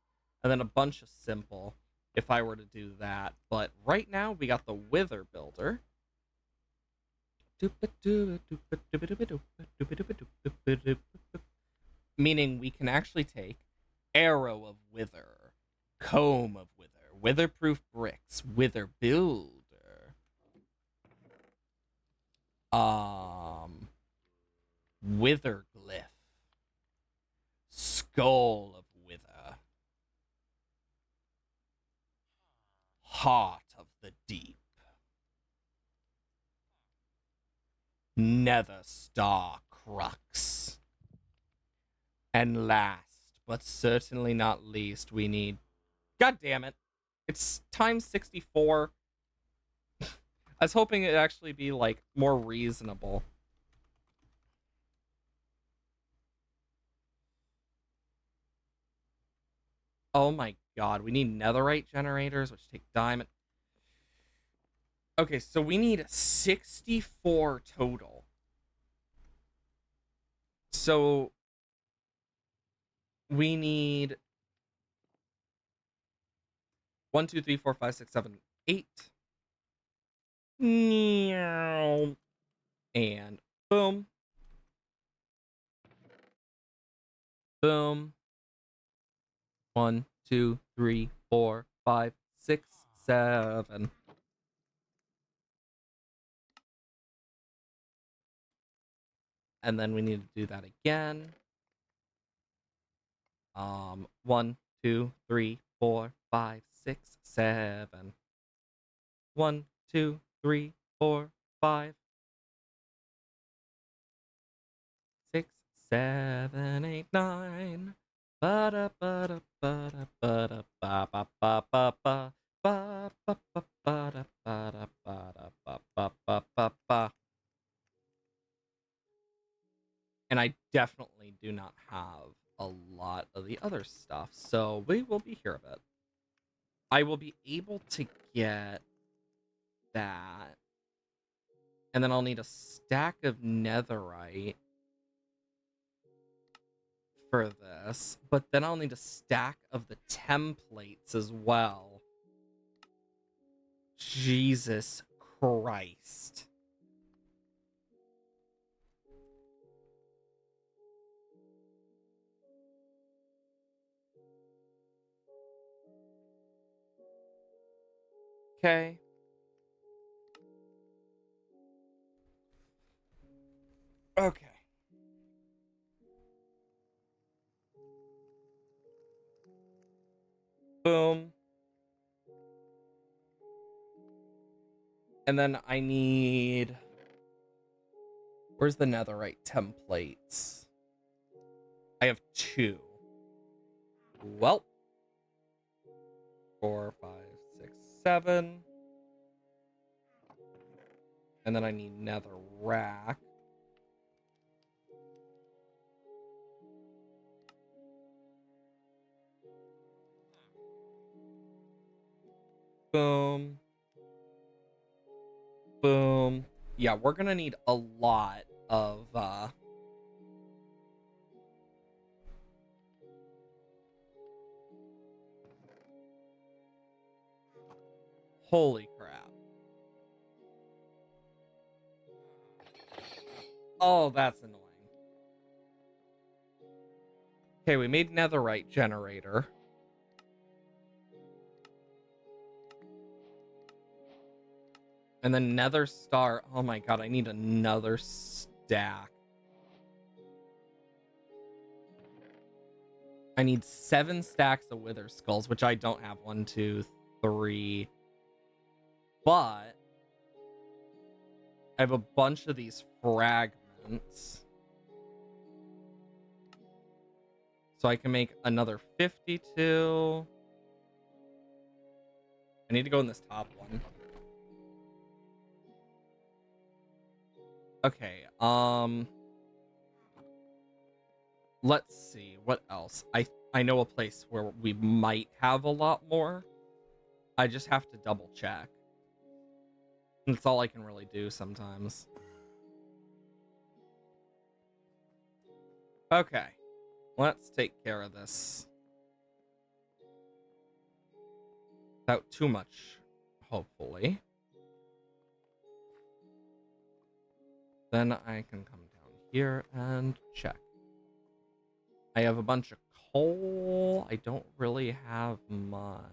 and then a bunch of simple if I were to do that. But right now we got the Wither Builder. Meaning we can actually take Arrow of Wither, Comb of Wither, Witherproof Bricks, Wither Builder, Wither Glyph, Skull of Wither, Heart of the Deep, Nether Star Crux, and last but certainly not least, we need... God damn it. It's times 64. I was hoping it'd actually be, like, more reasonable. Oh my god, we need netherite generators, which take diamond. Okay, so we need 64 total. So we need 1, 2, 3, 4, 5, 6, 7, 8. And boom. Boom. 1, 2, 3, 4, 5, 6, 7. And then we need to do that again. 1, 2, 3, 4, 5, 6, 7. 1, 2, 3, 4, 5, 6, 7, 8, 9. Ba da ba da ba da ba da ba ba ba ba ba ba ba ba ba da ba da ba da ba ba ba ba ba. And I definitely do not have a lot of the other stuff, so we will be here a bit. I will be able to get that, and then I'll need a stack of netherite for this, but then I'll need a stack of the templates as well. Jesus Christ. Okay. Okay. Boom. And then I need... Where's the netherite templates? I have 2. Well. 4, 5, 6, 7. And then I need nether rack. Boom. Boom. Yeah, we're gonna need a lot of, Holy crap. Oh, that's annoying. Okay, we made netherite generator. And then nether star. Oh my god, I need another stack. I need 7 stacks of wither skulls, which I don't have. 1, 2, 3. But I have a bunch of these fragments. So I can make another 52. I need to go in this top one. Okay, let's see what else. I know a place where we might have a lot more. I just have to double check. That's all I can really do sometimes. Okay, let's take care of this without too much, hopefully. Then I can come down here and check. I have a bunch of coal. I don't really have much.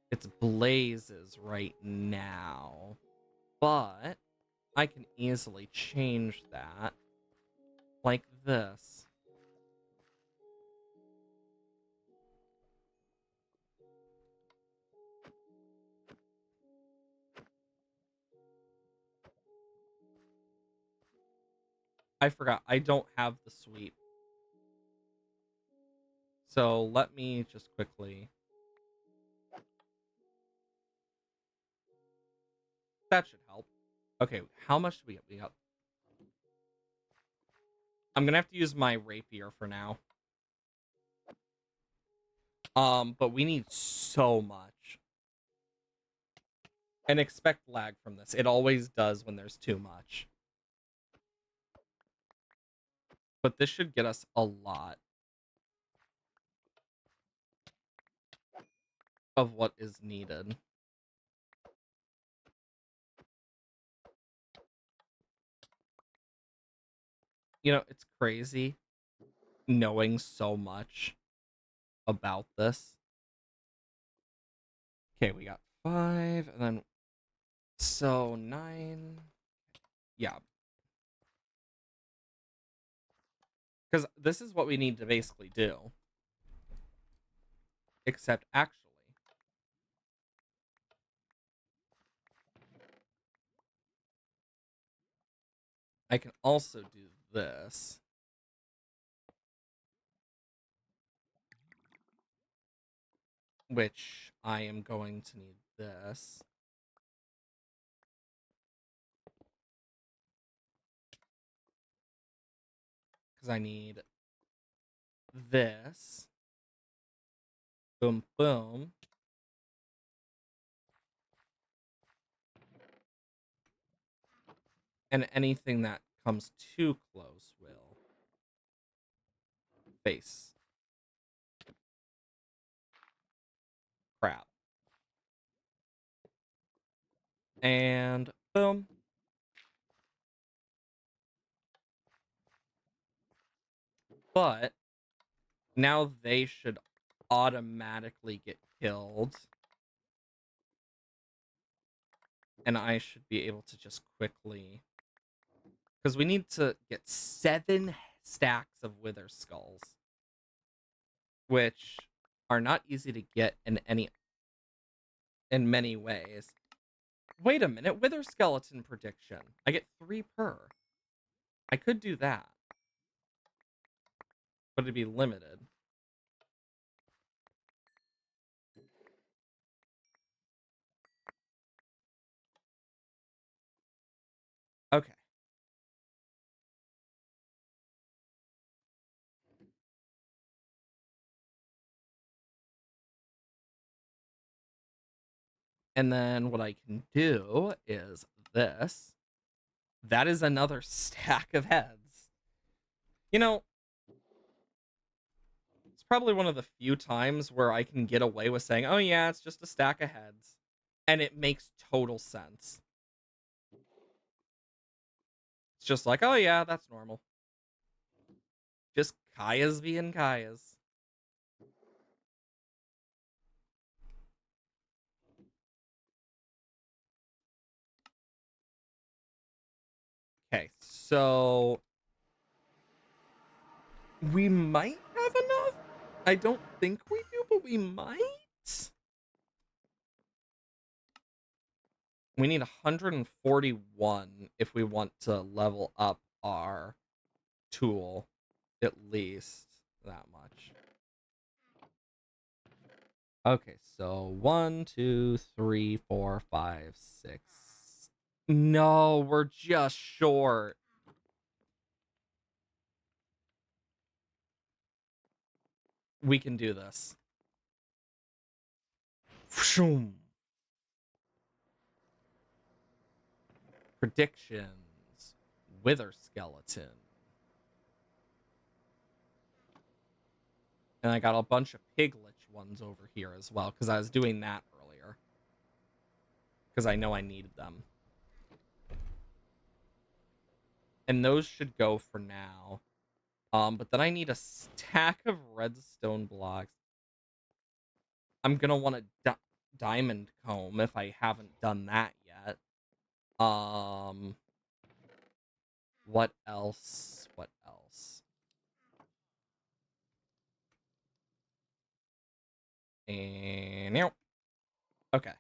It's blazes right now, but I can easily change that like this. I forgot, I don't have the sweep. So let me just quickly... That should help. Okay, how much do we get? We got... I'm gonna have to use my rapier for now. But we need so much. And expect lag from this. It always does when there's too much. But this should get us a lot of what is needed. You know, it's crazy knowing so much about this. Okay, we got 5, and then... So, 9... Yeah. Because this is what we need to basically do. Except, actually... I can also do this. Which I am going to need this. Because I need this. Boom, boom. And anything that comes too close will face. Crap. And boom. But now they should automatically get killed. And I should be able to just quickly... Because we need to get 7 stacks of wither skulls. Which are not easy to get in many ways. Wait a minute, wither skeleton prediction. I get 3 per. I could do that. But it'd be limited. Okay. And then what I can do is this. That is another stack of heads. You know, it's probably one of the few times where I can get away with saying, oh yeah, it's just a stack of heads. And it makes total sense. It's just like, oh yeah, that's normal. Just Kaya's being Kaya's. Okay, so we might have enough. I don't think we do, but we might. We need 141 if we want to level up our tool, at least that much. Okay, so 1, 2, 3, 4, 5, 6. No, we're just short. We can do this. Predictions. Wither skeleton. And I got a bunch of piglich ones over here as well, because I was doing that earlier. Because I know I needed them. And those should go for now. But then I need a stack of redstone blocks. I'm gonna want a diamond comb if I haven't done that yet. What else? What else? And okay.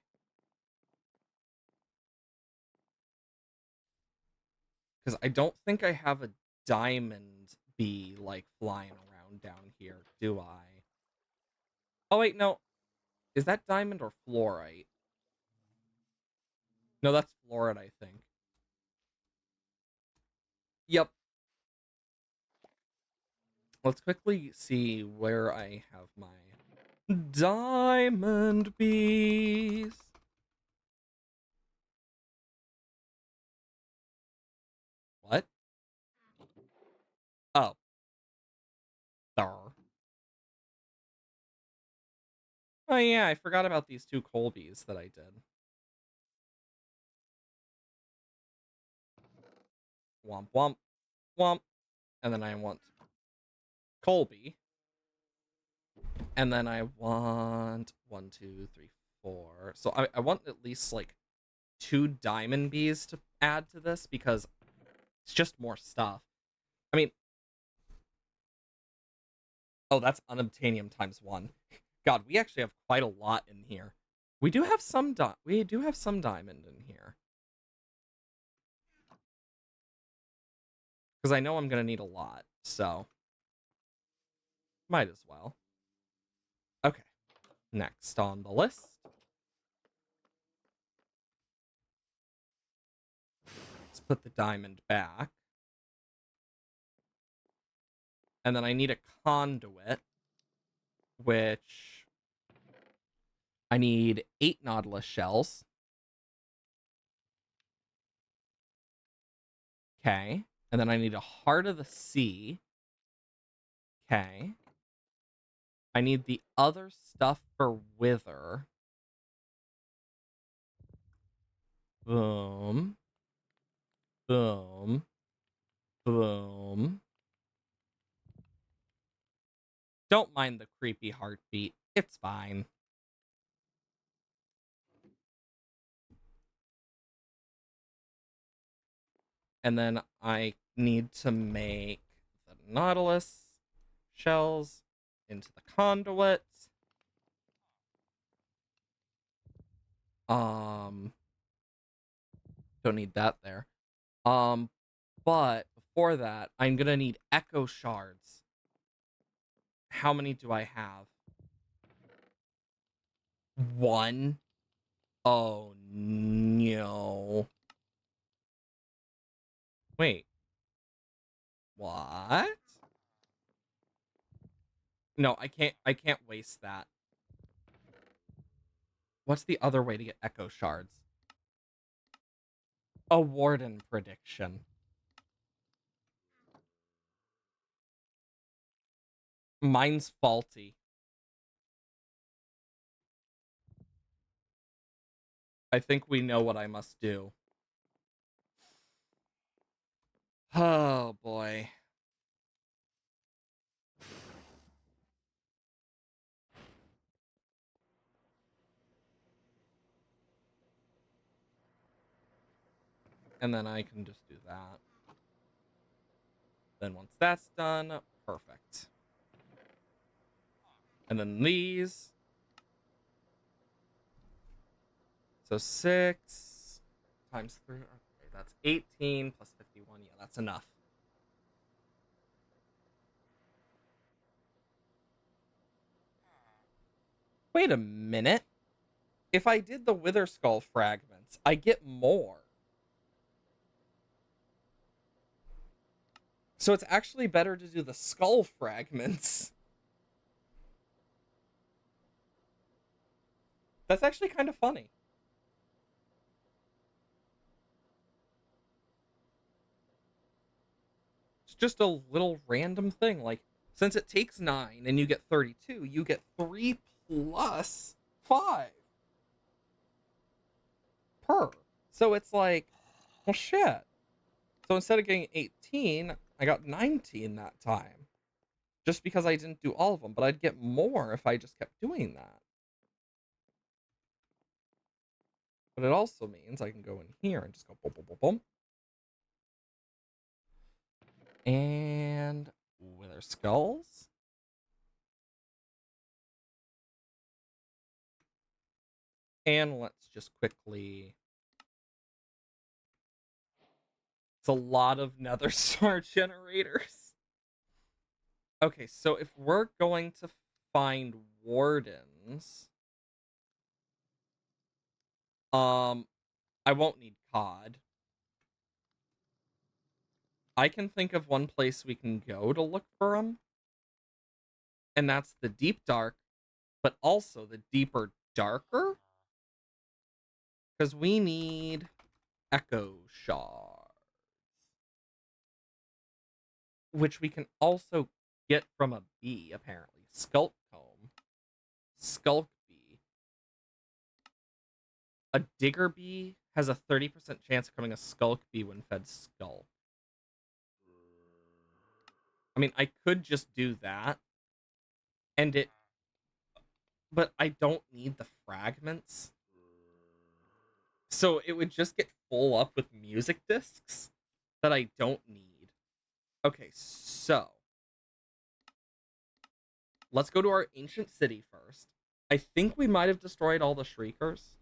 Because I don't think I have a diamond bee like flying around down here, do I? Oh, wait, no. Is that diamond or fluorite? No, that's fluorite, I think. Yep. Let's quickly see where I have my diamond bees. What? Oh, there. Oh, yeah, I forgot about these two Colbys that I did. Womp, womp, womp. And then I want Colby. And then I want 1, 2, 3, 4. So I want at least like 2 diamond bees to add to this because it's just more stuff. I mean, oh, that's unobtainium ×1. God, we actually have quite a lot in here. We do have some diamond in here. Because I know I'm gonna need a lot, so might as well. Okay. Next on the list. Let's put the diamond back. And then I need a conduit, which I need 8 nautilus shells. Okay. And then I need a heart of the sea. Okay. I need the other stuff for wither. Boom. Boom. Boom. Don't mind the creepy heartbeat. It's fine. And then I need to make the nautilus shells into the conduit. Don't need that there. But before that, I'm gonna need echo shards. How many do I have? 1? Oh no. Wait. What? No, I can't waste that. What's the other way to get echo shards? A warden prediction. Mine's faulty. I think we know what I must do. Oh boy. And then I can just do that. Then once that's done, perfect. And then these. So 6 times 3. Okay, that's 18 plus 51. Yeah, that's enough. Wait a minute. If I did the Wither Skull fragments, I get more. So it's actually better to do the skull fragments. That's actually kind of funny. It's just a little random thing. Like, since it takes 9 and you get 32, you get 3 plus 5 per. So it's like, well, shit. So instead of getting 18, I got 19 that time. Just because I didn't do all of them, but I'd get more if I just kept doing that. But it also means I can go in here and just go boom, boom, boom, boom. And Wither Skulls. And let's just quickly... It's a lot of nether star generators. Okay, so if we're going to find wardens, I won't need COD. I can think of one place we can go to look for them, and that's the deep dark, but also the deeper darker, because we need echo shards, which we can also get from a bee, apparently. Skulk comb, skulk bee. A digger bee has a 30% chance of becoming a skulk bee when fed skull. I mean, I could just do that, and it, but I don't need the fragments. So it would just get full up with music discs that I don't need. Okay, so let's go to our ancient city first. I think we might have destroyed all the shriekers,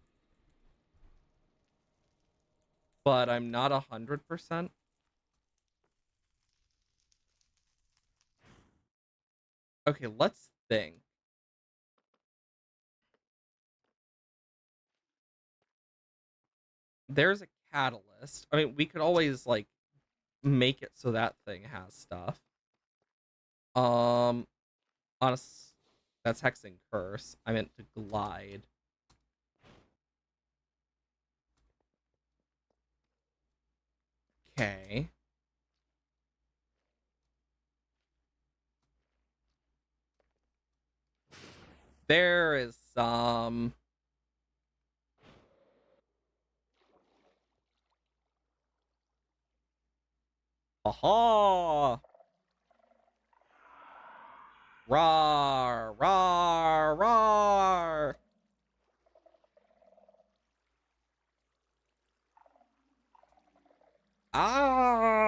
but I'm not 100%. Okay, let's think. There's a catalyst. I mean, we could always like make it so that thing has stuff. On that's hexing curse. I meant to glide. Okay. There is some. Aha! Rawr! Rawr! Rawr! Ah!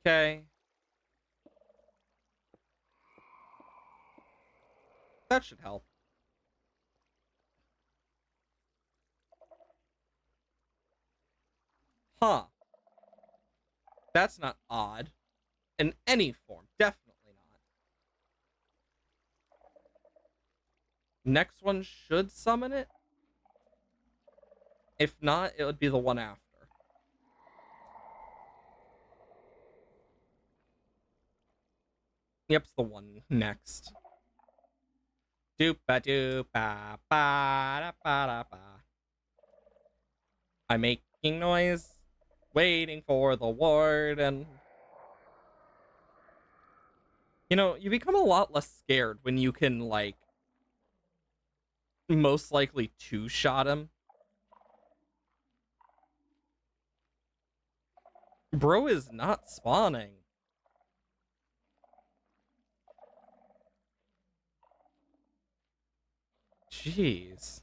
Okay. That should help. Huh. That's not odd. In any form. Definitely not. Next one should summon it. If not, it would be the one after. Yep, it's the one next. Doopa doopa ba da ba da ba. I'm making noise, waiting for the warden. You know, you become a lot less scared when you can, like, most likely two-shot him. Bro is not spawning. Jeez.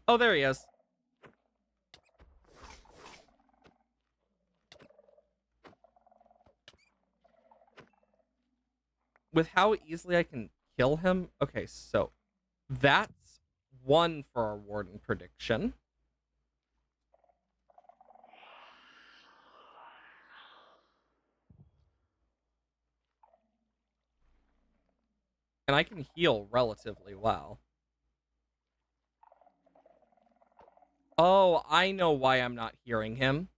Oh, there he is. With how easily I can kill him. Okay, so that's one for our warden prediction. And I can heal relatively well. Oh, I know why I'm not hearing him.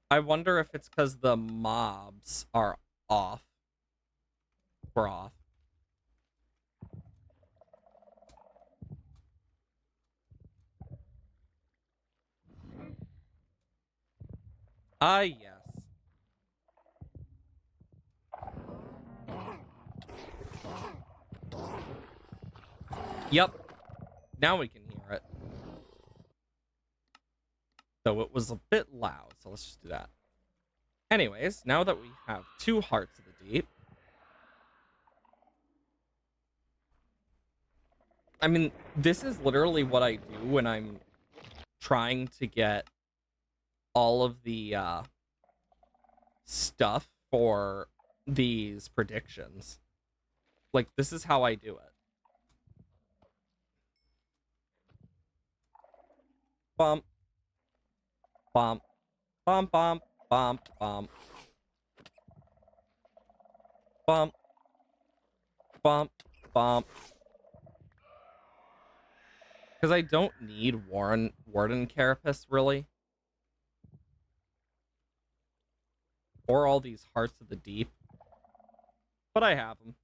I wonder if it's because the mobs are off. We're off. Ah, yes. Yep. Now we can hear it. Though it was a bit loud, so let's just do that. Anyways, now that we have two Hearts of the Deep, I mean, this is literally what I do when I'm trying to get all of the stuff for these predictions. Like, this is how I do it. Bump. Bump. Bump, bump, bump, bump. Bump. Bump. Bump. Because I don't need Warden Carapace, really. Or all these Hearts of the Deep. But I have them.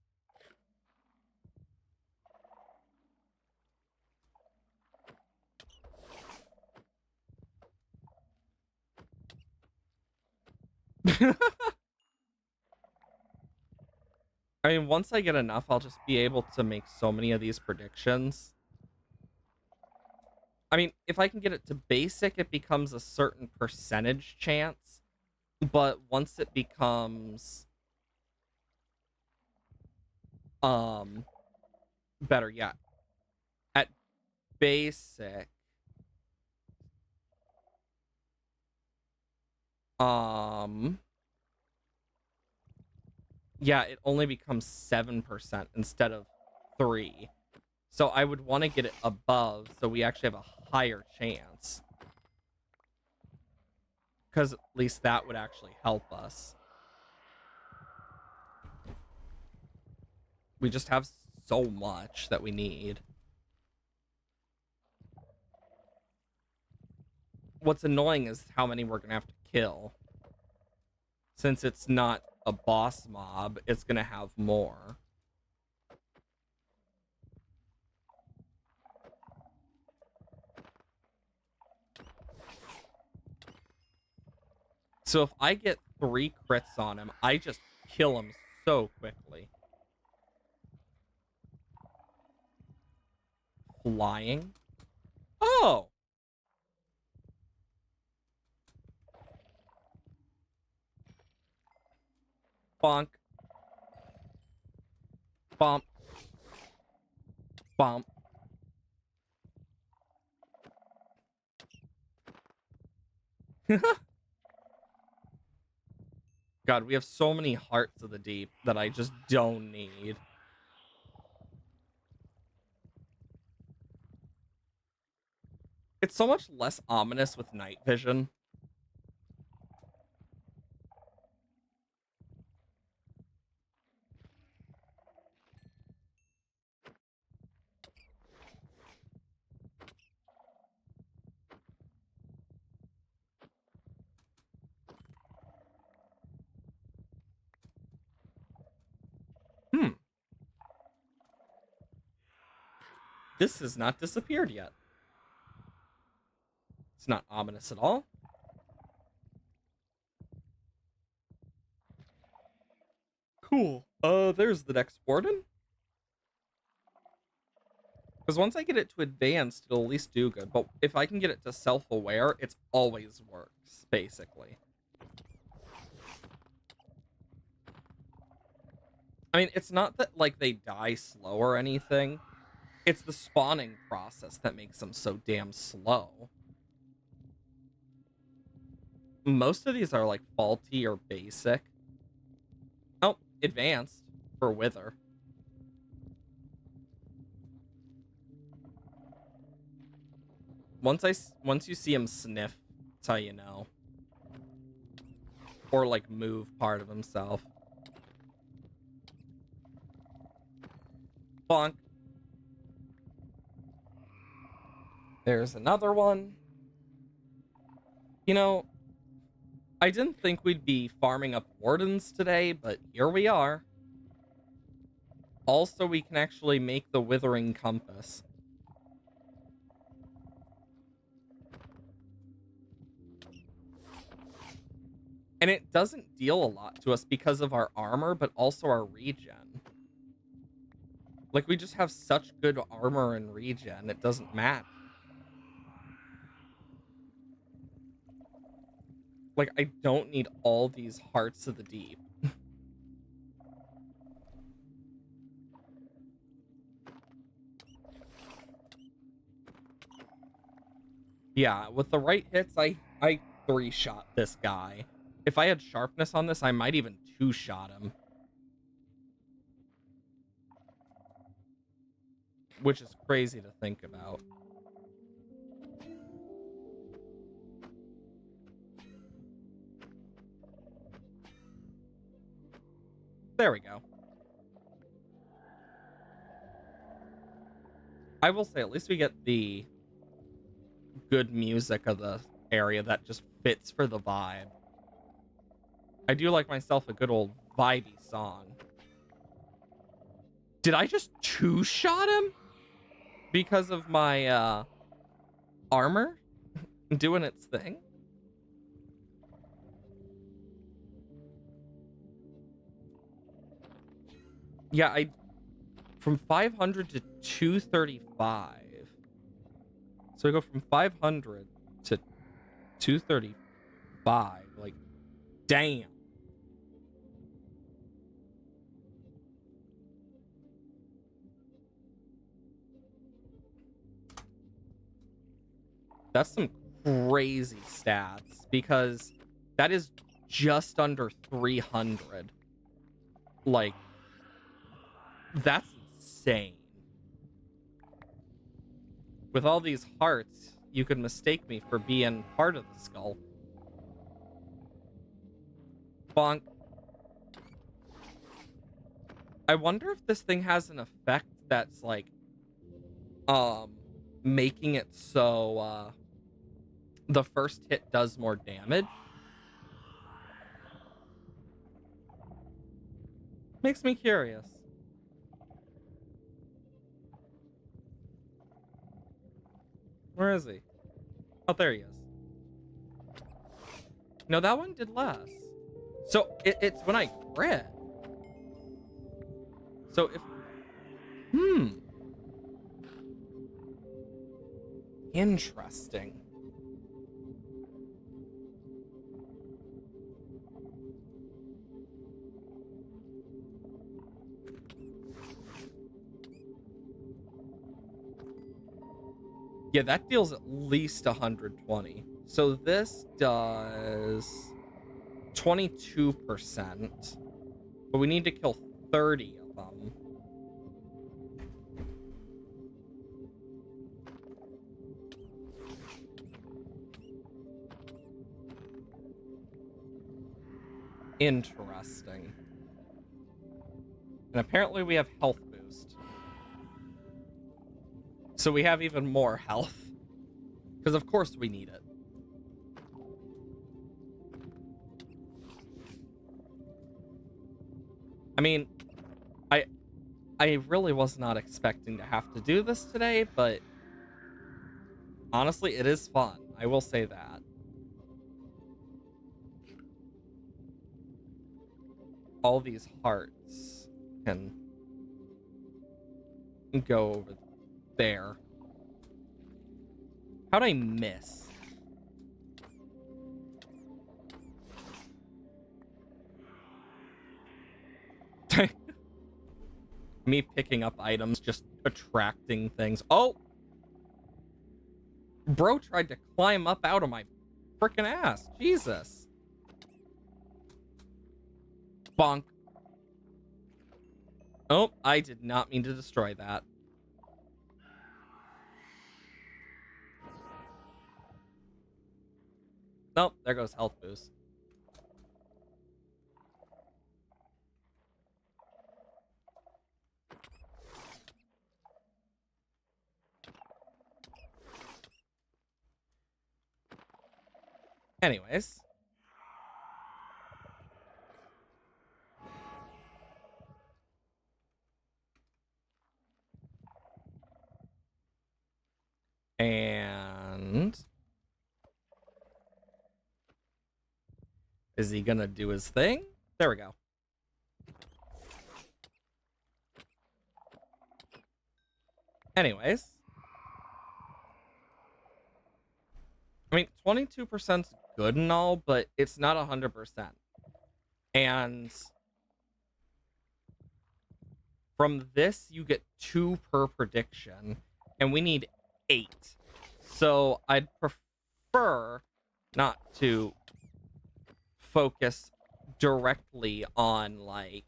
I mean, once I get enough, I'll just be able to make so many of these predictions. I mean, if I can get it to basic, it becomes a certain percentage chance. But once it becomes better yet, at basic, yeah, it only becomes 7% instead of 3. So I would want to get it above so we actually have a higher chance. Because at least that would actually help us. We just have so much that we need. What's annoying is how many we're going to have to kill. Since it's not a boss mob, it's going to have more. So if I get 3 crits on him, I just kill him so quickly. Flying? Oh! Bonk. Bump. Bump. God, we have so many Hearts of the Deep that I just don't need. It's so much less ominous with night vision. Hmm. This has not disappeared yet. It's not ominous at all. Cool. There's the next warden. Because once I get it to advanced, it'll at least do good. But if I can get it to self-aware, it's always works, basically. I mean, it's not that, like, they die slow or anything. It's the spawning process that makes them so damn slow. Most of these are, like, faulty or basic. Oh, advanced for Wither. Once you see him sniff, that's how you know. Or, like, move part of himself. Bonk. There's another one. You know, I didn't think we'd be farming up wardens today, but here we are. Also, we can actually make the Withering Compass. And it doesn't deal a lot to us because of our armor, but also our regen. Like, we just have such good armor and regen, it doesn't matter. Like, I don't need all these Hearts of the Deep. Yeah, with the right hits, I 3-shot this guy. If I had sharpness on this, I might even 2-shot him. Which is crazy to think about. There we go. I will say, at least we get the good music of the area that just fits for the vibe. I do like myself a good old vibey song. Did I just two-shot him? Because of my, armor doing its thing? Yeah, from 500 to 235. So I go from 500 to 235. Like, damn. That's some crazy stats, because that is just under 300. Like, that's insane. With all these hearts, you could mistake me for being part of the skull. Bonk. I wonder if this thing has an effect that's like, making it so, the first hit does more damage. Makes me curious. Where is he? Oh, there he is. No, that one did less. So it's when I crit. So if... Interesting. Yeah, that deals at least 120. So this does 22%. But we need to kill 30 of them. Interesting. And apparently we have health boost. So we have even more health. Because of course we need it. I mean, I really was not expecting to have to do this today, but honestly, it is fun. I will say that. All these hearts can go over there. How'd I miss? Me picking up items, just attracting things. Oh! Bro tried to climb up out of my freaking ass. Jesus. Bonk. Oh, I did not mean to destroy that. Nope, there goes health boost. Anyways. And... is he gonna do his thing? There we go. Anyways. I mean, 22%'s good and all, but it's not 100%. And from this, you get 2 per prediction, and we need 8. So I'd prefer not to focus directly on, like,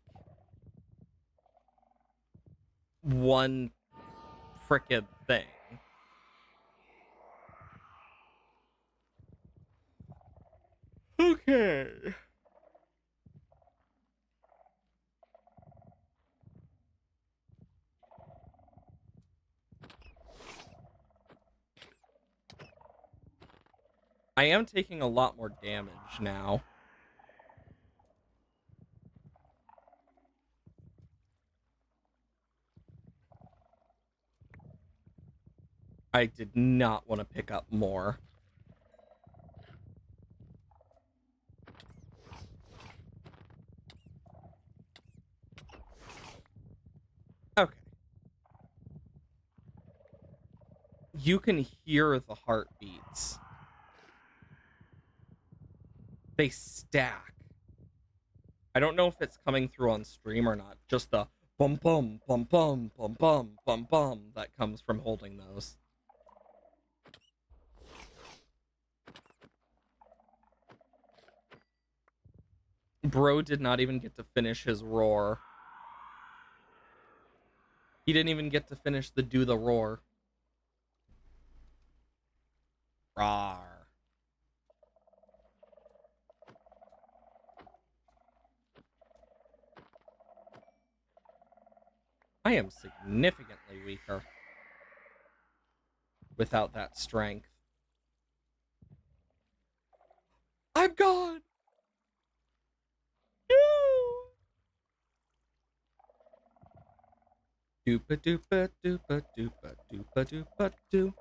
one frickin' thing. Okay. I am taking a lot more damage now. I did not want to pick up more. Okay. You can hear the heartbeats. They stack. I don't know if it's coming through on stream or not. Just the bum bum bum bum bum bum bum bum that comes from holding those. Bro did not even get to finish his roar. He didn't even get to finish the do the roar. Rawr. I am significantly weaker without that strength. I'm gone. No. Doopa doopa doopa doopa doopa doopa doo.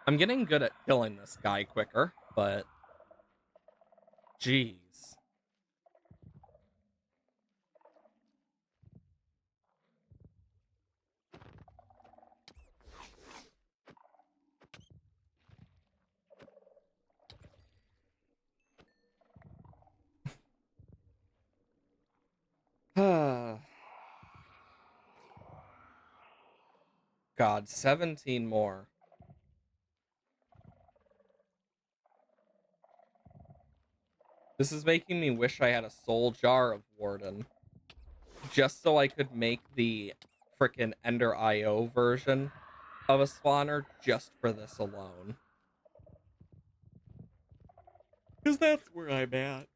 I'm getting good at killing this guy quicker, but jeez. God, 17 more. This is making me wish I had a soul jar of Warden. Just so I could make the frickin' Ender IO version of a spawner just for this alone. Because that's where I'm at.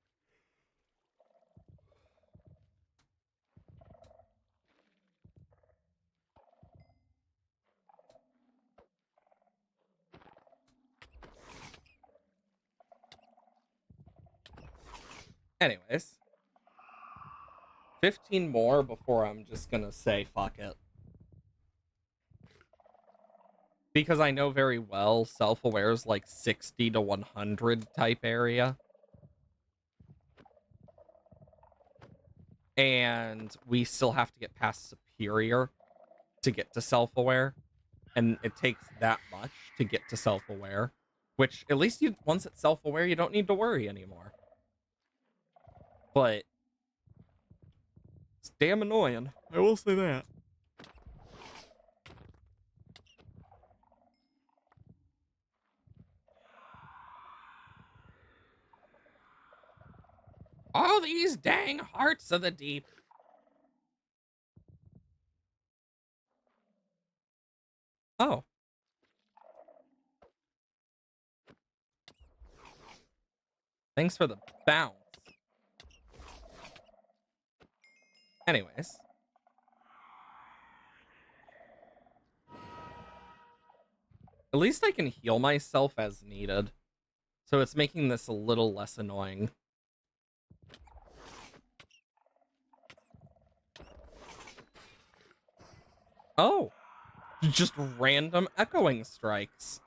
Anyways. 15 more before I'm just gonna say fuck it. Because I know very well self-aware is like 60 to 100 type area. And we still have to get past Superior to get to self-aware. And it takes that much to get to self-aware. Which, at least once it's self-aware, you don't need to worry anymore. But it's damn annoying. I will say that. All these dang hearts of the deep. Oh. Thanks for the bounce. Anyways. At least I can heal myself as needed. So it's making this a little less annoying. Oh. Just random echoing strikes.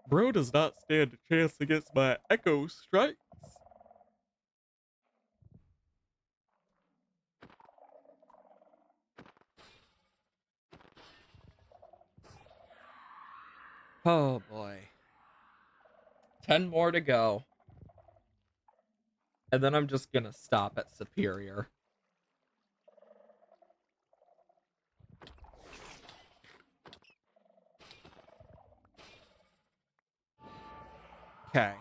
Bro does not stand a chance against my echo strikes. Oh boy. 10 more to go. And then I'm just gonna stop at Superior. Okay.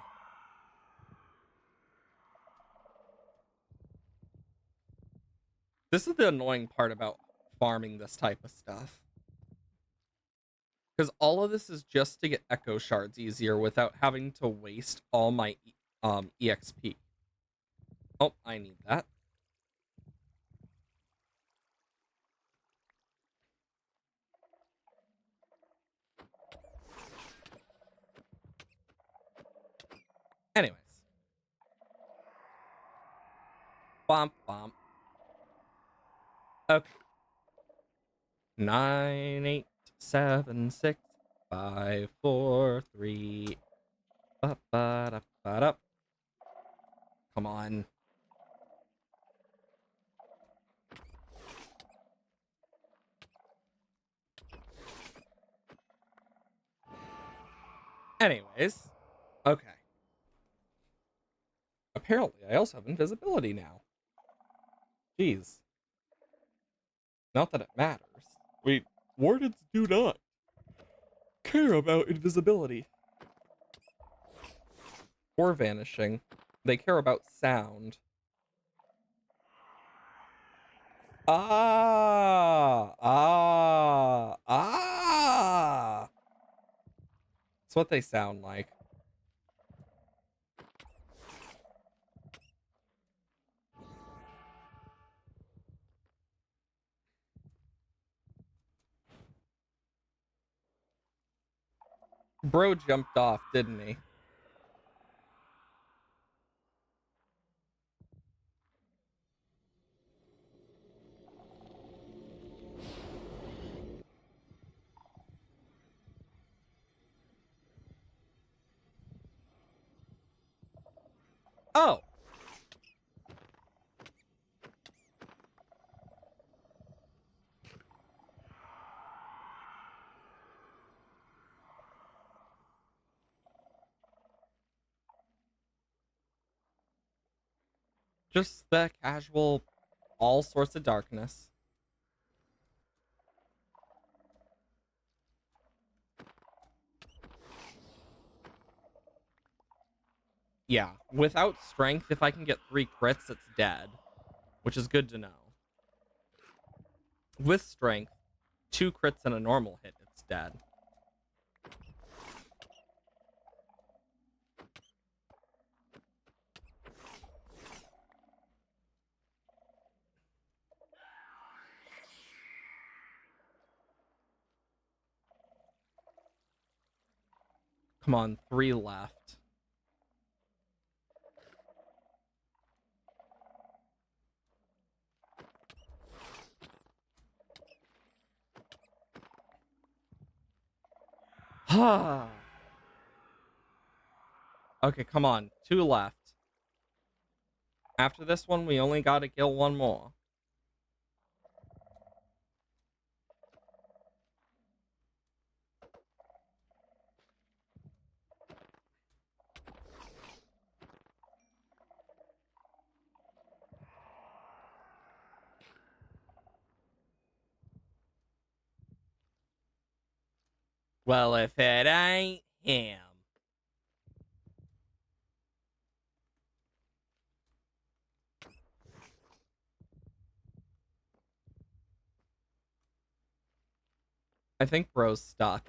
This is the annoying part about farming this type of stuff. Because all of this is just to get echo shards easier without having to waste all my EXP. Oh, I need that. bump, bump. Okay. 9, 8, 7, 6, 5, 4, 3. Ba, ba, da, ba, da. Come on. Anyways. Okay. Apparently, I also have invisibility now. Jeez. Not that it matters. Wait, wardens do not care about invisibility or vanishing. They care about sound. Ah! Ah! Ah! That's what they sound like. Bro jumped off, didn't he? Oh! Just the casual, all sorts of darkness. Yeah, without strength, if I can get 3 crits, it's dead. Which is good to know. With strength, 2 crits and a normal hit, it's dead. Come on, 3 left. Okay, come on. 2 left. After this one, we only gotta kill 1 more. Well, if it ain't him. I think bro's stuck.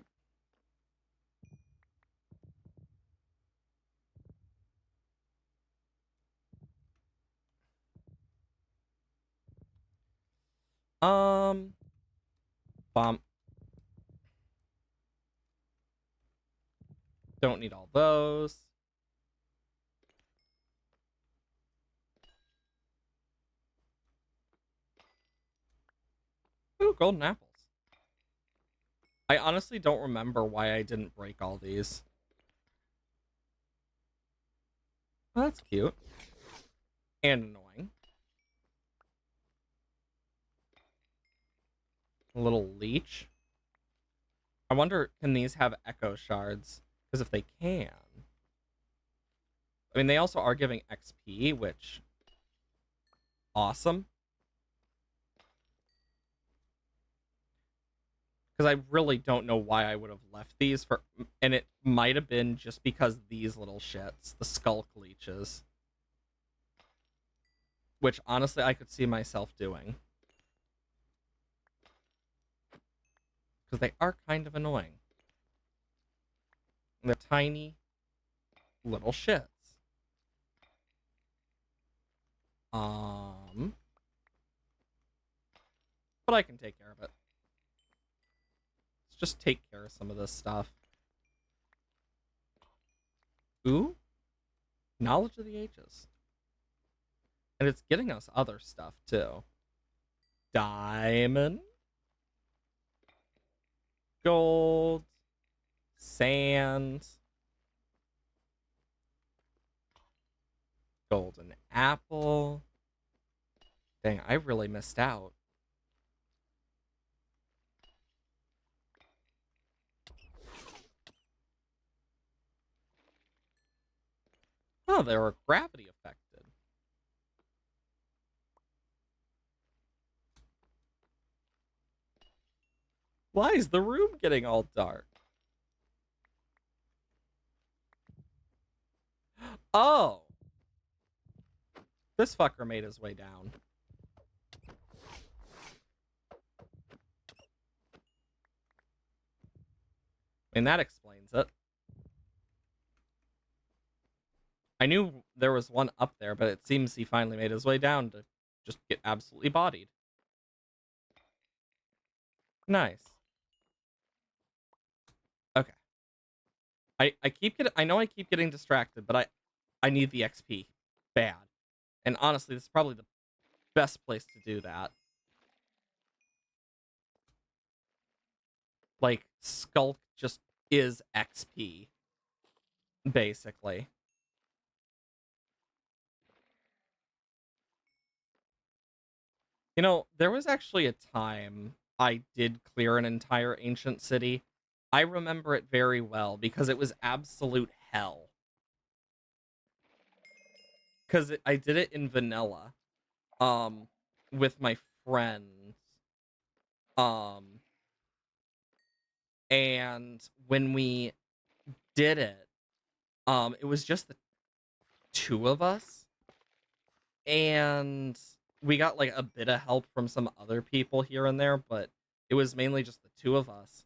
Um, Bump. Don't need all those. Ooh, golden apples. I honestly don't remember why I didn't break all these. Oh, that's cute. And annoying. A little leech. I wonder, can these have echo shards? Because if they can... I mean, they also are giving XP, which... Awesome. Because I really don't know why I would have left these for... And it might have been just because these little shits, the skulk leeches. Which, honestly, I could see myself doing. Because they are kind of annoying. And they're tiny little shits. But I can take care of it. Let's just take care of some of this stuff. Ooh? Knowledge of the Ages. And it's getting us other stuff, too. Diamond. Gold. Sand. Golden apple. Dang, I really missed out. Oh, they were gravity affected. Why is the room getting all dark? Oh! This fucker made his way down. I mean, that explains it. I knew there was one up there, but it seems he finally made his way down to just get absolutely bodied. Nice. Okay. I know I keep getting distracted, but I need the XP bad. And honestly, this is probably the best place to do that. Like, Skulk just is XP, basically. You know, there was actually a time I did clear an entire ancient city. I remember it very well because it was absolute hell. Because I did it in vanilla, um, with my friends, um, and when we did it, it was just the two of us, and we got like a bit of help from some other people here and there, but it was mainly just the two of us.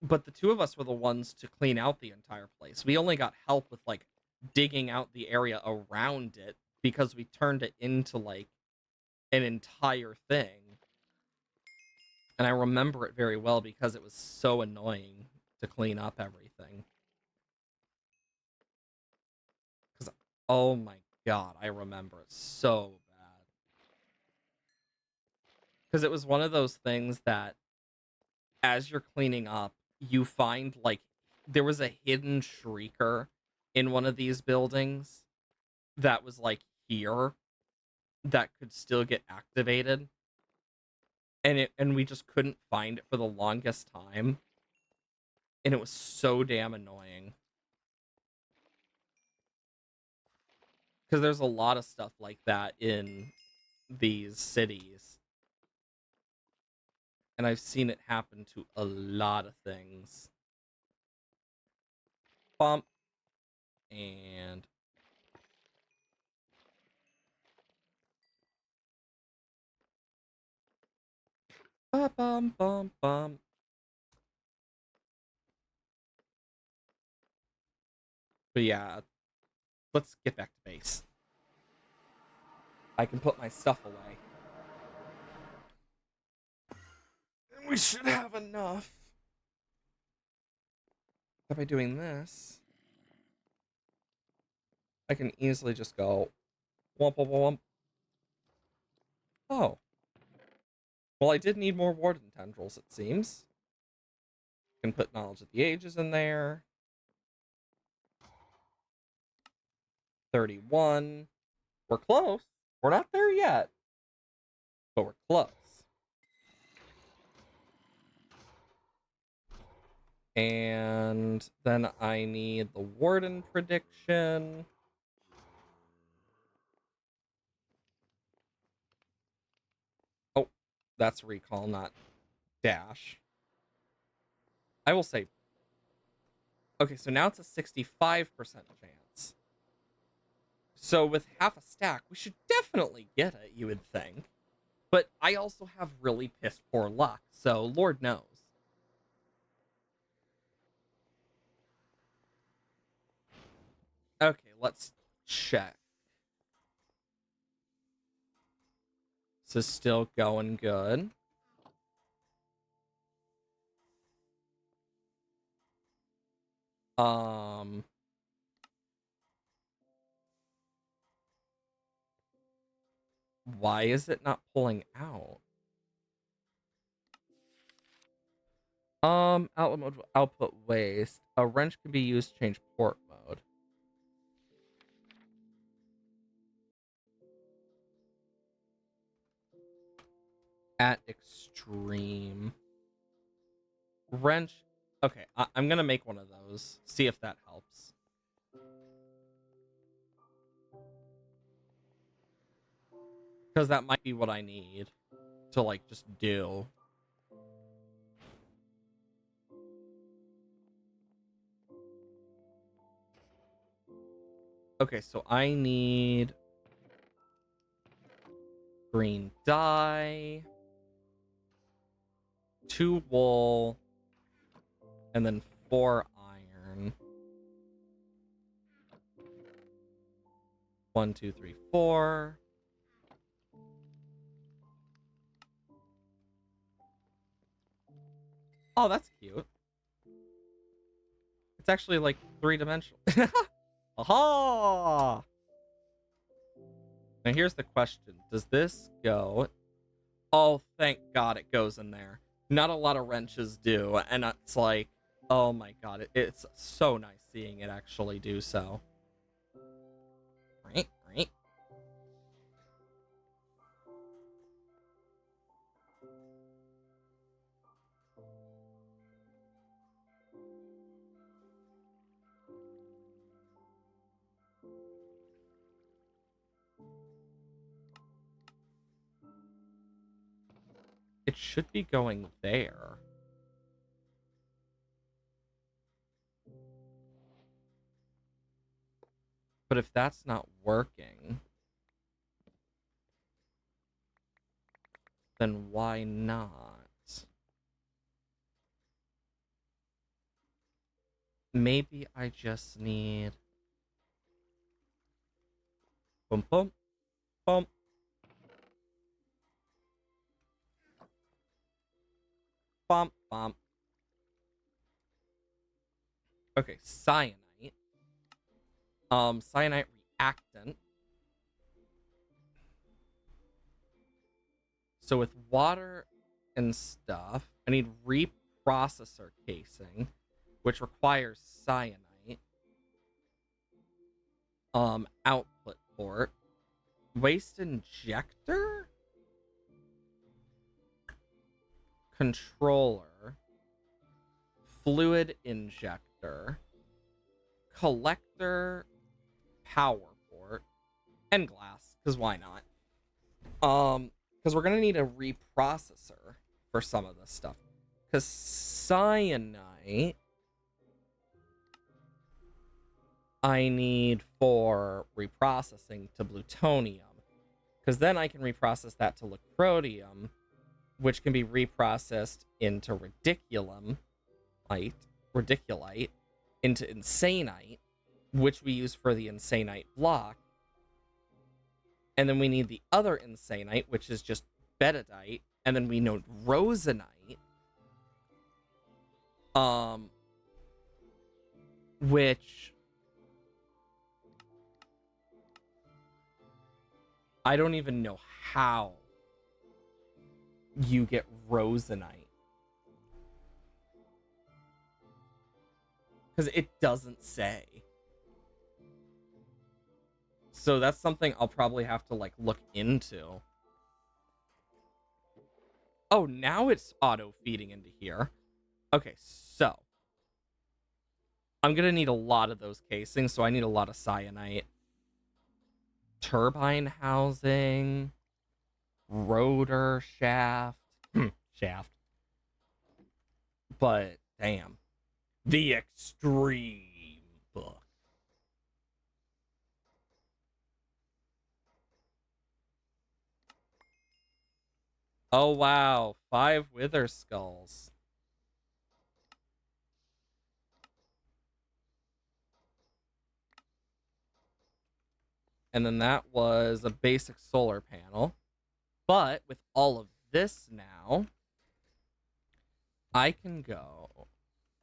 But the two of us were the ones to clean out the entire place. We only got help with like digging out the area around it because we turned it into like an entire thing. And I remember it very well because it was so annoying to clean up everything. Because, oh my god, I remember it so bad. Because it was one of those things that as you're cleaning up, you find like there was a hidden shrieker in one of these buildings that was like here that could still get activated. And we just couldn't find it for the longest time. And it was so damn annoying. Because there's a lot of stuff like that in these cities. And I've seen it happen to a lot of things. Bump. And bum bum bum. But yeah, let's get back to base. I can put my stuff away. And we should have enough. By doing this, I can easily just go womp womp womp. Oh. Well, I did need more warden tendrils, it seems. Can put knowledge of the ages in there. 31. We're close. We're not there yet, but we're close. And then I need the warden prediction. Oh, that's recall, not dash. I will say, okay, so now it's a 65% chance. So with half a stack, we should definitely get it, you would think. But I also have really piss poor luck, so Lord knows. Okay, let's check. This is still going good. Um, Why is it not pulling out? Outlet mode will output waste. A wrench can be used to change port mode. At extreme. Wrench. Okay, I'm gonna make one of those. See if that helps. Because that might be what I need to, like, just do. Okay, so I need green dye, 2 wool, and then 4 iron. 1, 2, 3, 4. Oh, that's cute. It's actually like 3-dimensional. Aha! Now here's the question. Does this go? Oh, thank God it goes in there. Not a lot of wrenches do, and it's like, oh my God, it's so nice seeing it actually do so. Right, right. It should be going there. But if that's not working, then why not? Maybe I just need... Boom, boom, boom. Bump, bump. Okay, cyanite. Cyanite reactant. So with water and stuff, I need reprocessor casing, which requires cyanite. Output port. Waste injector? Controller. Fluid injector. Collector. Power port. And glass, because why not? Because we're gonna need a reprocessor for some of this stuff. Because cyanite I need for reprocessing to plutonium. Because then I can reprocess that to lecrodium, which can be reprocessed into radiculite, into insanite, which we use for the insanite block. And then we need the other insanite, which is just betadite, and then we know rosenite, which I don't even know how you get rosenite. Because it doesn't say. So that's something I'll probably have to, like, look into. Oh, now it's auto-feeding into here. Okay, so I'm gonna need a lot of those casings, so I need a lot of cyanite. Turbine housing. Rotor shaft. Shaft. But, damn. The extreme book. Oh, wow. 5 wither skulls. And then that was a basic solar panel. But with all of this now, I can go...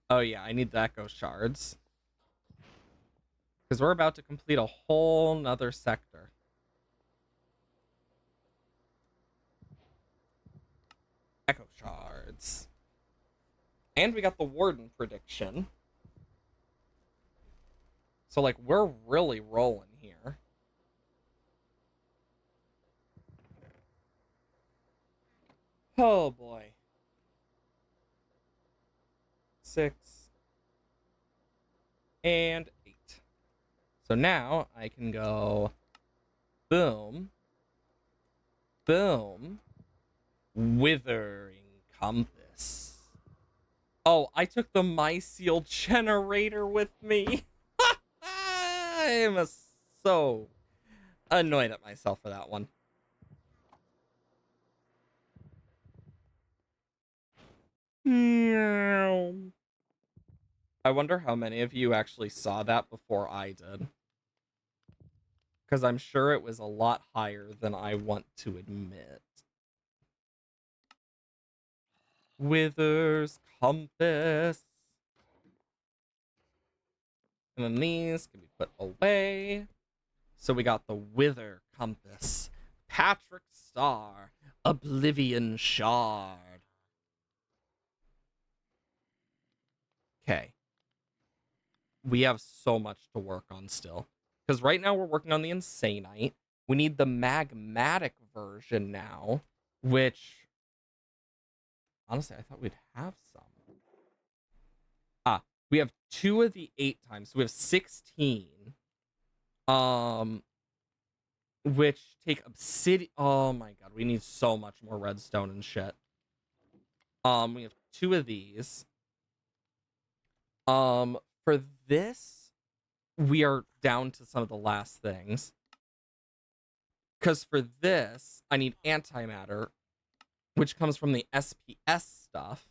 Oh, yeah, I need the echo shards. Because we're about to complete a whole nother sector. Echo shards. And we got the Warden prediction. So, like, we're really rolling here. Oh, boy. 6 and 8. So now I can go boom, boom, withering compass. Oh, I took the mycel generator with me. I'm so annoyed at myself for that one. I wonder how many of you actually saw that before I did. Because I'm sure it was a lot higher than I want to admit. Withers compass. And then these can be put away. So we got the Wither compass, Patrick Star, Oblivion shard. Okay. We have so much to work on still. Because right now we're working on the Insanite. We need the magmatic version now, which honestly I thought we'd have some. Ah, we have 2 of the 8 times. So we have 16. Um which take obsidian. Oh my god, we need so much more redstone and shit. We have 2 of these. For this, we are down to some of the last things. Because for this, I need antimatter, which comes from the SPS stuff,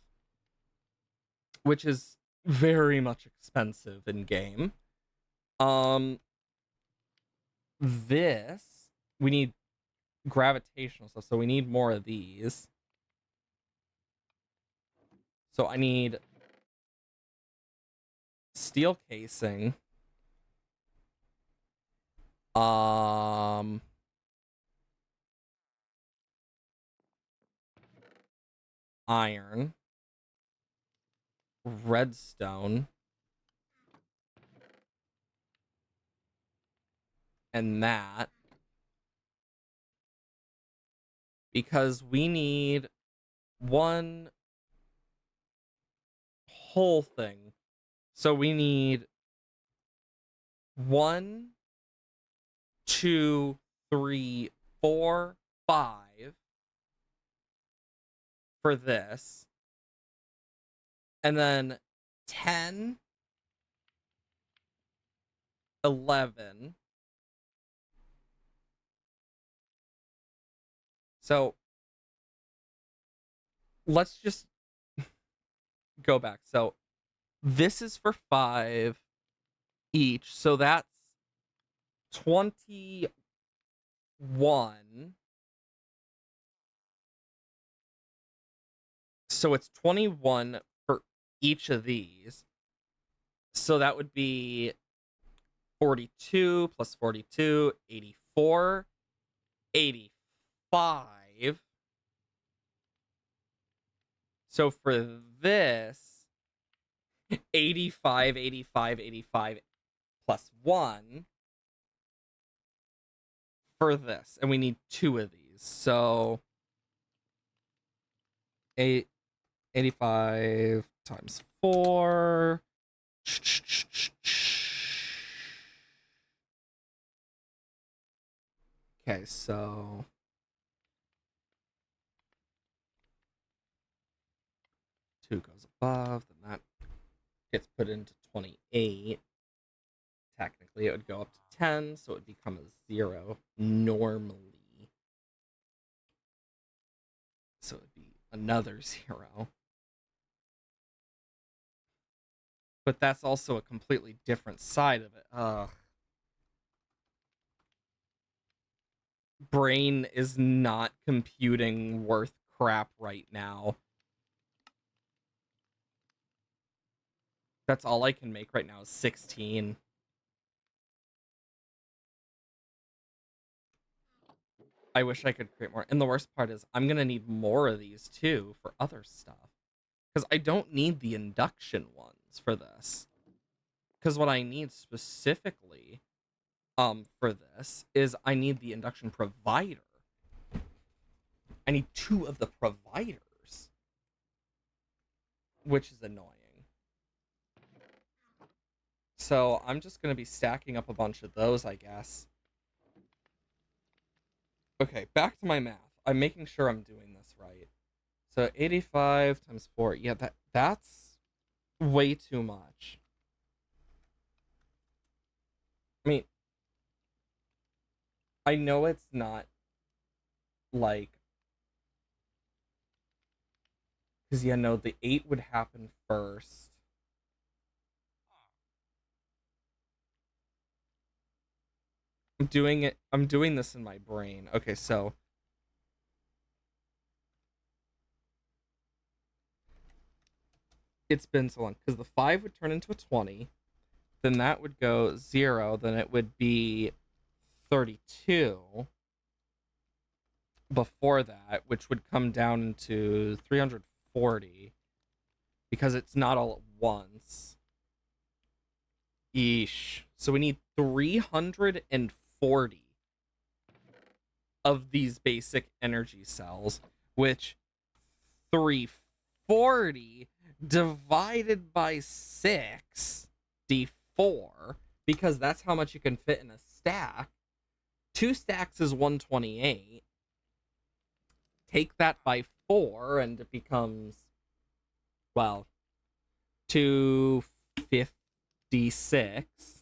which is very much expensive in game. This, we need gravitational stuff, so we need more of these. So I need steel casing. Iron, redstone, and that. Because we need one whole thing. So we need 1, 2, 3, 4, 5 for this. And then 10, 11. So let's just go back. So this is for 5 each. So that's 21. So it's 21 for each of these. So that would be 42 plus 42, 84, 85. So for this, 85, 85, 85 plus 1 for this. And we need 2 of these. So 85 times 4. Okay, so 2 goes above, then that gets put into 28. Technically, it would go up to 10, so it would become a 0 normally. So it would be another 0. But that's also a completely different side of it. Brain is not computing worth crap right now. That's all I can make right now is 16. I wish I could create more. And the worst part is I'm gonna need more of these too for other stuff. Because I don't need the induction ones for this. Because what I need specifically for this is I need the induction provider. I need 2 of the providers, which is annoying. So I'm just going to be stacking up a bunch of those, I guess. Okay, back to my math. I'm making sure I'm doing this right. So 85 times 4. Yeah, that's way too much. I mean, I know it's not like, because yeah, no, the 8 would happen first. I'm doing this in my brain. Okay, so it's been so long because the 5 would turn into a 20, then that would go 0, then it would be 32 before that, which would come down to 340 because it's not all at once. Eesh. So we need 340 of these basic energy cells, which 340 divided by 6 d4, because that's how much you can fit in a stack. 2 stacks is 128. Take that by 4 and it becomes, well, 256.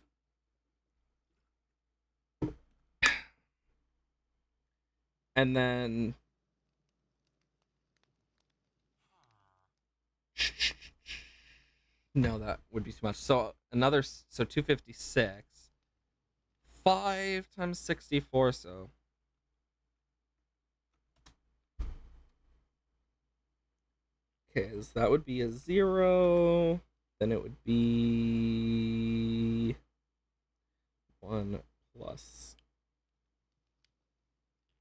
And then no, that would be too much. So 256. 5 times 64, so okay, so that would be a 0. Then it would be 1 plus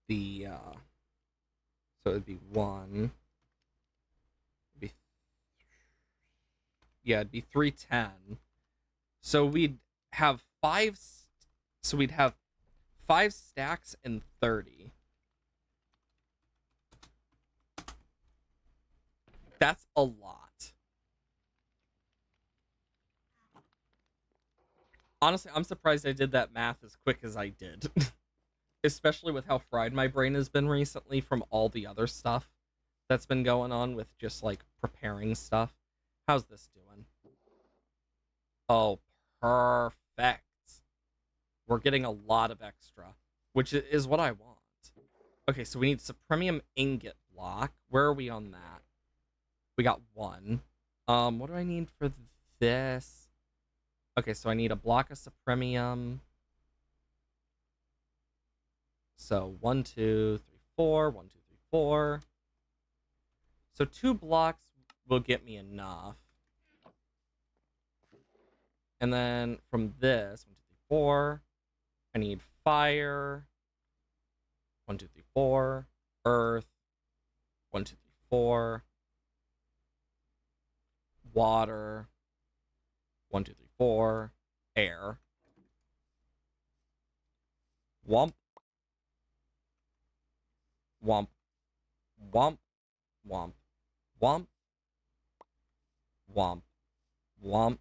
the so it'd be 1. It'd be, yeah, it'd be 310. So we'd have 5. So we'd have 5 stacks and 30. That's a lot. Honestly, I'm surprised I did that math as quick as I did. Especially with how fried my brain has been recently from all the other stuff that's been going on with just like preparing stuff. How's this doing? Oh, perfect. We're getting a lot of extra, which is what I want. Okay, so we need supremium ingot block. Where are we on that? We got 1. What do I need for this? Okay, so I need a block of supremium. So 1, 2, 3, 4. 1, 2, 3, 4. So 2 blocks will get me enough. And then from this, 1, 2, 3, 4. I need fire. 1, 2, 3, 4. Earth. 1, 2, 3, 4. Water. 1, 2, 3, 4. Air. Womp. Womp. Womp. Womp. Womp. Womp. Womp.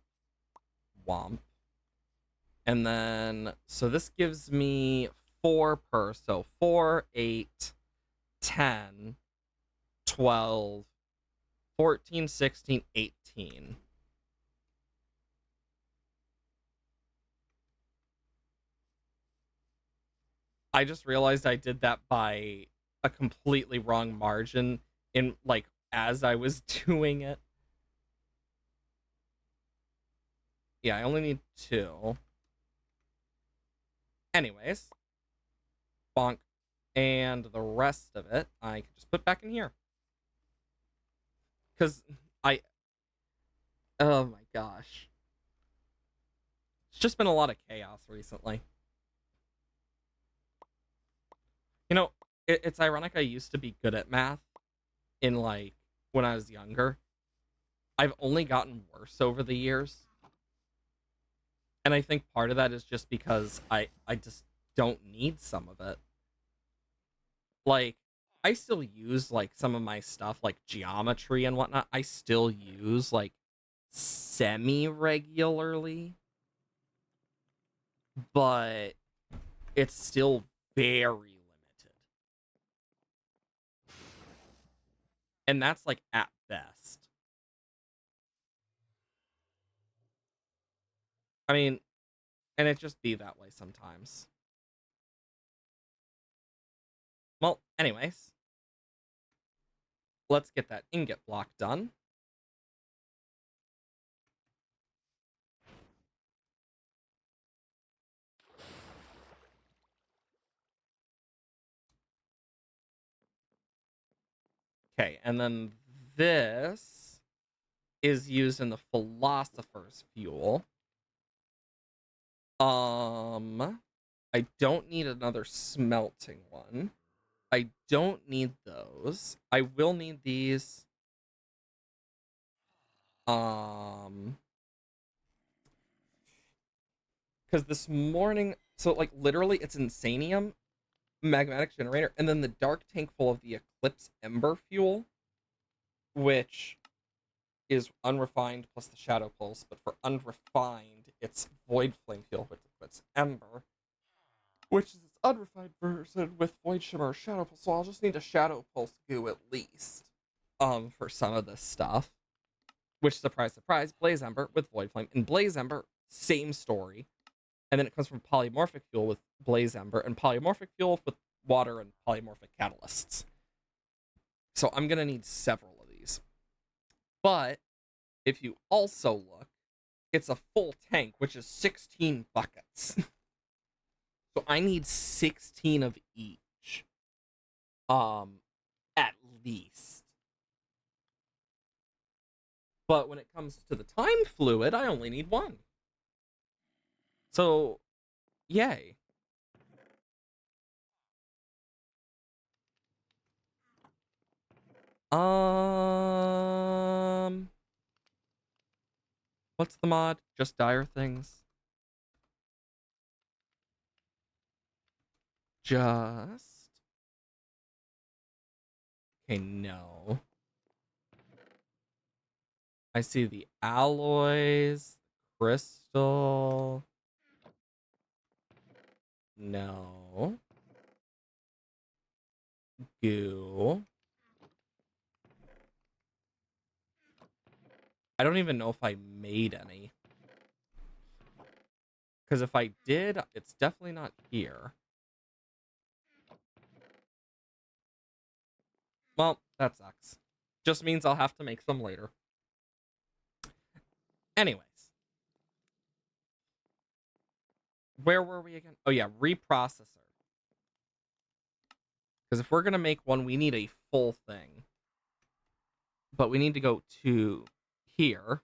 Womp. And then, so this gives me 4 per. So 4, 8, 10, 12, 14, 16, 18. I just realized I did that by a completely wrong margin in like as I was doing it. Yeah, I only need 2. Anyways, bonk. And the rest of it I can just put back in here. Because oh my gosh. It's just been a lot of chaos recently. You know, It's ironic. I used to be good at math in like when I was younger. I've only gotten worse over the years, and I think part of that is just because I just don't need some of it. Like, I still use like some of my stuff like geometry and whatnot. I still use like semi regularly, but it's still very limited, and that's like at best. I mean, and it just be that way sometimes. Well, anyways, let's get that ingot block done. Okay, and then this is used in the philosopher's fuel. I don't need another smelting one. I don't need those. I will need these. Um, because this morning, so like literally, it's insanium magmatic generator, and then the dark tank full of the Eclipse Ember fuel, which is unrefined plus the Shadow Pulse, but for unrefined, it's Void Flame fuel with Eclipse Ember, which is its unrefined version with Void Shimmer Shadow Pulse. So I'll just need a Shadow Pulse goo at least, for some of this stuff. Which, surprise, surprise, Blaze Ember with Void Flame. And Blaze Ember, same story. And then it comes from polymorphic fuel with Blaze Ember, and polymorphic fuel with water and polymorphic catalysts. So I'm gonna need several of these. But if you also look, it's a full tank, which is 16 buckets. So I need 16 of each. At least. But when it comes to the time fluid, I only need one. So, yay. Um, what's the mod? Just dire things. Just. Okay, no. I see the alloys, crystal. No. Goo. I don't even know if I made any. Because if I did, it's definitely not here. Well, that sucks. Just means I'll have to make some later. Anyways. Where were we again? Oh yeah, reprocessor. Because if we're going to make one, we need a full thing. But we need to go to here.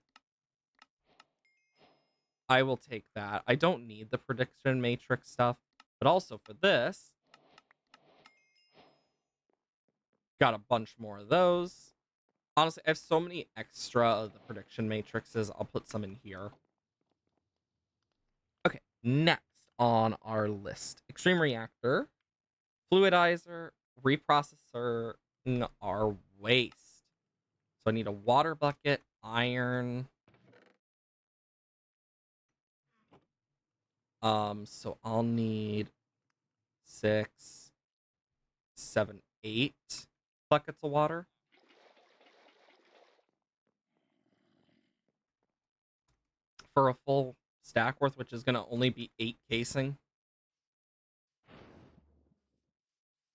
I will take that. I don't need the prediction matrix stuff. But also for this, got a bunch more of those. Honestly, I have so many extra of the prediction matrices. I'll put some in here. Okay, next on our list. Extreme reactor, fluidizer, reprocessor, our waste. So I need a water bucket, iron. So I'll need 6, 7, 8 buckets of water. For a full stack worth, which is going to only be 8 casing.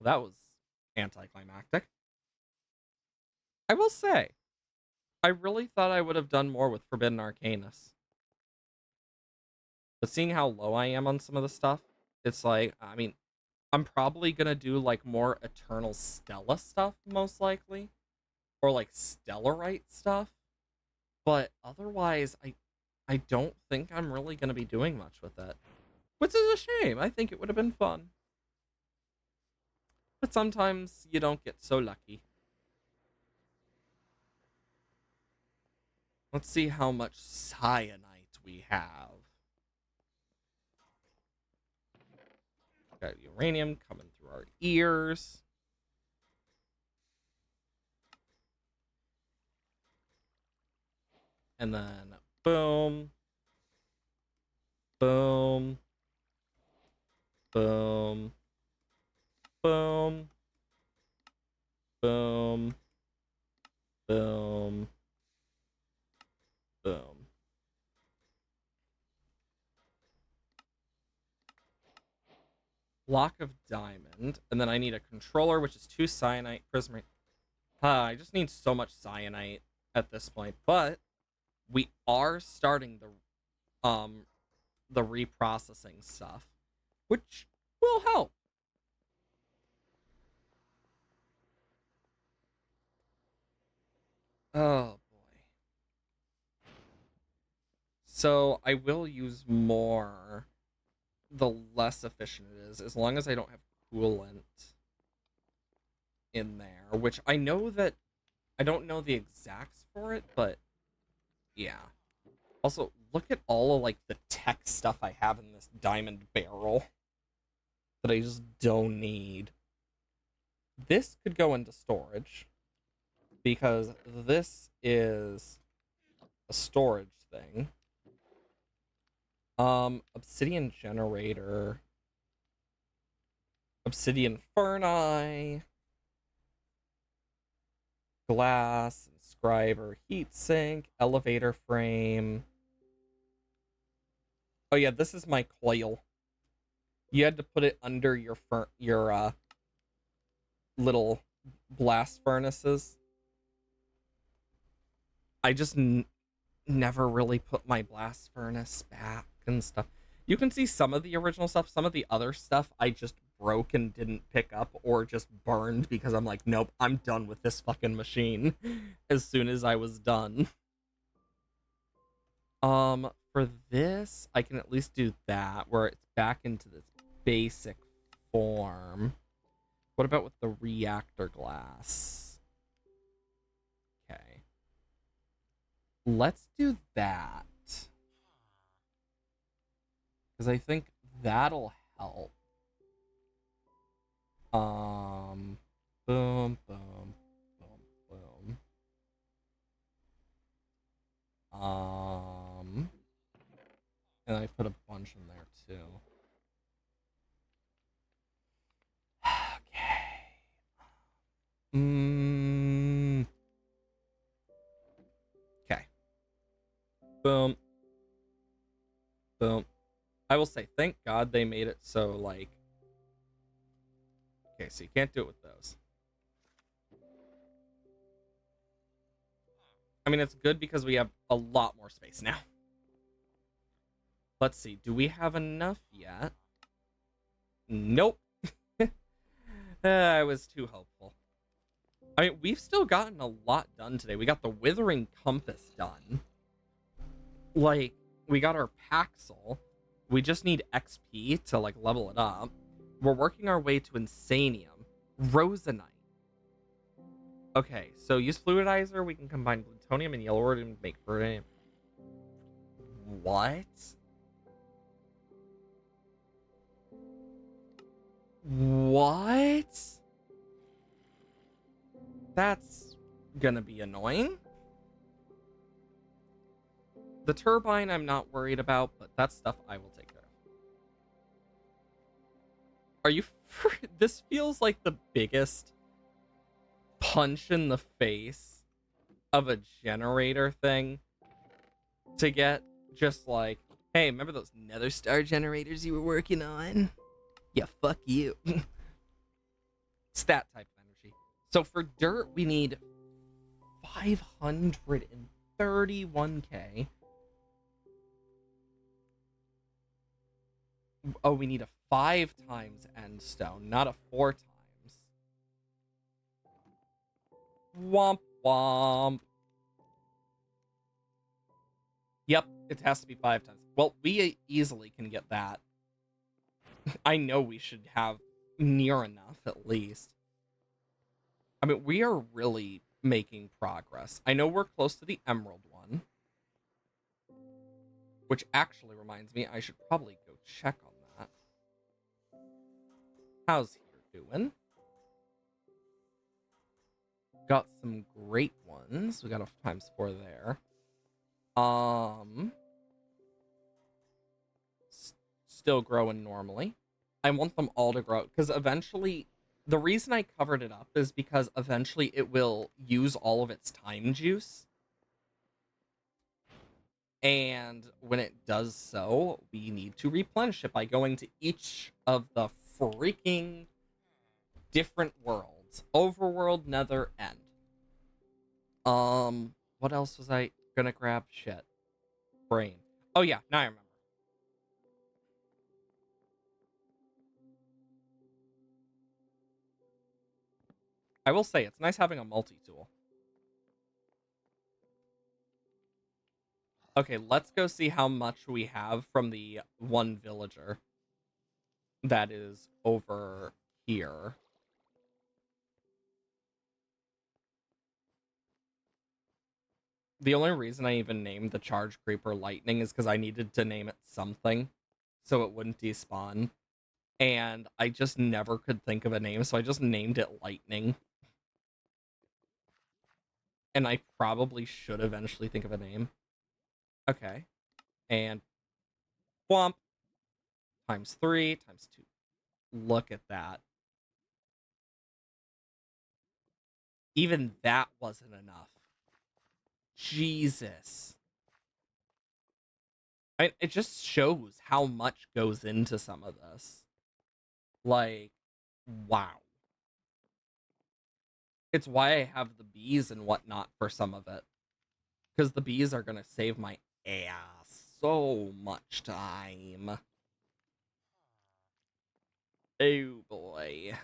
That was anticlimactic. I will say, I really thought I would have done more with Forbidden Arcanus. But seeing how low I am on some of the stuff, it's like, I mean, I'm probably going to do like more Eternal Stella stuff, most likely. Or like Stellarite stuff. But otherwise, I don't think I'm really going to be doing much with it. Which is a shame. I think it would have been fun. But sometimes you don't get so lucky. Let's see how much cyanite we have. Got uranium coming through our ears. And then boom, boom, boom, boom, boom, boom, boom. Block of diamond. And then I need a controller, which is 2 cyanite prism. I just need so much cyanite at this point. But we are starting the reprocessing stuff, which will help. Oh boy. So I will use more the less efficient it is, as long as I don't have coolant in there, which I know that I don't know the exacts for it, but yeah. Also, look at all of like the tech stuff I have in this diamond barrel that I just don't need. This could go into storage because this is a storage thing. Obsidian generator, obsidian ferni, glass, inscriber, heatsink, elevator frame. Oh yeah, this is my coil. You had to put it under your little blast furnaces. I just never really put my blast furnace back and stuff. You can see some of the original stuff. Some of the other stuff I just broke and didn't pick up or just burned because I'm like, nope, I'm done with this fucking machine as soon as I was done. For this, I can at least do that where it's back into this basic form. What about with the reactor glass? Okay. Let's do that. Because I think that'll help. Boom, boom, boom, boom. And I put a bunch in there too. Okay. Okay. Boom. Boom. I will say, thank God they made it so, like... Okay, so you can't do it with those. I mean, it's good because we have a lot more space now. Let's see. Do we have enough yet? Nope. I was too hopeful. I mean, we've still gotten a lot done today. We got the Withering Compass done. Like, we got our Paxel. We just need XP to, like, level it up. We're working our way to Insanium. Rosanite. Okay, so use Fluidizer. We can combine plutonium and yellow ore to make Verdanium. What? What? That's gonna be annoying. The turbine I'm not worried about, but that stuff I will take care of. Are you... This feels like the biggest punch in the face of a generator thing to get. Just like, hey, remember those Nether Star generators you were working on? Yeah, fuck you. It's that type of energy. So for dirt, we need 531k. Oh, we need a 5 times end stone, not a 4 times. Womp womp. Yep, it has to be 5 times. Well, we easily can get that. I know we should have near enough, at least. I mean, we are really making progress. I know we're close to the emerald one, which actually reminds me I should probably go check on that. How's here doing? Got some great ones. We got a ×4 there. Still growing normally. I want them all to grow because eventually, the reason I covered it up is because eventually it will use all of its time juice. And when it does so, we need to replenish it by going to each of the freaking different worlds. Overworld, Nether, End. What else was I gonna grab? Shit. Brain. Oh yeah, now I remember. I will say, it's nice having a multi-tool. Okay, let's go see how much we have from the one villager that is over here. The only reason I even named the charge creeper lightning is because I needed to name it something so it wouldn't despawn. And I just never could think of a name, so I just named it lightning. And I probably should eventually think of a name. Okay. And whomp. ×3, ×2. Look at that. Even that wasn't enough. Jesus. It just shows how much goes into some of this. Like, wow. It's why I have the bees and whatnot for some of it. Because the bees are going to save my ass so much time. Oh boy.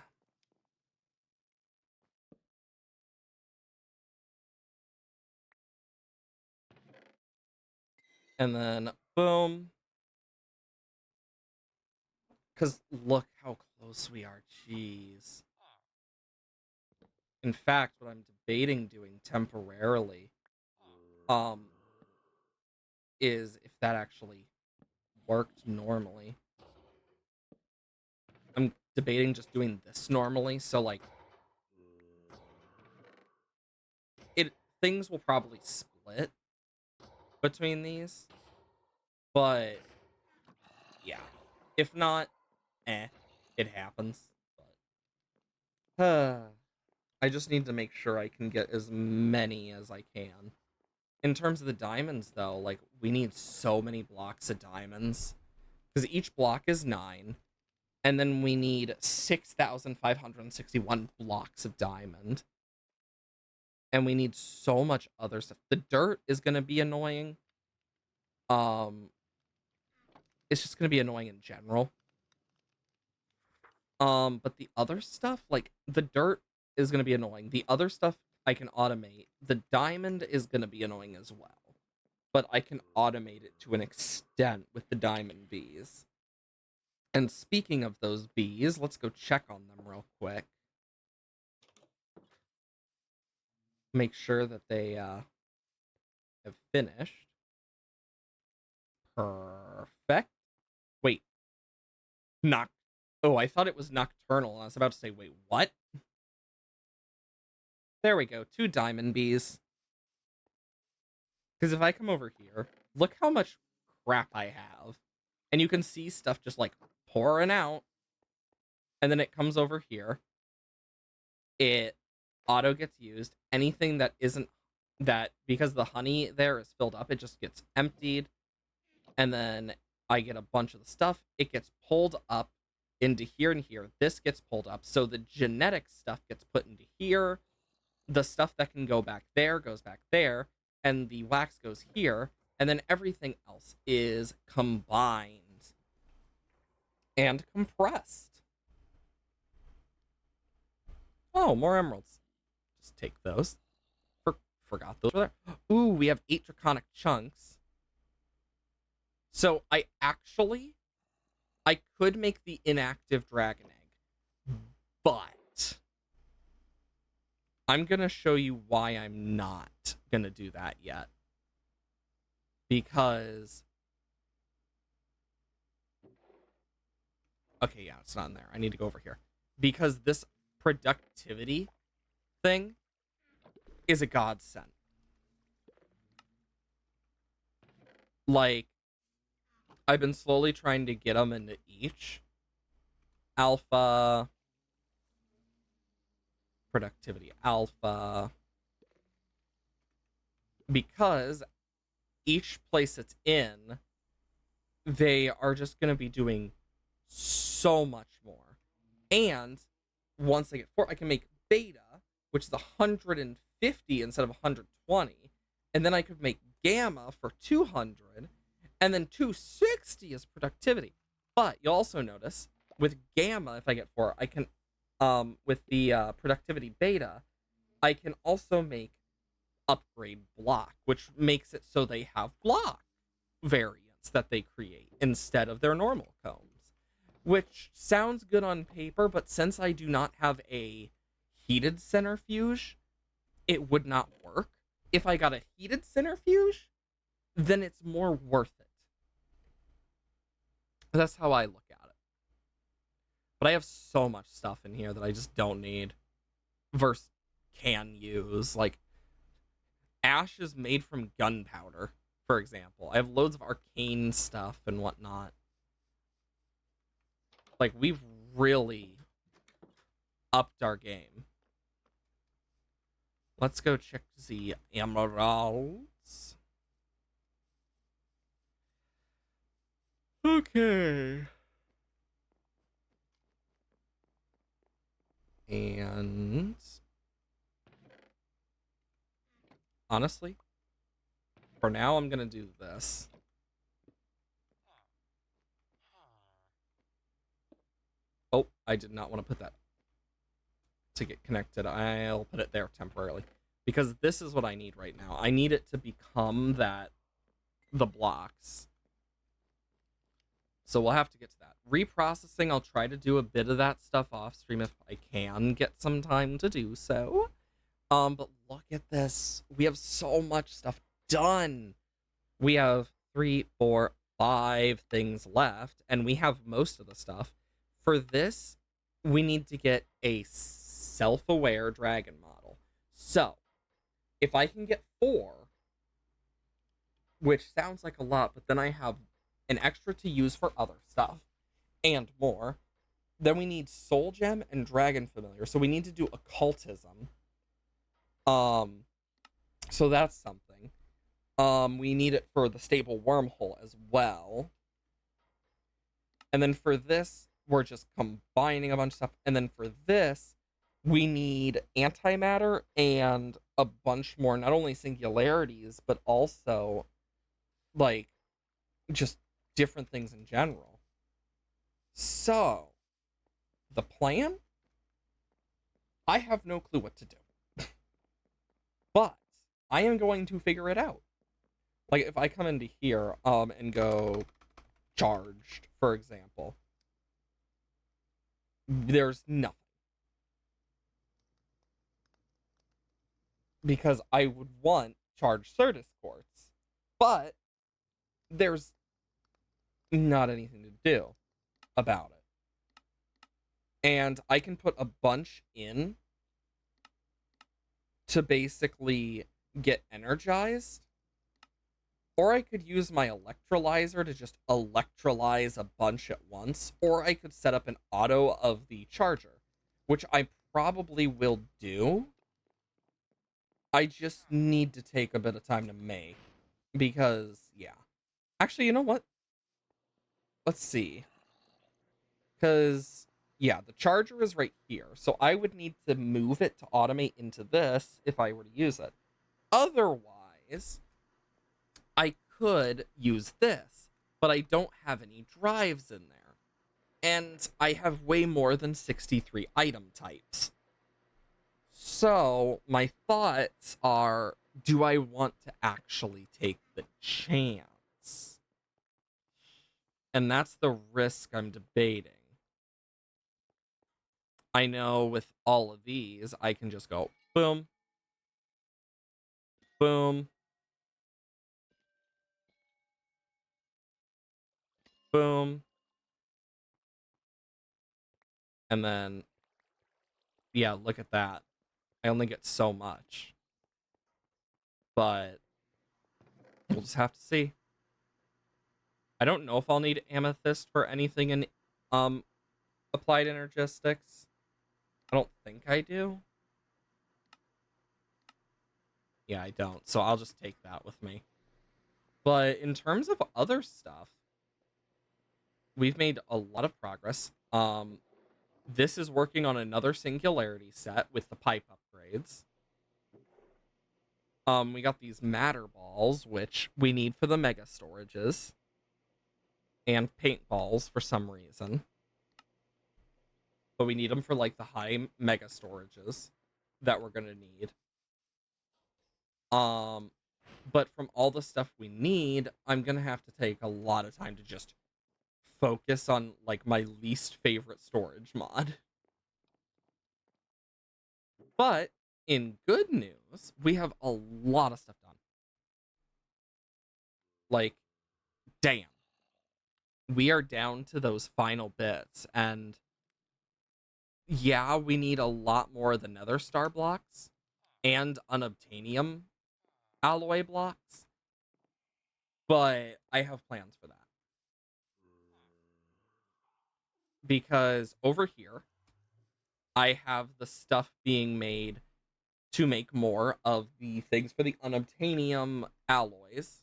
And then, boom. Because look how close we are. Jeez. In fact, what I'm debating doing temporarily um, is if that actually worked normally. I'm debating just doing this normally, so like it things will probably split between these, but yeah. If not, it happens. But I just need to make sure I can get as many as I can. In terms of the diamonds, though, like we need so many blocks of diamonds because each block is 9, and then we need 6,561 blocks of diamond. And we need so much other stuff. The dirt is going to be annoying. Um, it's just going to be annoying in general. But the other stuff, like the dirt is going to be annoying. The other stuff I can automate. The diamond is going to be annoying as well. But I can automate it to an extent with the diamond bees. And speaking of those bees, let's go check on them real quick. Make sure that they have finished. Perfect. Wait. Oh, I thought it was nocturnal. I was about to say, wait, what? There we go. 2 diamond bees. Because if I come over here, look how much crap I have. And you can see stuff just like pouring out. And then it comes over here. It auto gets used. Anything that isn't that, because the honey there is filled up, it just gets emptied. And then I get a bunch of the stuff. It gets pulled up into here and here. This gets pulled up. So the genetic stuff gets put into here. The stuff that can go back there goes back there. And the wax goes here. And then everything else is combined and compressed. Oh, more emeralds. Just take those. Forgot those were there. Ooh, we have 8 draconic chunks. So I could make the inactive dragon egg, But I'm going to show you why I'm not going to do that yet. Because... Okay, yeah, it's not in there. I need to go over here. Because this productivity thing is a godsend. Like, I've been slowly trying to get them into each. Alpha... Productivity alpha. Because each place it's in, they are just going to be doing so much more. And once I get 4, I can make beta, which is 150 instead of 120. And then I could make gamma for 200. And then 260 is productivity. But you'll also notice with gamma, if I get 4, I can, with the productivity beta, I can also make upgrade block, which makes it so they have block variants that they create instead of their normal combs, which sounds good on paper, but since I do not have a heated centrifuge, it would not work. If I got a heated centrifuge, then it's more worth it. That's how I look at it. But I have so much stuff in here that I just don't need versus can use. Like, ash is made from gunpowder, for example. I have loads of arcane stuff and whatnot. Like, we've really upped our game. Let's go check the emeralds. Okay. And honestly, for now, I'm gonna do this. Oh, I did not want to put that to get connected. I'll put it there temporarily because this is what I need right now. I need it to become the blocks. So we'll have to get to that. Reprocessing, I'll try to do a bit of that stuff off stream if I can get some time to do so. But look at this. We have so much stuff done. We have 3, 4, 5 things left, and we have most of the stuff. For this, we need to get a self-aware dragon model. So, if I can get 4, which sounds like a lot, but then I have an extra to use for other stuff and more, then we need soul gem and dragon familiar. So we need to do occultism. So that's something. We need it for the stable wormhole as well. And then for this, we're just combining a bunch of stuff. And then for this, we need antimatter and a bunch more, not only singularities, but also, like, just different things in general. So, the plan? I have no clue what to do. But I am going to figure it out. Like, if I come into here, and go charged, for example, there's nothing. Because I would want charged Certus quartz, but there's not anything to do about it. And I can put a bunch in to basically get energized, or I could use my electrolyzer to just electrolyze a bunch at once, or I could set up an auto of the charger, which I probably will do. I just need to take a bit of time to make, because, yeah. Actually, you know what? Let's see. Because, yeah, the charger is right here, so I would need to move it to automate into this if I were to use it. Otherwise, I could use this, but I don't have any drives in there. And I have way more than 63 item types. So, my thoughts are, do I want to actually take the chance? And that's the risk I'm debating. I know with all of these, I can just go boom, boom, boom, and then, yeah, look at that. I only get so much, but we'll just have to see. I don't know if I'll need amethyst for anything in um applied energistics. I don't think I do. Yeah, I don't. So I'll just take that with me. But in terms of other stuff, we've made a lot of progress. This is working on another singularity set with the pipe upgrades. We got these matter balls, which we need for the mega storages, and paintballs for some reason. But we need them for like the high mega storages that we're gonna need. Um, but from all the stuff we need, I'm gonna have to take a lot of time to just focus on like my least favorite storage mod. But in good news, we have a lot of stuff done. Like, damn. We are down to those final bits, and yeah, we need a lot more of the nether star blocks and unobtainium alloy blocks, but I have plans for that. Because over here, I have the stuff being made to make more of the things for the unobtainium alloys.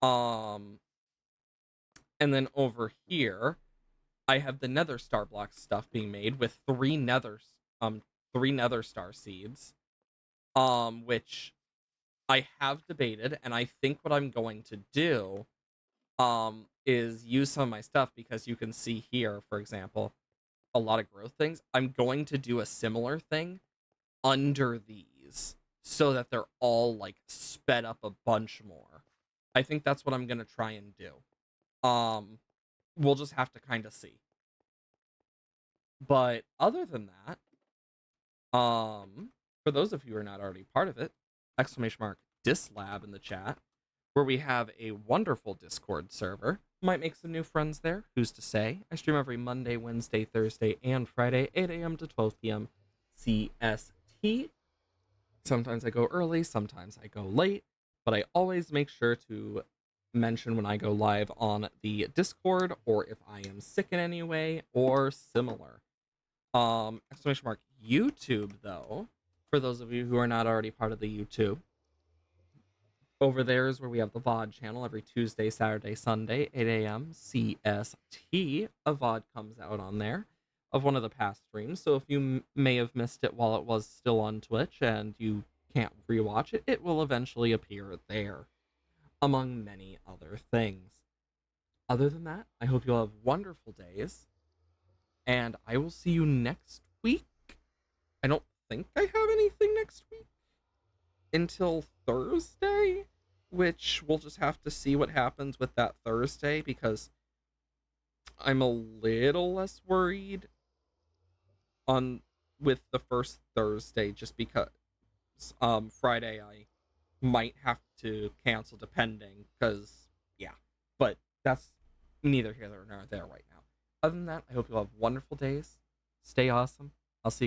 Um, and then over here, I have the nether star block stuff being made with three nether star seeds. Which I have debated, and I think what I'm going to do is use some of my stuff, because you can see here, for example, a lot of growth things. I'm going to do a similar thing under these so that they're all like sped up a bunch more. I think that's what I'm gonna try and do. We'll just have to kind of see. But other than that, for those of you who are not already part of it, !dislab in the chat, where we have a wonderful Discord server. Might make some new friends there. Who's to say? I stream every Monday, Wednesday, Thursday, and Friday, 8 a.m. to 12 p.m. CST. Sometimes I go early, sometimes I go late, but I always make sure to mention when I go live on the Discord, or if I am sick in any way or similar. YouTube though, for those of you who are not already part of the YouTube, over there is where we have the VOD channel every Tuesday, Saturday, Sunday, 8 a.m. CST. A VOD comes out on there of one of the past streams. So if you may have missed it while it was still on Twitch and you can't rewatch it, it will eventually appear there, among many other things. Other than that, I hope you'll have wonderful days, and I will see you next week. I don't think I have anything next week until Thursday, which we'll just have to see what happens with that Thursday, because I'm a little less worried on with the first Thursday, just because Friday I might have to cancel, depending, because yeah, but that's neither here nor there right now. Other than that, I hope you'll have wonderful days. Stay awesome. I'll see you guys